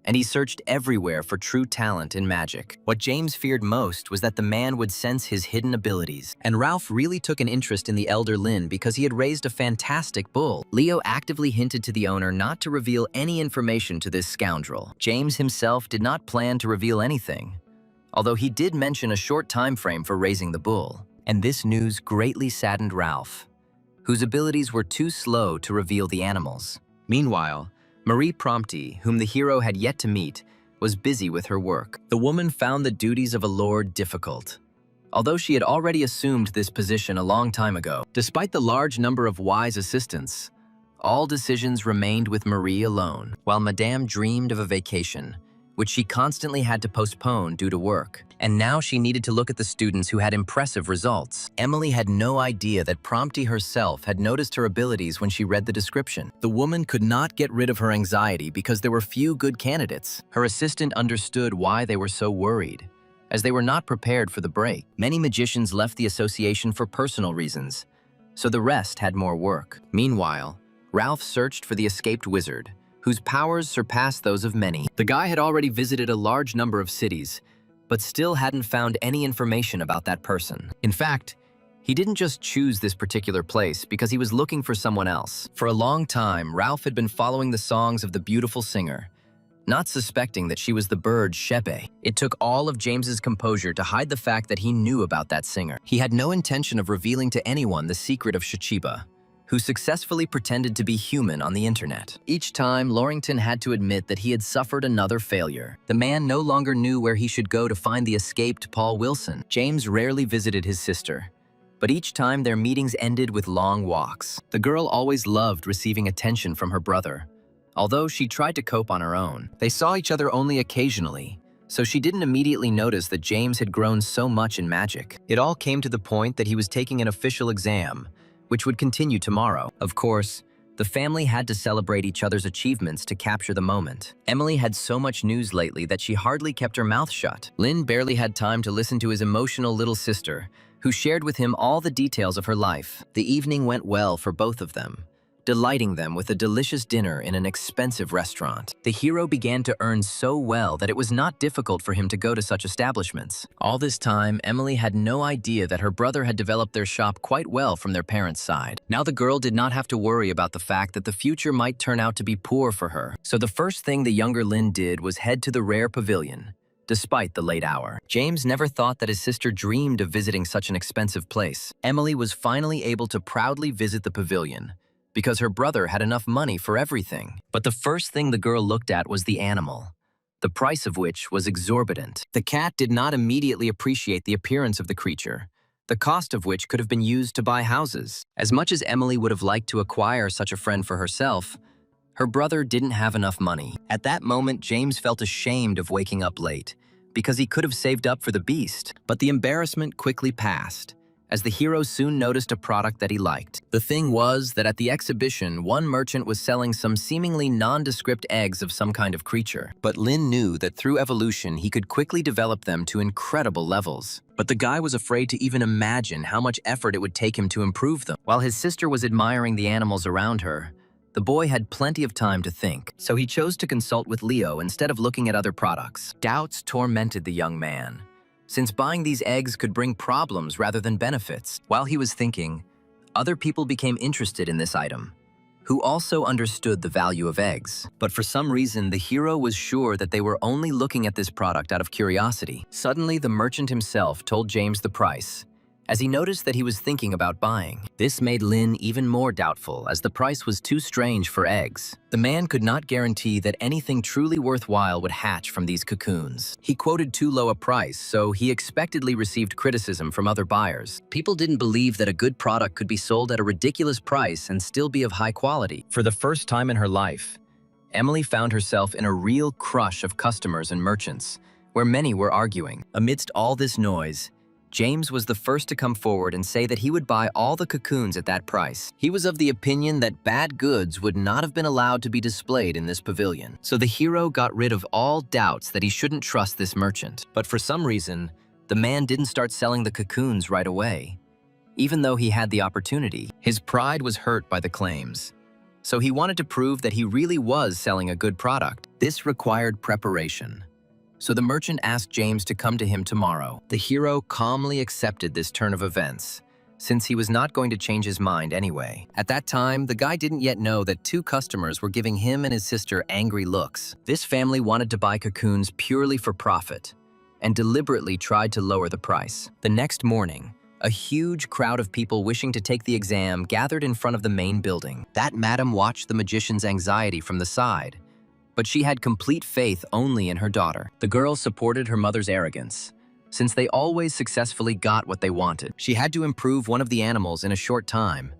and he searched everywhere for true talent in magic. What James feared most was that the man would sense his hidden abilities. And Ralph really took an interest in the elder Lin because he had raised a fantastic bull. Leo actively hinted to the owner not to reveal any information to this scoundrel. James himself did not plan to reveal anything, although he did mention a short time frame for raising the bull. And this news greatly saddened Ralph, whose abilities were too slow to reveal the animals. Meanwhile, Marie Prompty, whom the hero had yet to meet, was busy with her work. The woman found the duties of a lord difficult, although she had already assumed this position a long time ago. Despite the large number of wise assistants, all decisions remained with Marie alone, while Madame dreamed of a vacation, which she constantly had to postpone due to work. And now she needed to look at the students who had impressive results. Emily had no idea that Prompty herself had noticed her abilities when she read the description. The woman could not get rid of her anxiety because there were few good candidates. Her assistant understood why they were so worried, as they were not prepared for the break. Many magicians left the association for personal reasons, so the rest had more work. Meanwhile, Ralph searched for the escaped wizard, whose powers surpassed those of many. The guy had already visited a large number of cities, but still hadn't found any information about that person. In fact, he didn't just choose this particular place because he was looking for someone else. For a long time, Ralph had been following the songs of the beautiful singer, not suspecting that she was the bird Shebe. It took all of James's composure to hide the fact that he knew about that singer. He had no intention of revealing to anyone the secret of Shichiba, who successfully pretended to be human on the internet. Each time, Laurington had to admit that he had suffered another failure. The man no longer knew where he should go to find the escaped Paul Wilson. James rarely visited his sister, but each time their meetings ended with long walks. The girl always loved receiving attention from her brother, although she tried to cope on her own. They saw each other only occasionally, so she didn't immediately notice that James had grown so much in magic. It all came to the point that he was taking an official exam, which would continue tomorrow. Of course, the family had to celebrate each other's achievements to capture the moment. Emily had so much news lately that she hardly kept her mouth shut. Lin barely had time to listen to his emotional little sister, who shared with him all the details of her life. The evening went well for both of them, delighting them with a delicious dinner in an expensive restaurant. The hero began to earn so well that it was not difficult for him to go to such establishments. All this time, Emily had no idea that her brother had developed their shop quite well from their parents' side. Now the girl did not have to worry about the fact that the future might turn out to be poor for her. So the first thing the younger Lin did was head to the rare pavilion, despite the late hour. James never thought that his sister dreamed of visiting such an expensive place. Emily was finally able to proudly visit the pavilion, because her brother had enough money for everything. But the first thing the girl looked at was the animal, the price of which was exorbitant. The cat did not immediately appreciate the appearance of the creature, the cost of which could have been used to buy houses. As much as Emily would have liked to acquire such a friend for herself, her brother didn't have enough money. At that moment, James felt ashamed of waking up late, because he could have saved up for the beast. But the embarrassment quickly passed, as the hero soon noticed a product that he liked. The thing was that at the exhibition, one merchant was selling some seemingly nondescript eggs of some kind of creature. But Lin knew that through evolution, he could quickly develop them to incredible levels. But the guy was afraid to even imagine how much effort it would take him to improve them. While his sister was admiring the animals around her, the boy had plenty of time to think, so he chose to consult with Leo instead of looking at other products. Doubts tormented the young man, since buying these eggs could bring problems rather than benefits. While he was thinking, other people became interested in this item, who also understood the value of eggs. But for some reason, the hero was sure that they were only looking at this product out of curiosity. Suddenly, the merchant himself told James the price, as he noticed that he was thinking about buying. This made Lin even more doubtful, as the price was too strange for eggs. The man could not guarantee that anything truly worthwhile would hatch from these cocoons. He quoted too low a price, so he expectedly received criticism from other buyers. People didn't believe that a good product could be sold at a ridiculous price and still be of high quality. For the first time in her life, Emily found herself in a real crush of customers and merchants, where many were arguing. Amidst all this noise, James was the first to come forward and say that he would buy all the cocoons at that price. He was of the opinion that bad goods would not have been allowed to be displayed in this pavilion. So the hero got rid of all doubts that he shouldn't trust this merchant. But for some reason, the man didn't start selling the cocoons right away. Even though he had the opportunity, his pride was hurt by the claims. So he wanted to prove that he really was selling a good product. This required preparation. So the merchant asked James to come to him tomorrow. The hero calmly accepted this turn of events, since he was not going to change his mind anyway. At that time, the guy didn't yet know that two customers were giving him and his sister angry looks. This family wanted to buy cocoons purely for profit, and deliberately tried to lower the price. The next morning, a huge crowd of people wishing to take the exam gathered in front of the main building. That madam watched the magician's anxiety from the side, but she had complete faith only in her daughter. The girl supported her mother's arrogance, since they always successfully got what they wanted. She had to improve one of the animals in a short time,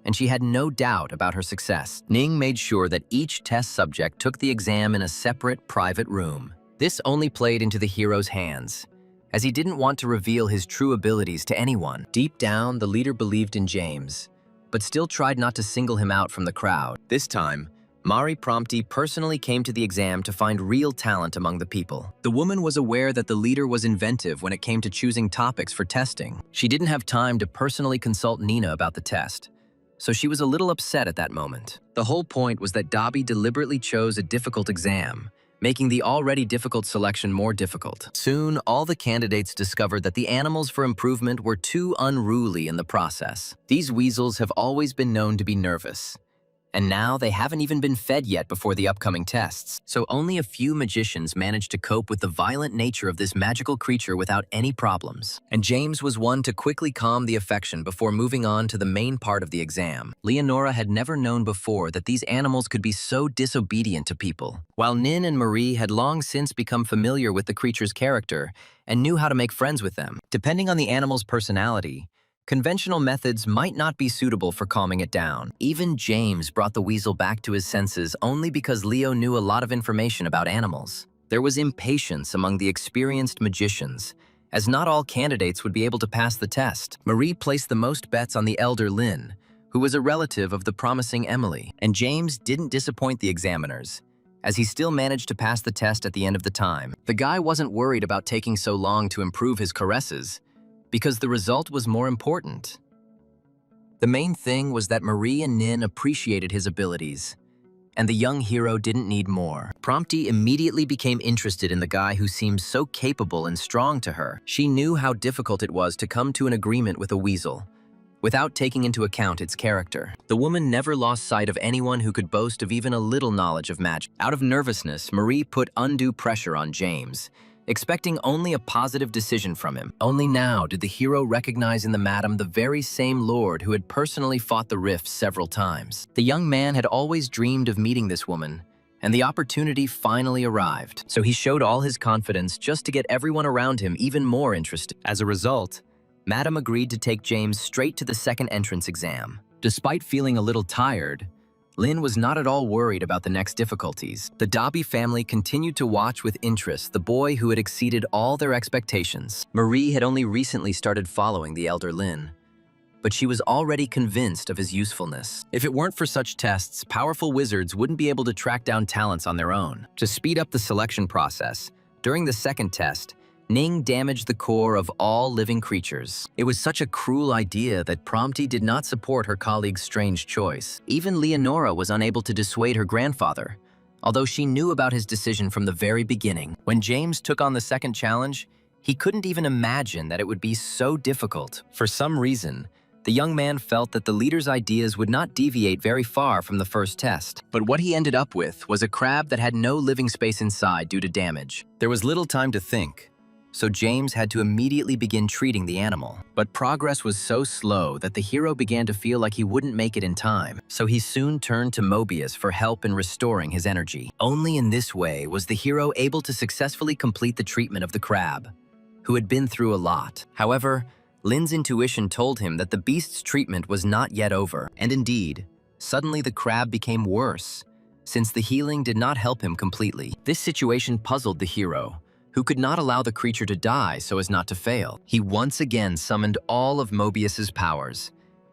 and she had no doubt about her success. Ning made sure that each test subject took the exam in a separate, private room. This only played into the hero's hands, as he didn't want to reveal his true abilities to anyone. Deep down, the leader believed in James, but still tried not to single him out from the crowd. This time, Mari Prompti personally came to the exam to find real talent among the people. The woman was aware that the leader was inventive when it came to choosing topics for testing. She didn't have time to personally consult Nina about the test, so she was a little upset at that moment. The whole point was that Dobby deliberately chose a difficult exam, making the already difficult selection more difficult. Soon, all the candidates discovered that the animals for improvement were too unruly in the process. These weasels have always been known to be nervous, and now they haven't even been fed yet before the upcoming tests. So only a few magicians managed to cope with the violent nature of this magical creature without any problems. And James was one to quickly calm the affection before moving on to the main part of the exam. Leonora had never known before that these animals could be so disobedient to people, while Nin and Marie had long since become familiar with the creature's character and knew how to make friends with them. Depending on the animal's personality, conventional methods might not be suitable for calming it down. Even James brought the weasel back to his senses only because Leo knew a lot of information about animals. There was impatience among the experienced magicians, as not all candidates would be able to pass the test. Marie placed the most bets on the elder Lin, who was a relative of the promising Emily. And James didn't disappoint the examiners, as he still managed to pass the test at the end of the time. The guy wasn't worried about taking so long to improve his caresses, because the result was more important. The main thing was that Marie and Nin appreciated his abilities, and the young hero didn't need more. Prompti immediately became interested in the guy who seemed so capable and strong to her. She knew how difficult it was to come to an agreement with a weasel, without taking into account its character. The woman never lost sight of anyone who could boast of even a little knowledge of magic. Out of nervousness, Marie put undue pressure on James, expecting only a positive decision from him. Only now did the hero recognize in the madam the very same lord who had personally fought the rifts several times. The young man had always dreamed of meeting this woman, and the opportunity finally arrived. So he showed all his confidence just to get everyone around him even more interested. As a result, Madam agreed to take James straight to the second entrance exam. Despite feeling a little tired, Lin was not at all worried about the next difficulties. The Dobby family continued to watch with interest the boy who had exceeded all their expectations. Marie had only recently started following the elder Lin, but she was already convinced of his usefulness. If it weren't for such tests, powerful wizards wouldn't be able to track down talents on their own. To speed up the selection process, during the second test, Ning damaged the core of all living creatures. It was such a cruel idea that Prompty did not support her colleague's strange choice. Even Leonora was unable to dissuade her grandfather, although she knew about his decision from the very beginning. When James took on the second challenge, he couldn't even imagine that it would be so difficult. For some reason, the young man felt that the leader's ideas would not deviate very far from the first test. But what he ended up with was a crab that had no living space inside due to damage. There was little time to think, so James had to immediately begin treating the animal. But progress was so slow that the hero began to feel like he wouldn't make it in time, so he soon turned to Mobius for help in restoring his energy. Only in this way was the hero able to successfully complete the treatment of the crab, who had been through a lot. However, Lin's intuition told him that the beast's treatment was not yet over, and indeed, suddenly the crab became worse, since the healing did not help him completely. This situation puzzled the hero, who could not allow the creature to die so as not to fail. He once again summoned all of Mobius's powers,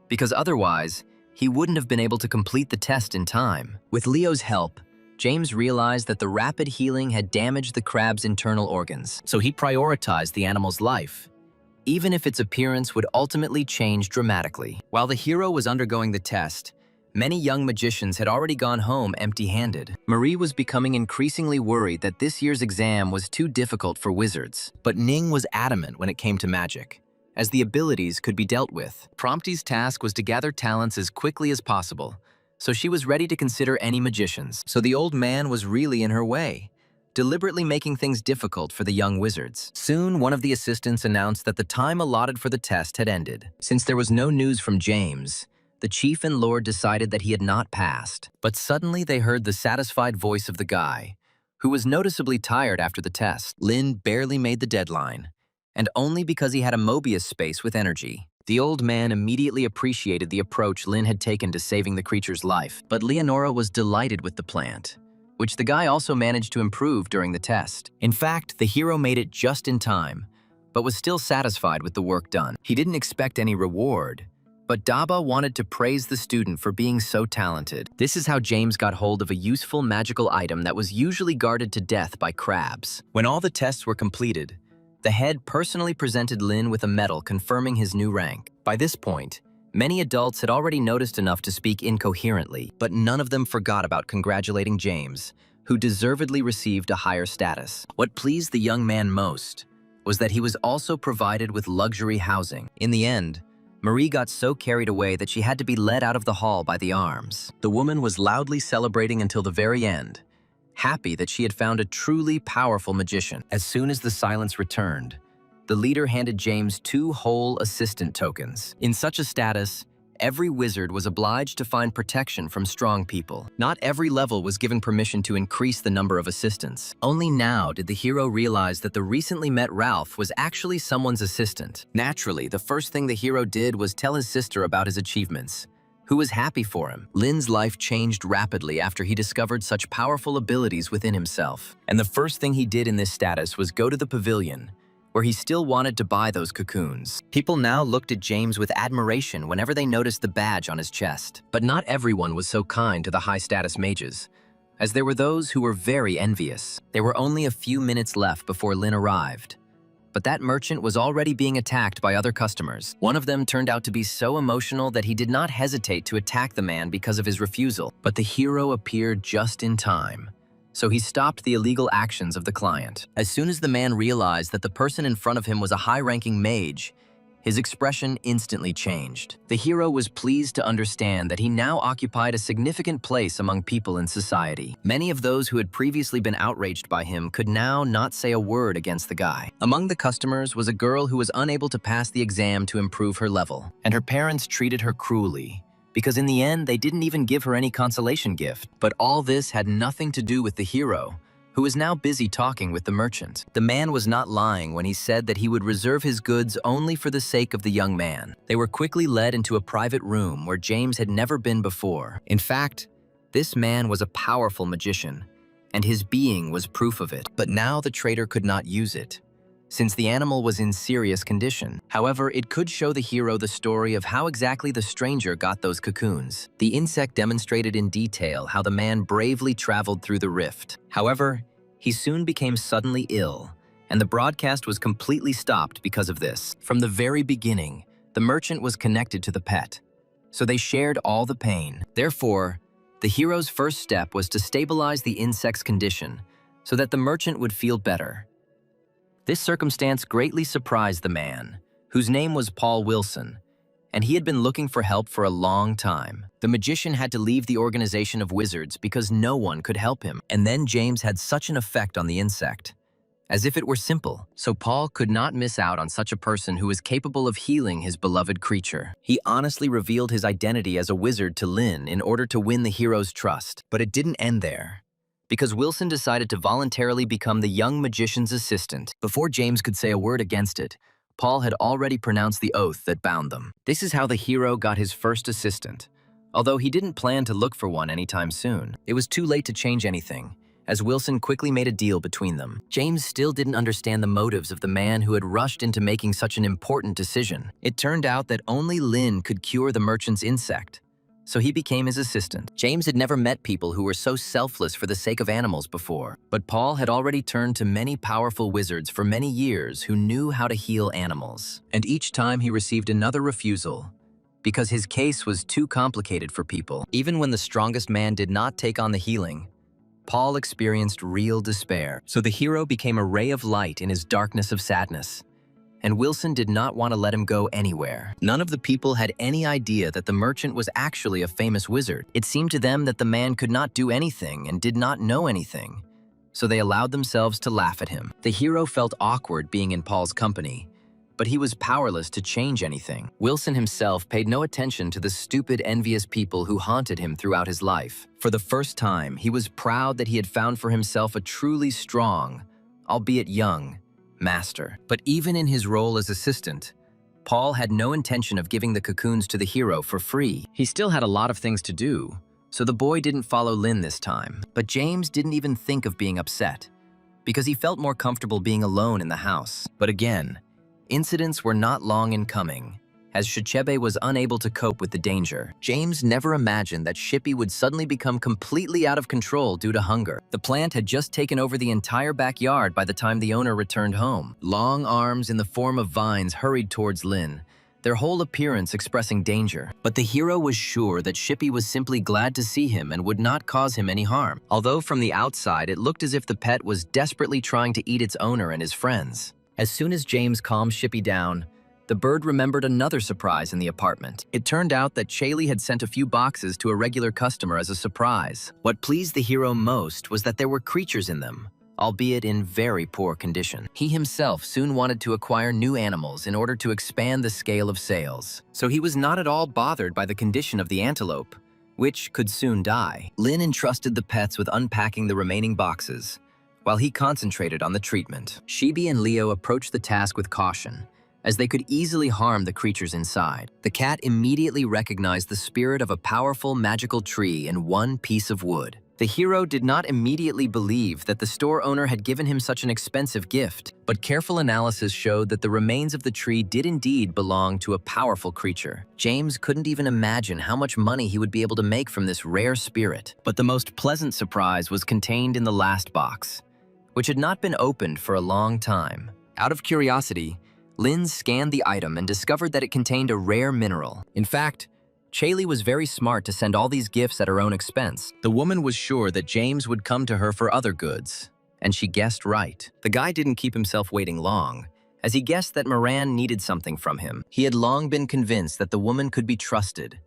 because otherwise, he wouldn't have been able to complete the test in time. With Leo's help, James realized that the rapid healing had damaged the crab's internal organs, so he prioritized the animal's life, even if its appearance would ultimately change dramatically. While the hero was undergoing the test, many young magicians had already gone home empty-handed. Marie was becoming increasingly worried that this year's exam was too difficult for wizards. But Ning was adamant when it came to magic, as the abilities could be dealt with. Prompty's task was to gather talents as quickly as possible, so she was ready to consider any magicians. So the old man was really in her way, deliberately making things difficult for the young wizards. Soon, one of the assistants announced that the time allotted for the test had ended. Since there was no news from James, the chief and lord decided that he had not passed. But suddenly they heard the satisfied voice of the guy, who was noticeably tired after the test. Lin barely made the deadline, and only because he had a Mobius space with energy. The old man immediately appreciated the approach Lin had taken to saving the creature's life. But Leonora was delighted with the plant, which the guy also managed to improve during the test. In fact, the hero made it just in time, but was still satisfied with the work done. He didn't expect any reward, but Daba wanted to praise the student for being so talented. This is how James got hold of a useful magical item that was usually guarded to death by crabs. When all the tests were completed, the head personally presented Lin with a medal confirming his new rank. By this point, many adults had already noticed enough to speak incoherently, but none of them forgot about congratulating James, who deservedly received a higher status. What pleased the young man most was that he was also provided with luxury housing. In the end, Marie got so carried away that she had to be led out of the hall by the arms. The woman was loudly celebrating until the very end, happy that she had found a truly powerful magician. As soon as the silence returned, the leader handed James 2 whole assistant tokens. In such a status, every wizard was obliged to find protection from strong people. Not every level was given permission to increase the number of assistants. Only now did the hero realize that the recently met Ralph was actually someone's assistant. Naturally, the first thing the hero did was tell his sister about his achievements, who was happy for him. Lin's life changed rapidly after he discovered such powerful abilities within himself. And the first thing he did in this status was go to the pavilion, where he still wanted to buy those cocoons. People now looked at James with admiration whenever they noticed the badge on his chest. But not everyone was so kind to the high-status mages, as there were those who were very envious. There were only a few minutes left before Lin arrived, but that merchant was already being attacked by other customers. One of them turned out to be so emotional that he did not hesitate to attack the man because of his refusal. But the hero appeared just in time, so he stopped the illegal actions of the client. As soon as the man realized that the person in front of him was a high-ranking mage, His expression instantly changed. The hero was pleased to understand that he now occupied a significant place among people in society. Many of those who had previously been outraged by him could now not say a word against the guy. Among the customers was a girl who was unable to pass the exam to improve her level, and her parents treated her cruelly, because in the end they didn't even give her any consolation gift. But all this had nothing to do with the hero, who was now busy talking with the merchant. The man was not lying when he said that he would reserve his goods only for the sake of the young man. They were quickly led into a private room where James had never been before. In fact, this man was a powerful magician, and his being was proof of it. But now the trader could not use it, since the animal was in serious condition. However, it could show the hero the story of how exactly the stranger got those cocoons. The insect demonstrated in detail how the man bravely traveled through the rift. However, he soon became suddenly ill, and the broadcast was completely stopped because of this. From the very beginning, the merchant was connected to the pet, so they shared all the pain. Therefore, the hero's first step was to stabilize the insect's condition so that the merchant would feel better. This circumstance greatly surprised the man, whose name was Paul Wilson, and he had been looking for help for a long time. The magician had to leave the organization of wizards because no one could help him. And then James had such an effect on the insect, as if it were simple. So Paul could not miss out on such a person who was capable of healing his beloved creature. He honestly revealed his identity as a wizard to Lin in order to win the hero's trust. But it didn't end there, because Wilson decided to voluntarily become the young magician's assistant. Before James could say a word against it, Paul had already pronounced the oath that bound them. This is how the hero got his first assistant, although he didn't plan to look for one anytime soon. It was too late to change anything, as Wilson quickly made a deal between them. James still didn't understand the motives of the man who had rushed into making such an important decision. It turned out that only Lin could cure the merchant's insect, so he became his assistant. James had never met people who were so selfless for the sake of animals before, but Paul had already turned to many powerful wizards for many years who knew how to heal animals. And each time he received another refusal, because his case was too complicated for people. Even when the strongest man did not take on the healing, Paul experienced real despair. So the hero became a ray of light in his darkness of sadness, and Wilson did not want to let him go anywhere. None of the people had any idea that the merchant was actually a famous wizard. It seemed to them that the man could not do anything and did not know anything, so they allowed themselves to laugh at him. The hero felt awkward being in Paul's company, but he was powerless to change anything. Wilson himself paid no attention to the stupid, envious people who haunted him throughout his life. For the first time, he was proud that he had found for himself a truly strong, albeit young, master. But even in his role as assistant, Paul had no intention of giving the cocoons to the hero for free. He still had a lot of things to do, so the boy didn't follow Lin this time. But James didn't even think of being upset, because he felt more comfortable being alone in the house. But again, incidents were not long in coming, as Shichebe was unable to cope with the danger. James never imagined that Shippy would suddenly become completely out of control due to hunger. The plant had just taken over the entire backyard by the time the owner returned home. Long arms in the form of vines hurried towards Lin, their whole appearance expressing danger. But the hero was sure that Shippy was simply glad to see him and would not cause him any harm, although from the outside it looked as if the pet was desperately trying to eat its owner and his friends. As soon as James calmed Shippy down, the bird remembered another surprise in the apartment. It turned out that Chaley had sent a few boxes to a regular customer as a surprise. What pleased the hero most was that there were creatures in them, albeit in very poor condition. He himself soon wanted to acquire new animals in order to expand the scale of sales, so he was not at all bothered by the condition of the antelope, which could soon die. Lin entrusted the pets with unpacking the remaining boxes, while he concentrated on the treatment. Shibi and Leo approached the task with caution, as they could easily harm the creatures inside. The cat immediately recognized the spirit of a powerful magical tree in one piece of wood. The hero did not immediately believe that the store owner had given him such an expensive gift, but careful analysis showed that the remains of the tree did indeed belong to a powerful creature. James couldn't even imagine how much money he would be able to make from this rare spirit. But the most pleasant surprise was contained in the last box, which had not been opened for a long time. Out of curiosity, Lin scanned the item and discovered that it contained a rare mineral. In fact, Chaley was very smart to send all these gifts at her own expense. The woman was sure that James would come to her for other goods, and she guessed right. The guy didn't keep himself waiting long, as he guessed that Moran needed something from him. He had long been convinced that the woman could be trusted,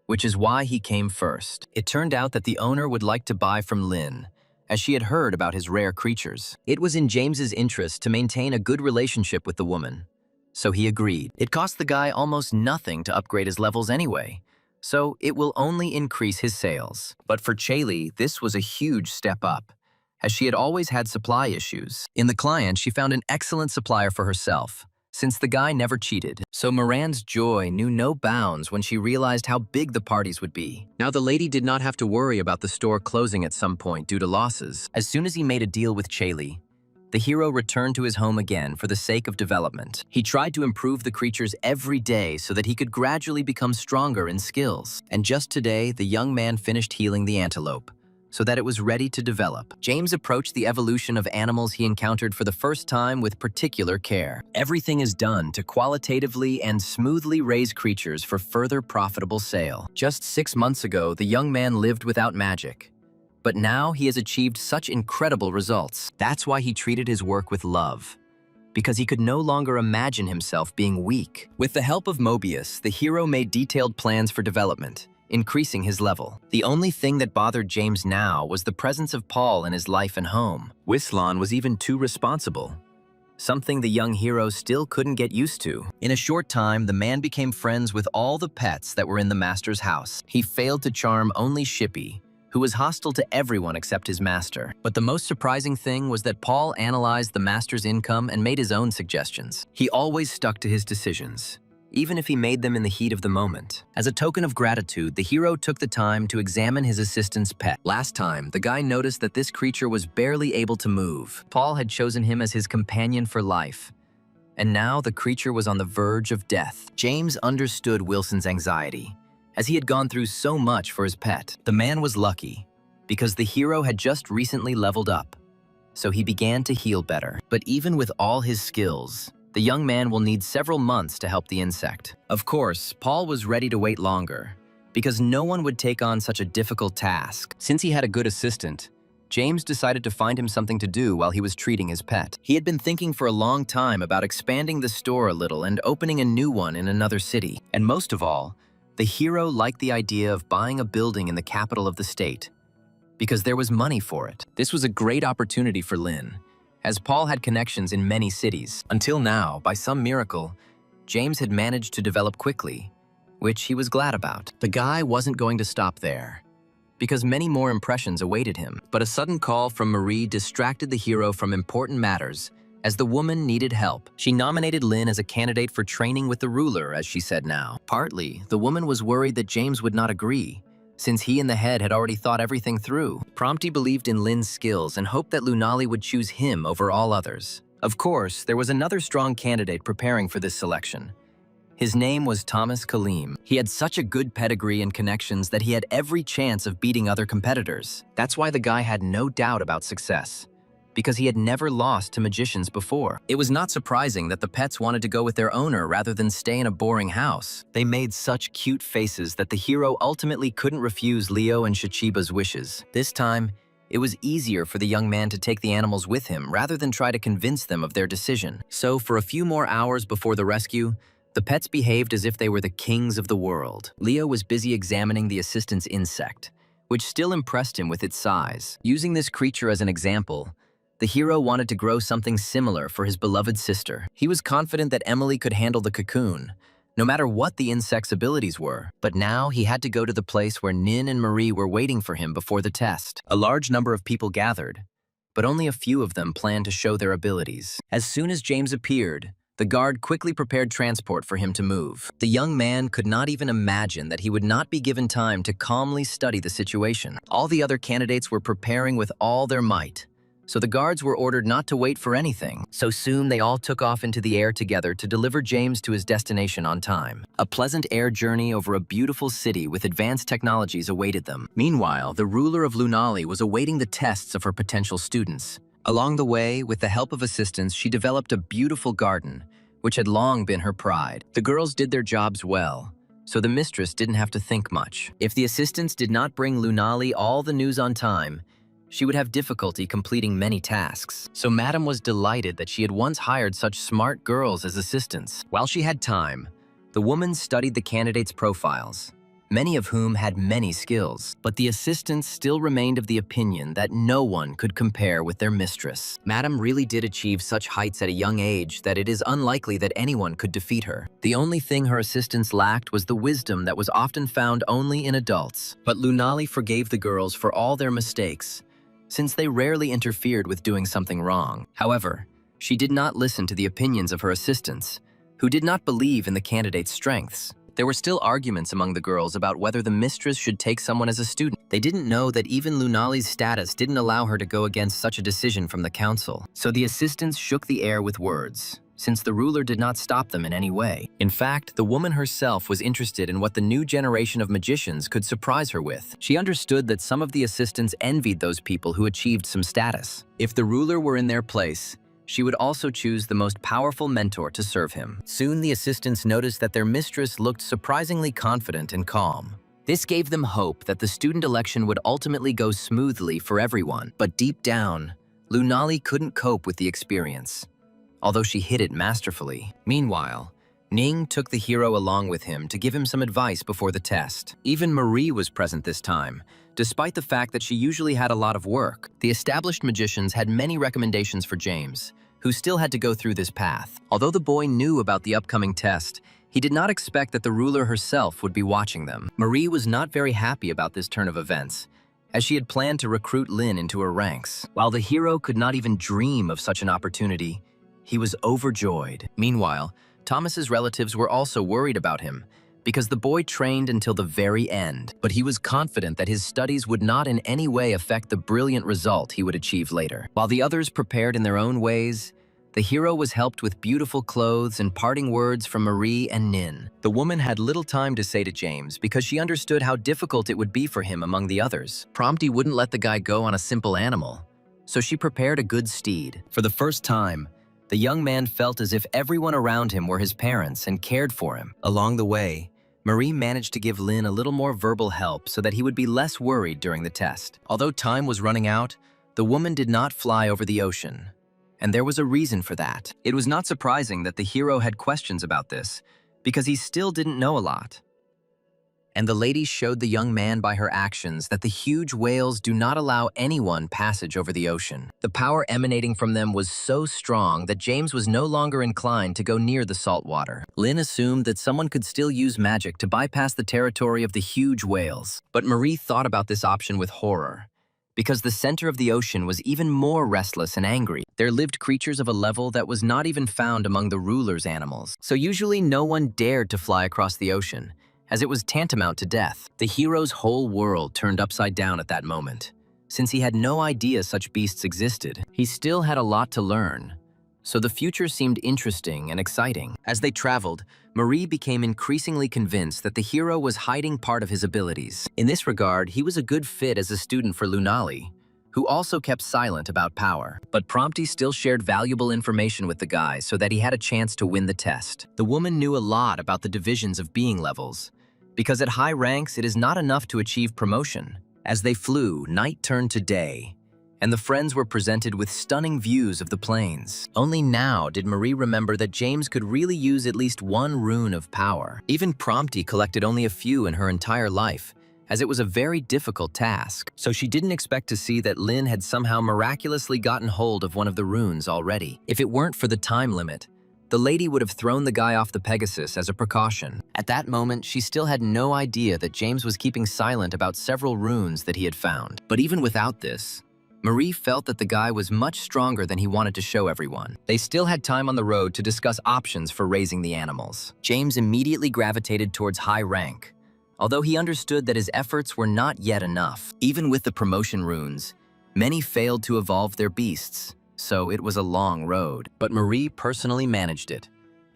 which is why he came first. It turned out that the owner would like to buy from Lin, as she had heard about his rare creatures. It was in James's interest to maintain a good relationship with the woman, so he agreed. It cost the guy almost nothing to upgrade his levels anyway, so it will only increase his sales. But for Chaley, this was a huge step up, as she had always had supply issues. In the client, she found an excellent supplier for herself, since the guy never cheated. So Moran's joy knew no bounds when she realized how big the parties would be. Now the lady did not have to worry about the store closing at some point due to losses. As soon as he made a deal with Chaley, the hero returned to his home again for the sake of development. He tried to improve the creatures every day so that he could gradually become stronger in skills. And just today, the young man finished healing the antelope, so that it was ready to develop. James approached the evolution of animals he encountered for the first time with particular care. Everything is done to qualitatively and smoothly raise creatures for further profitable sale. Just 6 months ago, the young man lived without magic. But now he has achieved such incredible results. That's why he treated his work with love, because he could no longer imagine himself being weak. With the help of Mobius, the hero made detailed plans for development, increasing his level. The only thing that bothered James now was the presence of Paul in his life and home. Wislan was even too responsible, something the young hero still couldn't get used to. In a short time, the man became friends with all the pets that were in the master's house. He failed to charm only Shippy, who was hostile to everyone except his master. But the most surprising thing was that Paul analyzed the master's income and made his own suggestions. He always stuck to his decisions, even if he made them in the heat of the moment. As a token of gratitude, the hero took the time to examine his assistant's pet. Last time, the guy noticed that this creature was barely able to move. Paul had chosen him as his companion for life, and now the creature was on the verge of death. James understood Wilson's anxiety, as he had gone through so much for his pet. The man was lucky, because the hero had just recently leveled up, so he began to heal better. But even with all his skills, the young man will need several months to help the insect. Of course, Paul was ready to wait longer, because no one would take on such a difficult task. Since he had a good assistant, James decided to find him something to do while he was treating his pet. He had been thinking for a long time about expanding the store a little and opening a new one in another city. And most of all, the hero liked the idea of buying a building in the capital of the state, because there was money for it. This was a great opportunity for Lin, as Paul had connections in many cities. Until now, by some miracle, James had managed to develop quickly, which he was glad about. The guy wasn't going to stop there, because many more impressions awaited him. But a sudden call from Marie distracted the hero from important matters, as the woman needed help. She nominated Lin as a candidate for training with the ruler, as she said now. Partly, the woman was worried that James would not agree, since he and the head had already thought everything through. Prompty believed in Lin's skills and hoped that Lunali would choose him over all others. Of course, there was another strong candidate preparing for this selection. His name was Thomas Kalim. He had such a good pedigree and connections that he had every chance of beating other competitors. That's why the guy had no doubt about success, because he had never lost to magicians before. It was not surprising that the pets wanted to go with their owner rather than stay in a boring house. They made such cute faces that the hero ultimately couldn't refuse Leo and Shichiba's wishes. This time, it was easier for the young man to take the animals with him rather than try to convince them of their decision. So for a few more hours before the rescue, the pets behaved as if they were the kings of the world. Leo was busy examining the assistant's insect, which still impressed him with its size. Using this creature as an example, the hero wanted to grow something similar for his beloved sister. He was confident that Emily could handle the cocoon, no matter what the insect's abilities were. But now he had to go to the place where Nin and Marie were waiting for him before the test. A large number of people gathered, but only a few of them planned to show their abilities. As soon as James appeared, the guard quickly prepared transport for him to move. The young man could not even imagine that he would not be given time to calmly study the situation. All the other candidates were preparing with all their might, so the guards were ordered not to wait for anything. So soon they all took off into the air together to deliver James to his destination on time. A pleasant air journey over a beautiful city with advanced technologies awaited them. Meanwhile, the ruler of Lunali was awaiting the tests of her potential students. Along the way, with the help of assistants, she developed a beautiful garden, which had long been her pride. The girls did their jobs well, so the mistress didn't have to think much. If the assistants did not bring Lunali all the news on time, she would have difficulty completing many tasks. So Madam was delighted that she had once hired such smart girls as assistants. While she had time, the woman studied the candidates' profiles, many of whom had many skills. But the assistants still remained of the opinion that no one could compare with their mistress. Madam really did achieve such heights at a young age that it is unlikely that anyone could defeat her. The only thing her assistants lacked was the wisdom that was often found only in adults. But Lunali forgave the girls for all their mistakes, since they rarely interfered with doing something wrong. However, she did not listen to the opinions of her assistants, who did not believe in the candidate's strengths. There were still arguments among the girls about whether the mistress should take someone as a student. They didn't know that even Lunali's status didn't allow her to go against such a decision from the council. So the assistants shook the air with words, since the ruler did not stop them in any way. In fact, the woman herself was interested in what the new generation of magicians could surprise her with. She understood that some of the assistants envied those people who achieved some status. If the ruler were in their place, she would also choose the most powerful mentor to serve him. Soon the assistants noticed that their mistress looked surprisingly confident and calm. This gave them hope that the student election would ultimately go smoothly for everyone. But deep down, Lunali couldn't cope with the experience, although she hid it masterfully. Meanwhile, Ning took the hero along with him to give him some advice before the test. Even Marie was present this time, despite the fact that she usually had a lot of work. The established magicians had many recommendations for James, who still had to go through this path. Although the boy knew about the upcoming test, he did not expect that the ruler herself would be watching them. Marie was not very happy about this turn of events, as she had planned to recruit Lin into her ranks. While the hero could not even dream of such an opportunity, he was overjoyed. Meanwhile, Thomas's relatives were also worried about him, because the boy trained until the very end. But he was confident that his studies would not in any way affect the brilliant result he would achieve later. While the others prepared in their own ways, the hero was helped with beautiful clothes and parting words from Marie and Nin. The woman had little time to say to James because she understood how difficult it would be for him among the others. Prompty wouldn't let the guy go on a simple animal, so she prepared a good steed. For the first time, the young man felt as if everyone around him were his parents and cared for him. Along the way, Marie managed to give Lin a little more verbal help so that he would be less worried during the test. Although time was running out, the woman did not fly over the ocean, and there was a reason for that. It was not surprising that the hero had questions about this, because he still didn't know a lot. And the lady showed the young man by her actions that the huge whales do not allow anyone passage over the ocean. The power emanating from them was so strong that James was no longer inclined to go near the salt water. Lin assumed that someone could still use magic to bypass the territory of the huge whales. But Marie thought about this option with horror, because the center of the ocean was even more restless and angry. There lived creatures of a level that was not even found among the ruler's animals. So usually no one dared to fly across the ocean, as it was tantamount to death. The hero's whole world turned upside down at that moment. Since he had no idea such beasts existed, he still had a lot to learn, so the future seemed interesting and exciting. As they traveled, Marie became increasingly convinced that the hero was hiding part of his abilities. In this regard, he was a good fit as a student for Lunali, who also kept silent about power. But Prompty still shared valuable information with the guy so that he had a chance to win the test. The woman knew a lot about the divisions of being levels, because at high ranks it is not enough to achieve promotion. As they flew, night turned to day, and the friends were presented with stunning views of the plains. Only now did Marie remember that James could really use at least one rune of power. Even Prompty collected only a few in her entire life, as it was a very difficult task. So she didn't expect to see that Lin had somehow miraculously gotten hold of one of the runes already. If it weren't for the time limit, the lady would have thrown the guy off the Pegasus as a precaution. At that moment, she still had no idea that James was keeping silent about several runes that he had found. But even without this, Marie felt that the guy was much stronger than he wanted to show everyone. They still had time on the road to discuss options for raising the animals. James immediately gravitated towards high rank, although he understood that his efforts were not yet enough. Even with the promotion runes, many failed to evolve their beasts, so it was a long road. But Marie personally managed it,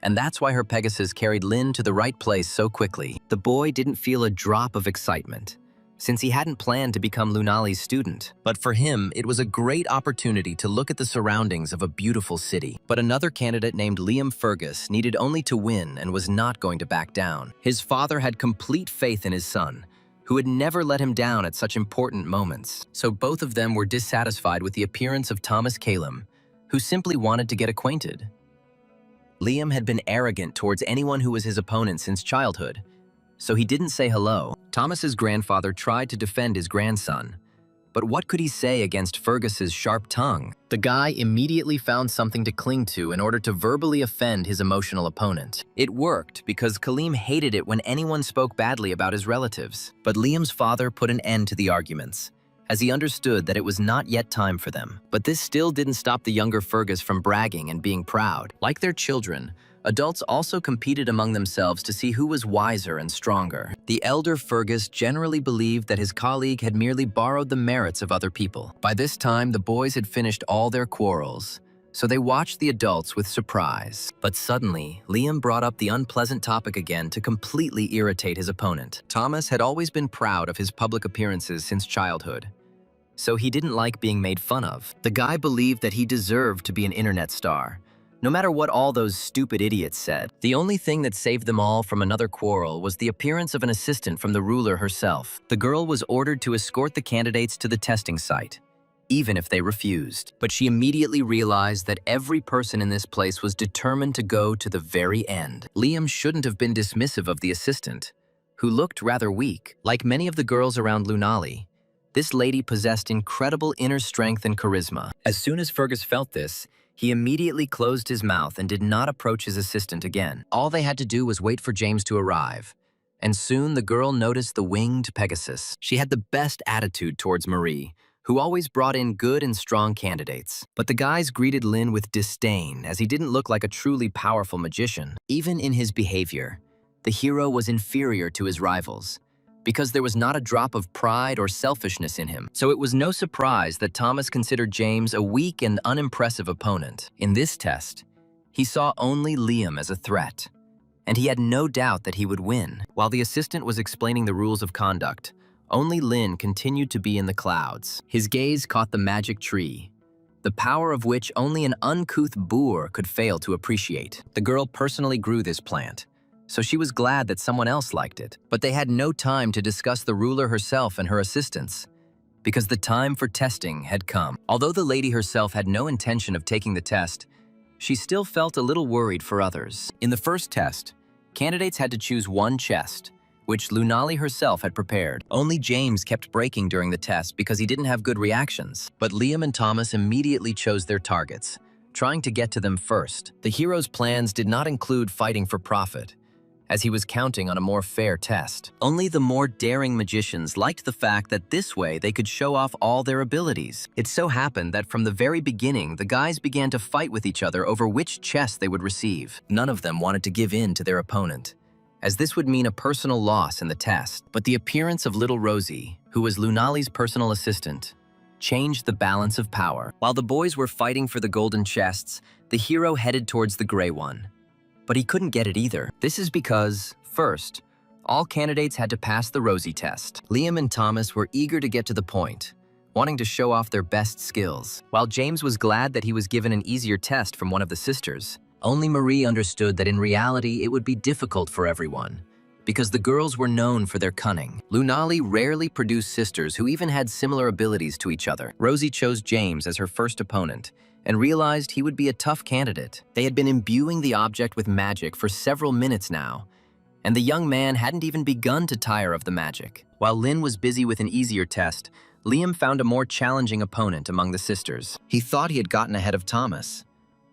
and that's why her Pegasus carried Lin to the right place so quickly. The boy didn't feel a drop of excitement, since he hadn't planned to become Lunali's student. But for him, it was a great opportunity to look at the surroundings of a beautiful city. But another candidate named Liam Fergus needed only to win and was not going to back down. His father had complete faith in his son, who had never let him down at such important moments. So both of them were dissatisfied with the appearance of Thomas Kalem, who simply wanted to get acquainted. Liam had been arrogant towards anyone who was his opponent since childhood, so he didn't say hello. Thomas's grandfather tried to defend his grandson, but what could he say against Fergus's sharp tongue? The guy immediately found something to cling to in order to verbally offend his emotional opponent. It worked because Kalem hated it when anyone spoke badly about his relatives. But Liam's father put an end to the arguments, as he understood that it was not yet time for them. But this still didn't stop the younger Fergus from bragging and being proud. Like their children, adults also competed among themselves to see who was wiser and stronger. The elder Fergus generally believed that his colleague had merely borrowed the merits of other people. By this time, the boys had finished all their quarrels, so they watched the adults with surprise. But suddenly, Liam brought up the unpleasant topic again to completely irritate his opponent. Thomas had always been proud of his public appearances since childhood, so he didn't like being made fun of. The guy believed that he deserved to be an internet star, no matter what all those stupid idiots said. The only thing that saved them all from another quarrel was the appearance of an assistant from the ruler herself. The girl was ordered to escort the candidates to the testing site, even if they refused. But she immediately realized that every person in this place was determined to go to the very end. Liam shouldn't have been dismissive of the assistant, who looked rather weak. Like many of the girls around Lunali, this lady possessed incredible inner strength and charisma. As soon as Fergus felt this, he immediately closed his mouth and did not approach his assistant again. All they had to do was wait for James to arrive, and soon the girl noticed the winged Pegasus. She had the best attitude towards Marie, who always brought in good and strong candidates. But the guys greeted Lin with disdain, as he didn't look like a truly powerful magician. Even in his behavior, the hero was inferior to his rivals, because there was not a drop of pride or selfishness in him. So it was no surprise that Thomas considered James a weak and unimpressive opponent. In this test, he saw only Liam as a threat, and he had no doubt that he would win. While the assistant was explaining the rules of conduct, only Lin continued to be in the clouds. His gaze caught the magic tree, the power of which only an uncouth boor could fail to appreciate. The girl personally grew this plant, so she was glad that someone else liked it. But they had no time to discuss the ruler herself and her assistants, because the time for testing had come. Although the lady herself had no intention of taking the test, she still felt a little worried for others. In the first test, candidates had to choose one chest, which Lunali herself had prepared. Only James kept breaking during the test because he didn't have good reactions. But Liam and Thomas immediately chose their targets, trying to get to them first. The hero's plans did not include fighting for profit, as he was counting on a more fair test. Only the more daring magicians liked the fact that this way they could show off all their abilities. It so happened that from the very beginning, the guys began to fight with each other over which chest they would receive. None of them wanted to give in to their opponent, as this would mean a personal loss in the test. But the appearance of little Rosie, who was Lunali's personal assistant, changed the balance of power. While the boys were fighting for the golden chests, the hero headed towards the gray one. But he couldn't get it either. This is because, first, all candidates had to pass the Rosie test. Liam and Thomas were eager to get to the point, wanting to show off their best skills. While James was glad that he was given an easier test from one of the sisters, only Marie understood that in reality it would be difficult for everyone, because the girls were known for their cunning. Lunali rarely produced sisters who even had similar abilities to each other. Rosie chose James as her first opponent, and realized he would be a tough candidate. They had been imbuing the object with magic for several minutes now, and the young man hadn't even begun to tire of the magic. While Lin was busy with an easier test, Liam found a more challenging opponent among the sisters. He thought he had gotten ahead of Thomas,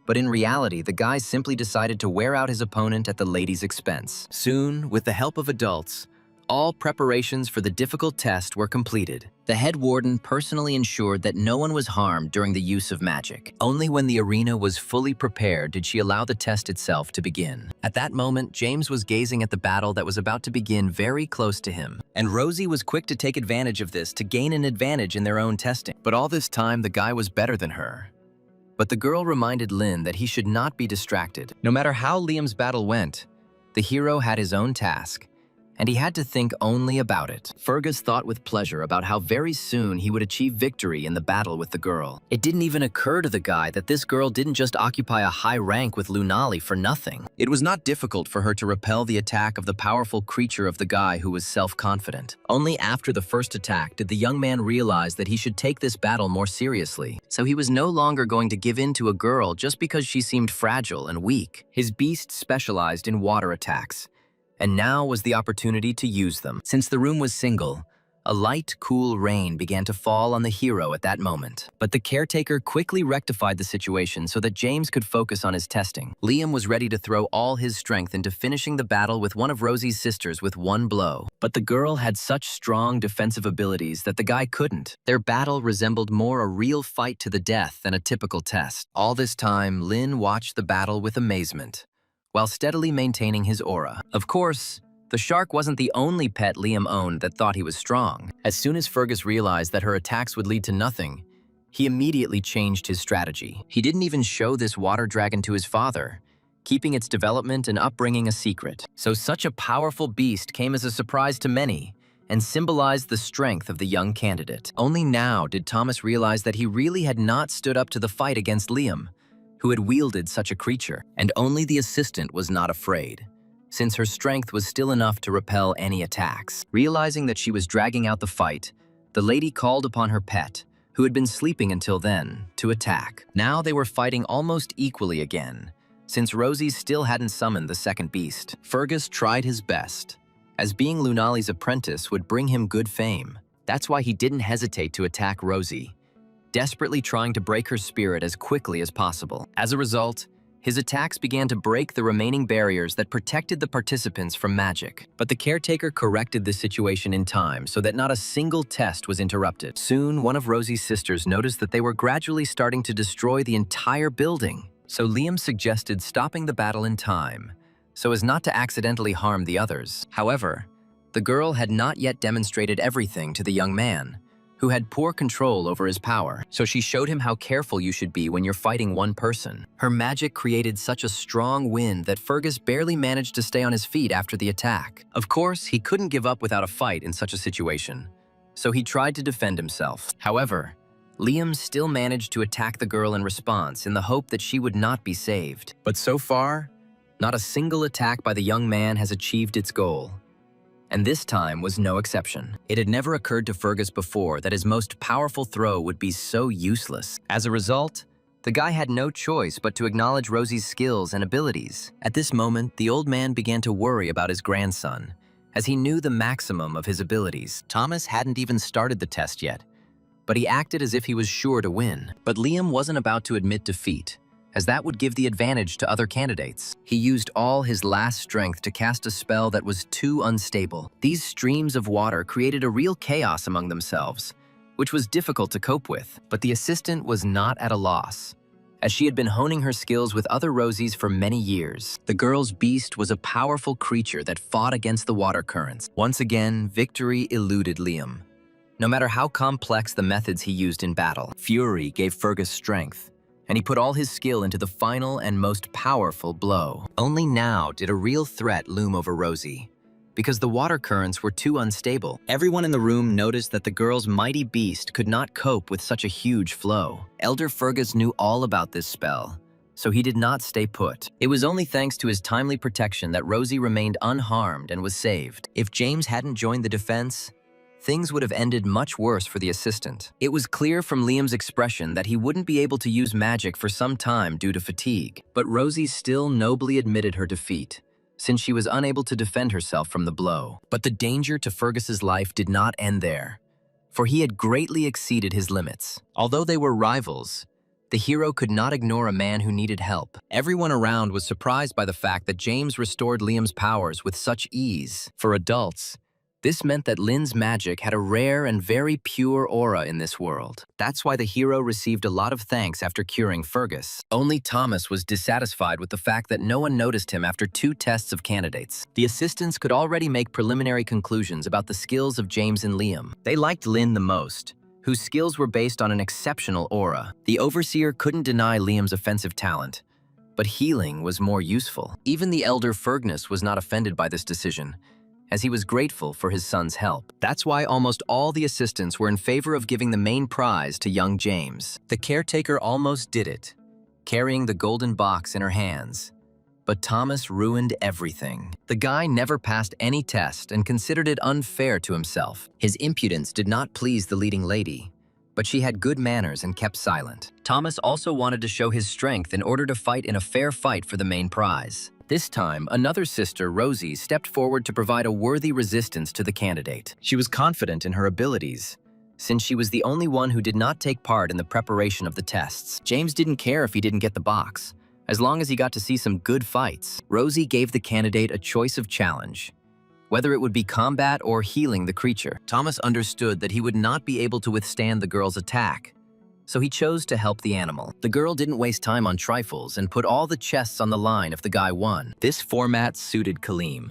but in reality, the guy simply decided to wear out his opponent at the lady's expense. Soon, with the help of adults, all preparations for the difficult test were completed. The head warden personally ensured that no one was harmed during the use of magic. Only when the arena was fully prepared did she allow the test itself to begin. At that moment, James was gazing at the battle that was about to begin very close to him, and Rosie was quick to take advantage of this to gain an advantage in their own testing. But all this time, the guy was better than her. But the girl reminded Lin that he should not be distracted. No matter how Liam's battle went, the hero had his own task, and he had to think only about it. Fergus thought with pleasure about how very soon he would achieve victory in the battle with the girl. It didn't even occur to the guy that this girl didn't just occupy a high rank with Lunali for nothing. It was not difficult for her to repel the attack of the powerful creature of the guy who was self-confident. Only after the first attack did the young man realize that he should take this battle more seriously. So he was no longer going to give in to a girl just because she seemed fragile and weak. His beast specialized in water attacks, and now was the opportunity to use them. Since the room was single, a light, cool rain began to fall on the hero at that moment. But the caretaker quickly rectified the situation so that James could focus on his testing. Liam was ready to throw all his strength into finishing the battle with one of Rosie's sisters with one blow. But the girl had such strong defensive abilities that the guy couldn't. Their battle resembled more a real fight to the death than a typical test. All this time, Lin watched the battle with amazement, while steadily maintaining his aura. Of course, the shark wasn't the only pet Liam owned that thought he was strong. As soon as Fergus realized that her attacks would lead to nothing, he immediately changed his strategy. He didn't even show this water dragon to his father, keeping its development and upbringing a secret. So such a powerful beast came as a surprise to many and symbolized the strength of the young candidate. Only now did Thomas realize that he really had not stood up to the fight against Liam, who had wielded such a creature, and only the assistant was not afraid, since her strength was still enough to repel any attacks. Realizing that she was dragging out the fight, the lady called upon her pet, who had been sleeping until then, to attack. Now they were fighting almost equally again, since Rosie still hadn't summoned the second beast. Fergus tried his best, as being Lunali's apprentice would bring him good fame. That's why he didn't hesitate to attack Rosie, desperately trying to break her spirit as quickly as possible. As a result, his attacks began to break the remaining barriers that protected the participants from magic. But the caretaker corrected the situation in time so that not a single test was interrupted. Soon, one of Rosie's sisters noticed that they were gradually starting to destroy the entire building. So Liam suggested stopping the battle in time, so as not to accidentally harm the others. However, the girl had not yet demonstrated everything to the young man, who had poor control over his power. So she showed him how careful you should be when you're fighting one person. Her magic created such a strong wind that Fergus barely managed to stay on his feet after the attack. Of course, he couldn't give up without a fight in such a situation, so he tried to defend himself. However, Liam still managed to attack the girl in response in the hope that she would not be saved. But so far, not a single attack by the young man has achieved its goal. And this time was no exception. It had never occurred to Fergus before that his most powerful throw would be so useless. As a result, the guy had no choice but to acknowledge Rosie's skills and abilities. At this moment, the old man began to worry about his grandson, as he knew the maximum of his abilities. Thomas hadn't even started the test yet, but he acted as if he was sure to win. But Liam wasn't about to admit defeat, as that would give the advantage to other candidates. He used all his last strength to cast a spell that was too unstable. These streams of water created a real chaos among themselves, which was difficult to cope with. But the assistant was not at a loss, as she had been honing her skills with other Rosies for many years. The girl's beast was a powerful creature that fought against the water currents. Once again, victory eluded Liam, no matter how complex the methods he used in battle. Fury gave Fergus strength, and he put all his skill into the final and most powerful blow. Only now did a real threat loom over Rosie, because the water currents were too unstable. Everyone in the room noticed that the girl's mighty beast could not cope with such a huge flow. Elder Fergus knew all about this spell, so he did not stay put. It was only thanks to his timely protection that Rosie remained unharmed and was saved. If James hadn't joined the defense, things would have ended much worse for the assistant. It was clear from Liam's expression that he wouldn't be able to use magic for some time due to fatigue. But Rosie still nobly admitted her defeat, since she was unable to defend herself from the blow. But the danger to Fergus's life did not end there, for he had greatly exceeded his limits. Although they were rivals, the hero could not ignore a man who needed help. Everyone around was surprised by the fact that James restored Liam's powers with such ease. For adults, this meant that Lin's magic had a rare and very pure aura in this world. That's why the hero received a lot of thanks after curing Fergus. Only Thomas was dissatisfied with the fact that no one noticed him after 2 tests of candidates. The assistants could already make preliminary conclusions about the skills of James and Liam. They liked Lin the most, whose skills were based on an exceptional aura. The overseer couldn't deny Liam's offensive talent, but healing was more useful. Even the elder Fergus was not offended by this decision. as he was grateful for his son's help. That's why almost all the assistants were in favor of giving the main prize to young James. The caretaker almost did it, carrying the golden box in her hands. But Thomas ruined everything. The guy never passed any test and considered it unfair to himself. His impudence did not please the leading lady, but she had good manners and kept silent. Thomas also wanted to show his strength in order to fight in a fair fight for the main prize. This time, another sister, Rosie, stepped forward to provide a worthy resistance to the candidate. She was confident in her abilities, since she was the only one who did not take part in the preparation of the tests. James didn't care if he didn't get the box, as long as he got to see some good fights. Rosie gave the candidate a choice of challenge, whether it would be combat or healing the creature. Thomas understood that he would not be able to withstand the girl's attack, so he chose to help the animal. The girl didn't waste time on trifles and put all the chests on the line if the guy won. This format suited Kaleem,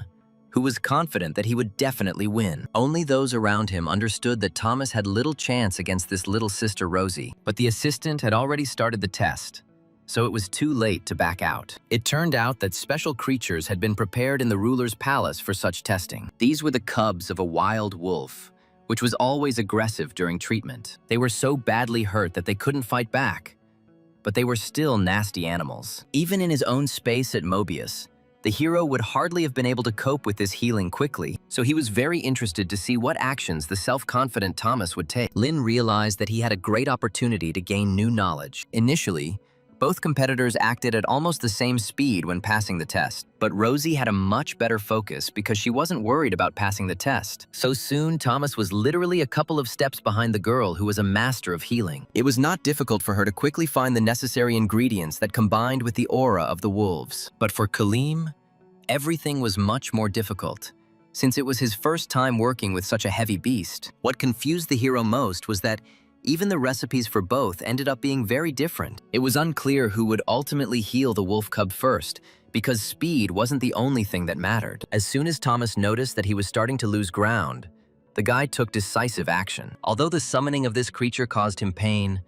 who was confident that he would definitely win. Only those around him understood that Thomas had little chance against this little sister Rosie, but the assistant had already started the test, so it was too late to back out. It turned out that special creatures had been prepared in the ruler's palace for such testing. These were the cubs of a wild wolf, which was always aggressive during treatment. They were so badly hurt that they couldn't fight back, but they were still nasty animals. Even in his own space at Mobius, the hero would hardly have been able to cope with this healing quickly, so he was very interested to see what actions the self-confident Thomas would take. Lin realized that he had a great opportunity to gain new knowledge. Initially, both competitors acted at almost the same speed when passing the test, but Rosie had a much better focus because she wasn't worried about passing the test. So soon, Thomas was literally a couple of steps behind the girl who was a master of healing. It was not difficult for her to quickly find the necessary ingredients that combined with the aura of the wolves. But for Kaleem, everything was much more difficult, since it was his first time working with such a heavy beast. What confused the hero most was that even the recipes for both ended up being very different. It was unclear who would ultimately heal the wolf cub first, because speed wasn't the only thing that mattered. As soon as Thomas noticed that he was starting to lose ground, the guy took decisive action. Although the summoning of this creature caused him pain,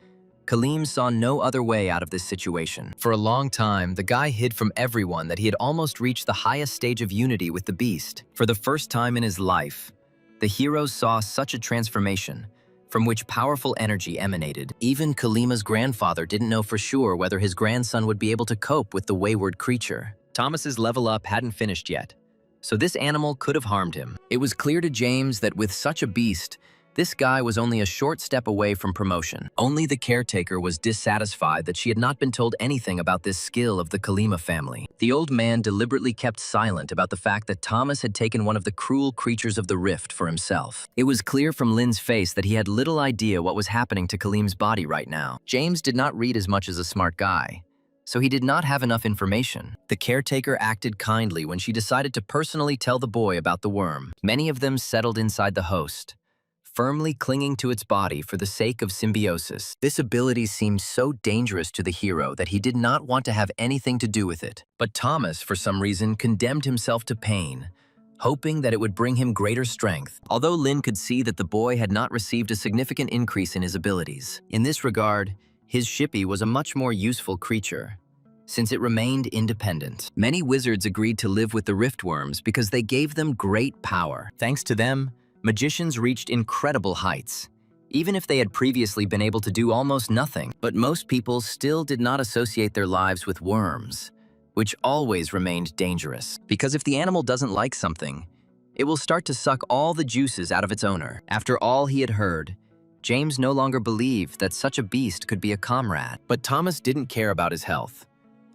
Kaleem saw no other way out of this situation. For a long time, the guy hid from everyone that he had almost reached the highest stage of unity with the beast. For the first time in his life, the hero saw such a transformation, from which powerful energy emanated. Even Kalima's grandfather didn't know for sure whether his grandson would be able to cope with the wayward creature. Thomas's level up hadn't finished yet, so this animal could have harmed him. It was clear to James that with such a beast, this guy was only a short step away from promotion. Only the caretaker was dissatisfied that she had not been told anything about this skill of the Kalima family. The old man deliberately kept silent about the fact that Thomas had taken one of the cruel creatures of the rift for himself. It was clear from Lin's face that he had little idea what was happening to Kaleem's body right now. James did not read as much as a smart guy, so he did not have enough information. The caretaker acted kindly when she decided to personally tell the boy about the worm. Many of them settled inside the host, firmly clinging to its body for the sake of symbiosis. This ability seemed so dangerous to the hero that he did not want to have anything to do with it. But Thomas, for some reason, condemned himself to pain, hoping that it would bring him greater strength, although Lin could see that the boy had not received a significant increase in his abilities. In this regard, his Shippy was a much more useful creature, since it remained independent. Many wizards agreed to live with the riftworms because they gave them great power. Thanks to them, magicians reached incredible heights, even if they had previously been able to do almost nothing. But most people still did not associate their lives with worms, which always remained dangerous. Because if the animal doesn't like something, it will start to suck all the juices out of its owner. After all he had heard, James no longer believed that such a beast could be a comrade. But Thomas didn't care about his health,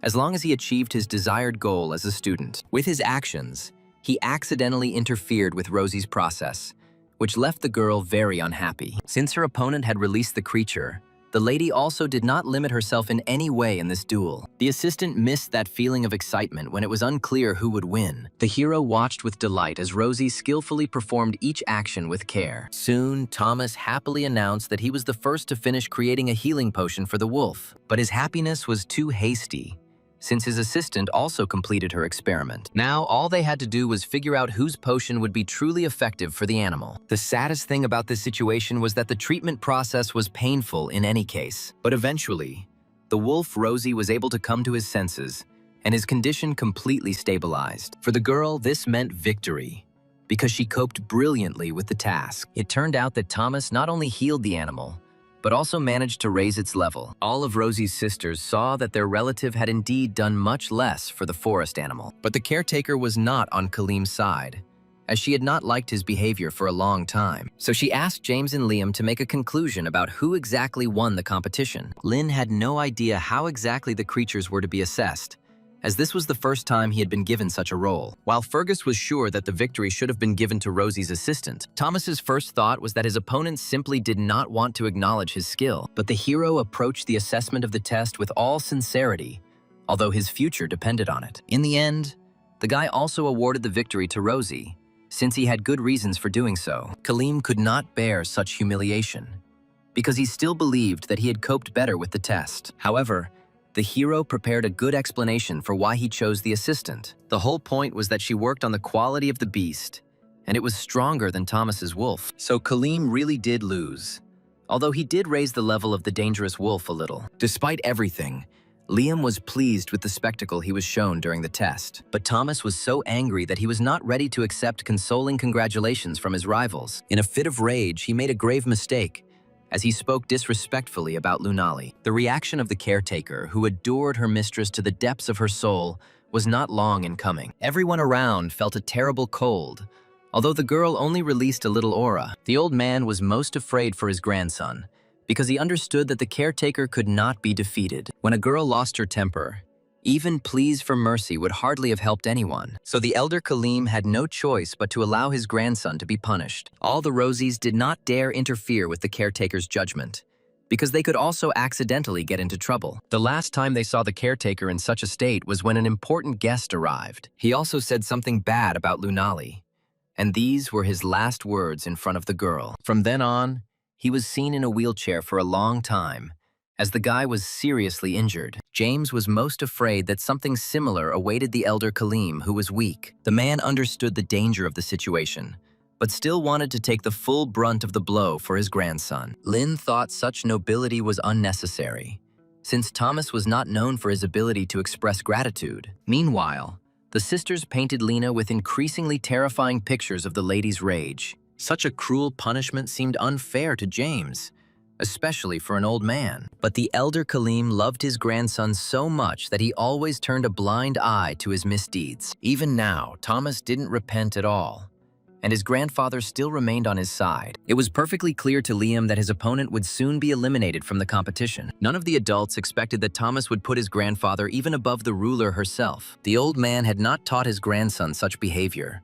as long as he achieved his desired goal as a student. With his actions, he accidentally interfered with Rosie's process, which left the girl very unhappy. Since her opponent had released the creature, the lady also did not limit herself in any way in this duel. The assistant missed that feeling of excitement when it was unclear who would win. The hero watched with delight as Rosie skillfully performed each action with care. Soon, Thomas happily announced that he was the first to finish creating a healing potion for the wolf. But his happiness was too hasty, since his assistant also completed her experiment. Now, all they had to do was figure out whose potion would be truly effective for the animal. The saddest thing about this situation was that the treatment process was painful in any case. But eventually, the wolf Rosie was able to come to his senses, and his condition completely stabilized. For the girl, this meant victory, because she coped brilliantly with the task. It turned out that Thomas not only healed the animal, but also managed to raise its level. All of Rosie's sisters saw that their relative had indeed done much less for the forest animal. But the caretaker was not on Kalim's side, as she had not liked his behavior for a long time. So she asked James and Liam to make a conclusion about who exactly won the competition. Lin had no idea how exactly the creatures were to be assessed, as this was the first time he had been given such a role. While Fergus was sure that the victory should have been given to Rosie's assistant, Thomas's first thought was that his opponent simply did not want to acknowledge his skill. But the hero approached the assessment of the test with all sincerity, although his future depended on it. In the end, the guy also awarded the victory to Rosie, since he had good reasons for doing so. Kalim could not bear such humiliation, because he still believed that he had coped better with the test. However, the hero prepared a good explanation for why he chose the assistant. The whole point was that she worked on the quality of the beast, and it was stronger than Thomas's wolf. So Kalim really did lose, although he did raise the level of the dangerous wolf a little. Despite everything, Liam was pleased with the spectacle he was shown during the test. But Thomas was so angry that he was not ready to accept consoling congratulations from his rivals. In a fit of rage, he made a grave mistake, as he spoke disrespectfully about Lunali. The reaction of the caretaker, who adored her mistress to the depths of her soul, was not long in coming. Everyone around felt a terrible cold, although the girl only released a little aura. The old man was most afraid for his grandson, because he understood that the caretaker could not be defeated. When a girl lost her temper, even pleas for mercy would hardly have helped anyone. So the elder Kalim had no choice but to allow his grandson to be punished. All the Rosies did not dare interfere with the caretaker's judgment, because they could also accidentally get into trouble. The last time they saw the caretaker in such a state was when an important guest arrived. He also said something bad about Lunali, and these were his last words in front of the girl. From then on, he was seen in a wheelchair for a long time, as the guy was seriously injured. James was most afraid that something similar awaited the elder Kalim, who was weak. The man understood the danger of the situation, but still wanted to take the full brunt of the blow for his grandson. Lin thought such nobility was unnecessary, since Thomas was not known for his ability to express gratitude. Meanwhile, the sisters painted Lena with increasingly terrifying pictures of the lady's rage. Such a cruel punishment seemed unfair to James, especially for an old man. But the elder Kalim loved his grandson so much that he always turned a blind eye to his misdeeds. Even now, Thomas didn't repent at all, and his grandfather still remained on his side. It was perfectly clear to Liam that his opponent would soon be eliminated from the competition. None of the adults expected that Thomas would put his grandfather even above the ruler herself. The old man had not taught his grandson such behavior,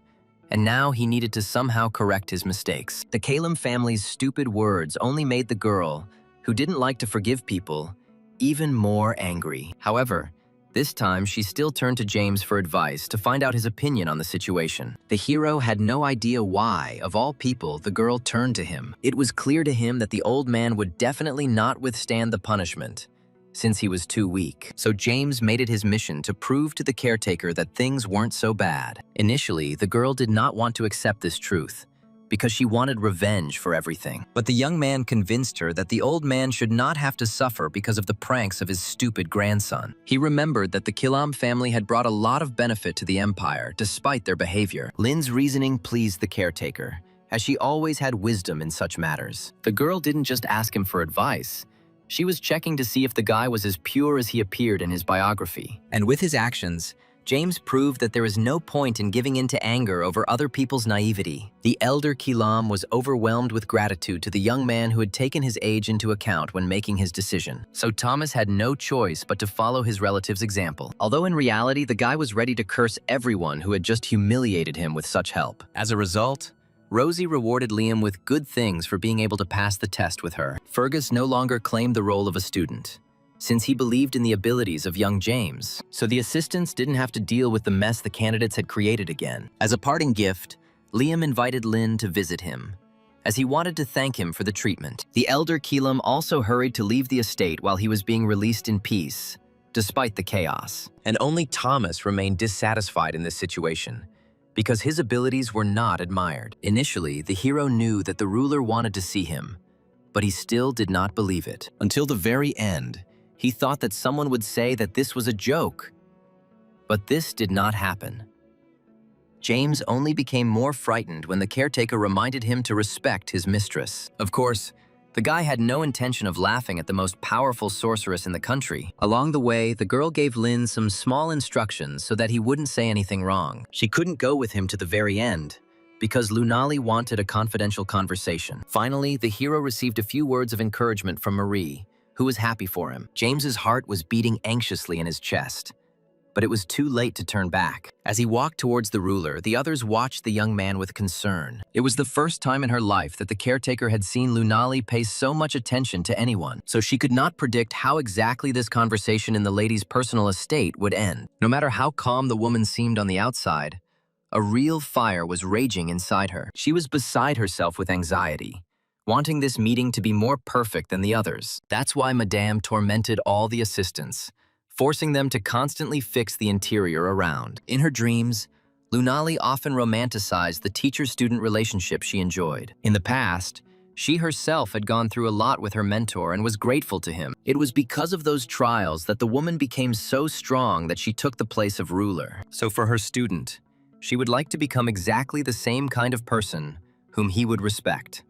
and now he needed to somehow correct his mistakes. The Kalim family's stupid words only made the girl, who didn't like to forgive people, even more angry. However, this time she still turned to James for advice to find out his opinion on the situation. The hero had no idea why, of all people, the girl turned to him. It was clear to him that the old man would definitely not withstand the punishment, since he was too weak. So James made it his mission to prove to the caretaker that things weren't so bad. Initially, the girl did not want to accept this truth, because she wanted revenge for everything. But the young man convinced her that the old man should not have to suffer because of the pranks of his stupid grandson. He remembered that the Kilam family had brought a lot of benefit to the empire, despite their behavior. Lin's reasoning pleased the caretaker, as she always had wisdom in such matters. The girl didn't just ask him for advice. She was checking to see if the guy was as pure as he appeared in his biography. And with his actions, James proved that there is no point in giving in to anger over other people's naivety. The elder Kilam was overwhelmed with gratitude to the young man who had taken his age into account when making his decision. So Thomas had no choice but to follow his relative's example. Although in reality, the guy was ready to curse everyone who had just humiliated him with such help. As a result, Rosie rewarded Liam with good things for being able to pass the test with her. Fergus no longer claimed the role of a student, since he believed in the abilities of young James. So the assistants didn't have to deal with the mess the candidates had created again. As a parting gift, Liam invited Lin to visit him, as he wanted to thank him for the treatment. The elder Kilam also hurried to leave the estate while he was being released in peace, despite the chaos. And only Thomas remained dissatisfied in this situation, because his abilities were not admired. Initially, the hero knew that the ruler wanted to see him, but he still did not believe it. Until the very end, he thought that someone would say that this was a joke. But this did not happen. James only became more frightened when the caretaker reminded him to respect his mistress. Of course, the guy had no intention of laughing at the most powerful sorceress in the country. Along the way, the girl gave Lin some small instructions so that he wouldn't say anything wrong. She couldn't go with him to the very end, because Lunali wanted a confidential conversation. Finally, the hero received a few words of encouragement from Marie, who was happy for him. James's heart was beating anxiously in his chest, but it was too late to turn back. As he walked towards the ruler, the others watched the young man with concern. It was the first time in her life that the caretaker had seen Lunali pay so much attention to anyone, so she could not predict how exactly this conversation in the lady's personal estate would end. No matter how calm the woman seemed on the outside, a real fire was raging inside her. She was beside herself with anxiety, wanting this meeting to be more perfect than the others. That's why Madame tormented all the assistants, forcing them to constantly fix the interior around. In her dreams, Lunali often romanticized the teacher-student relationship she enjoyed. In the past, she herself had gone through a lot with her mentor and was grateful to him. It was because of those trials that the woman became so strong that she took the place of ruler. So for her student, she would like to become exactly the same kind of person whom he would respect.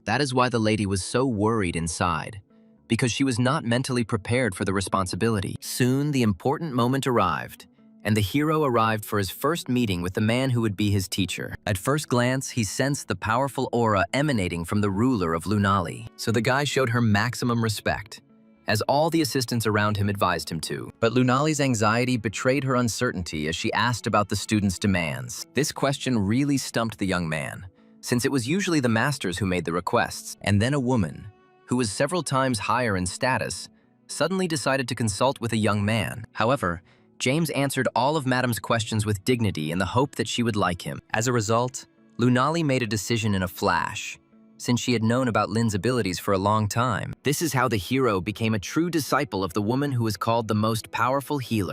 That is why the lady was so worried inside, because she was not mentally prepared for the responsibility. Soon, the important moment arrived, and the hero arrived for his first meeting with the man who would be his teacher. At first glance, he sensed the powerful aura emanating from the ruler of Lunali, so the guy showed her maximum respect, as all the assistants around him advised him to. But Lunali's anxiety betrayed her uncertainty as she asked about the students' demands. This question really stumped the young man, since it was usually the masters who made the requests, and then a woman, who was several times higher in status, suddenly decided to consult with a young man. However, James answered all of Madame's questions with dignity in the hope that she would like him. As a result, Lunali made a decision in a flash, since she had known about Lin's abilities for a long time. This is how the hero became a true disciple of the woman who is called the most powerful healer.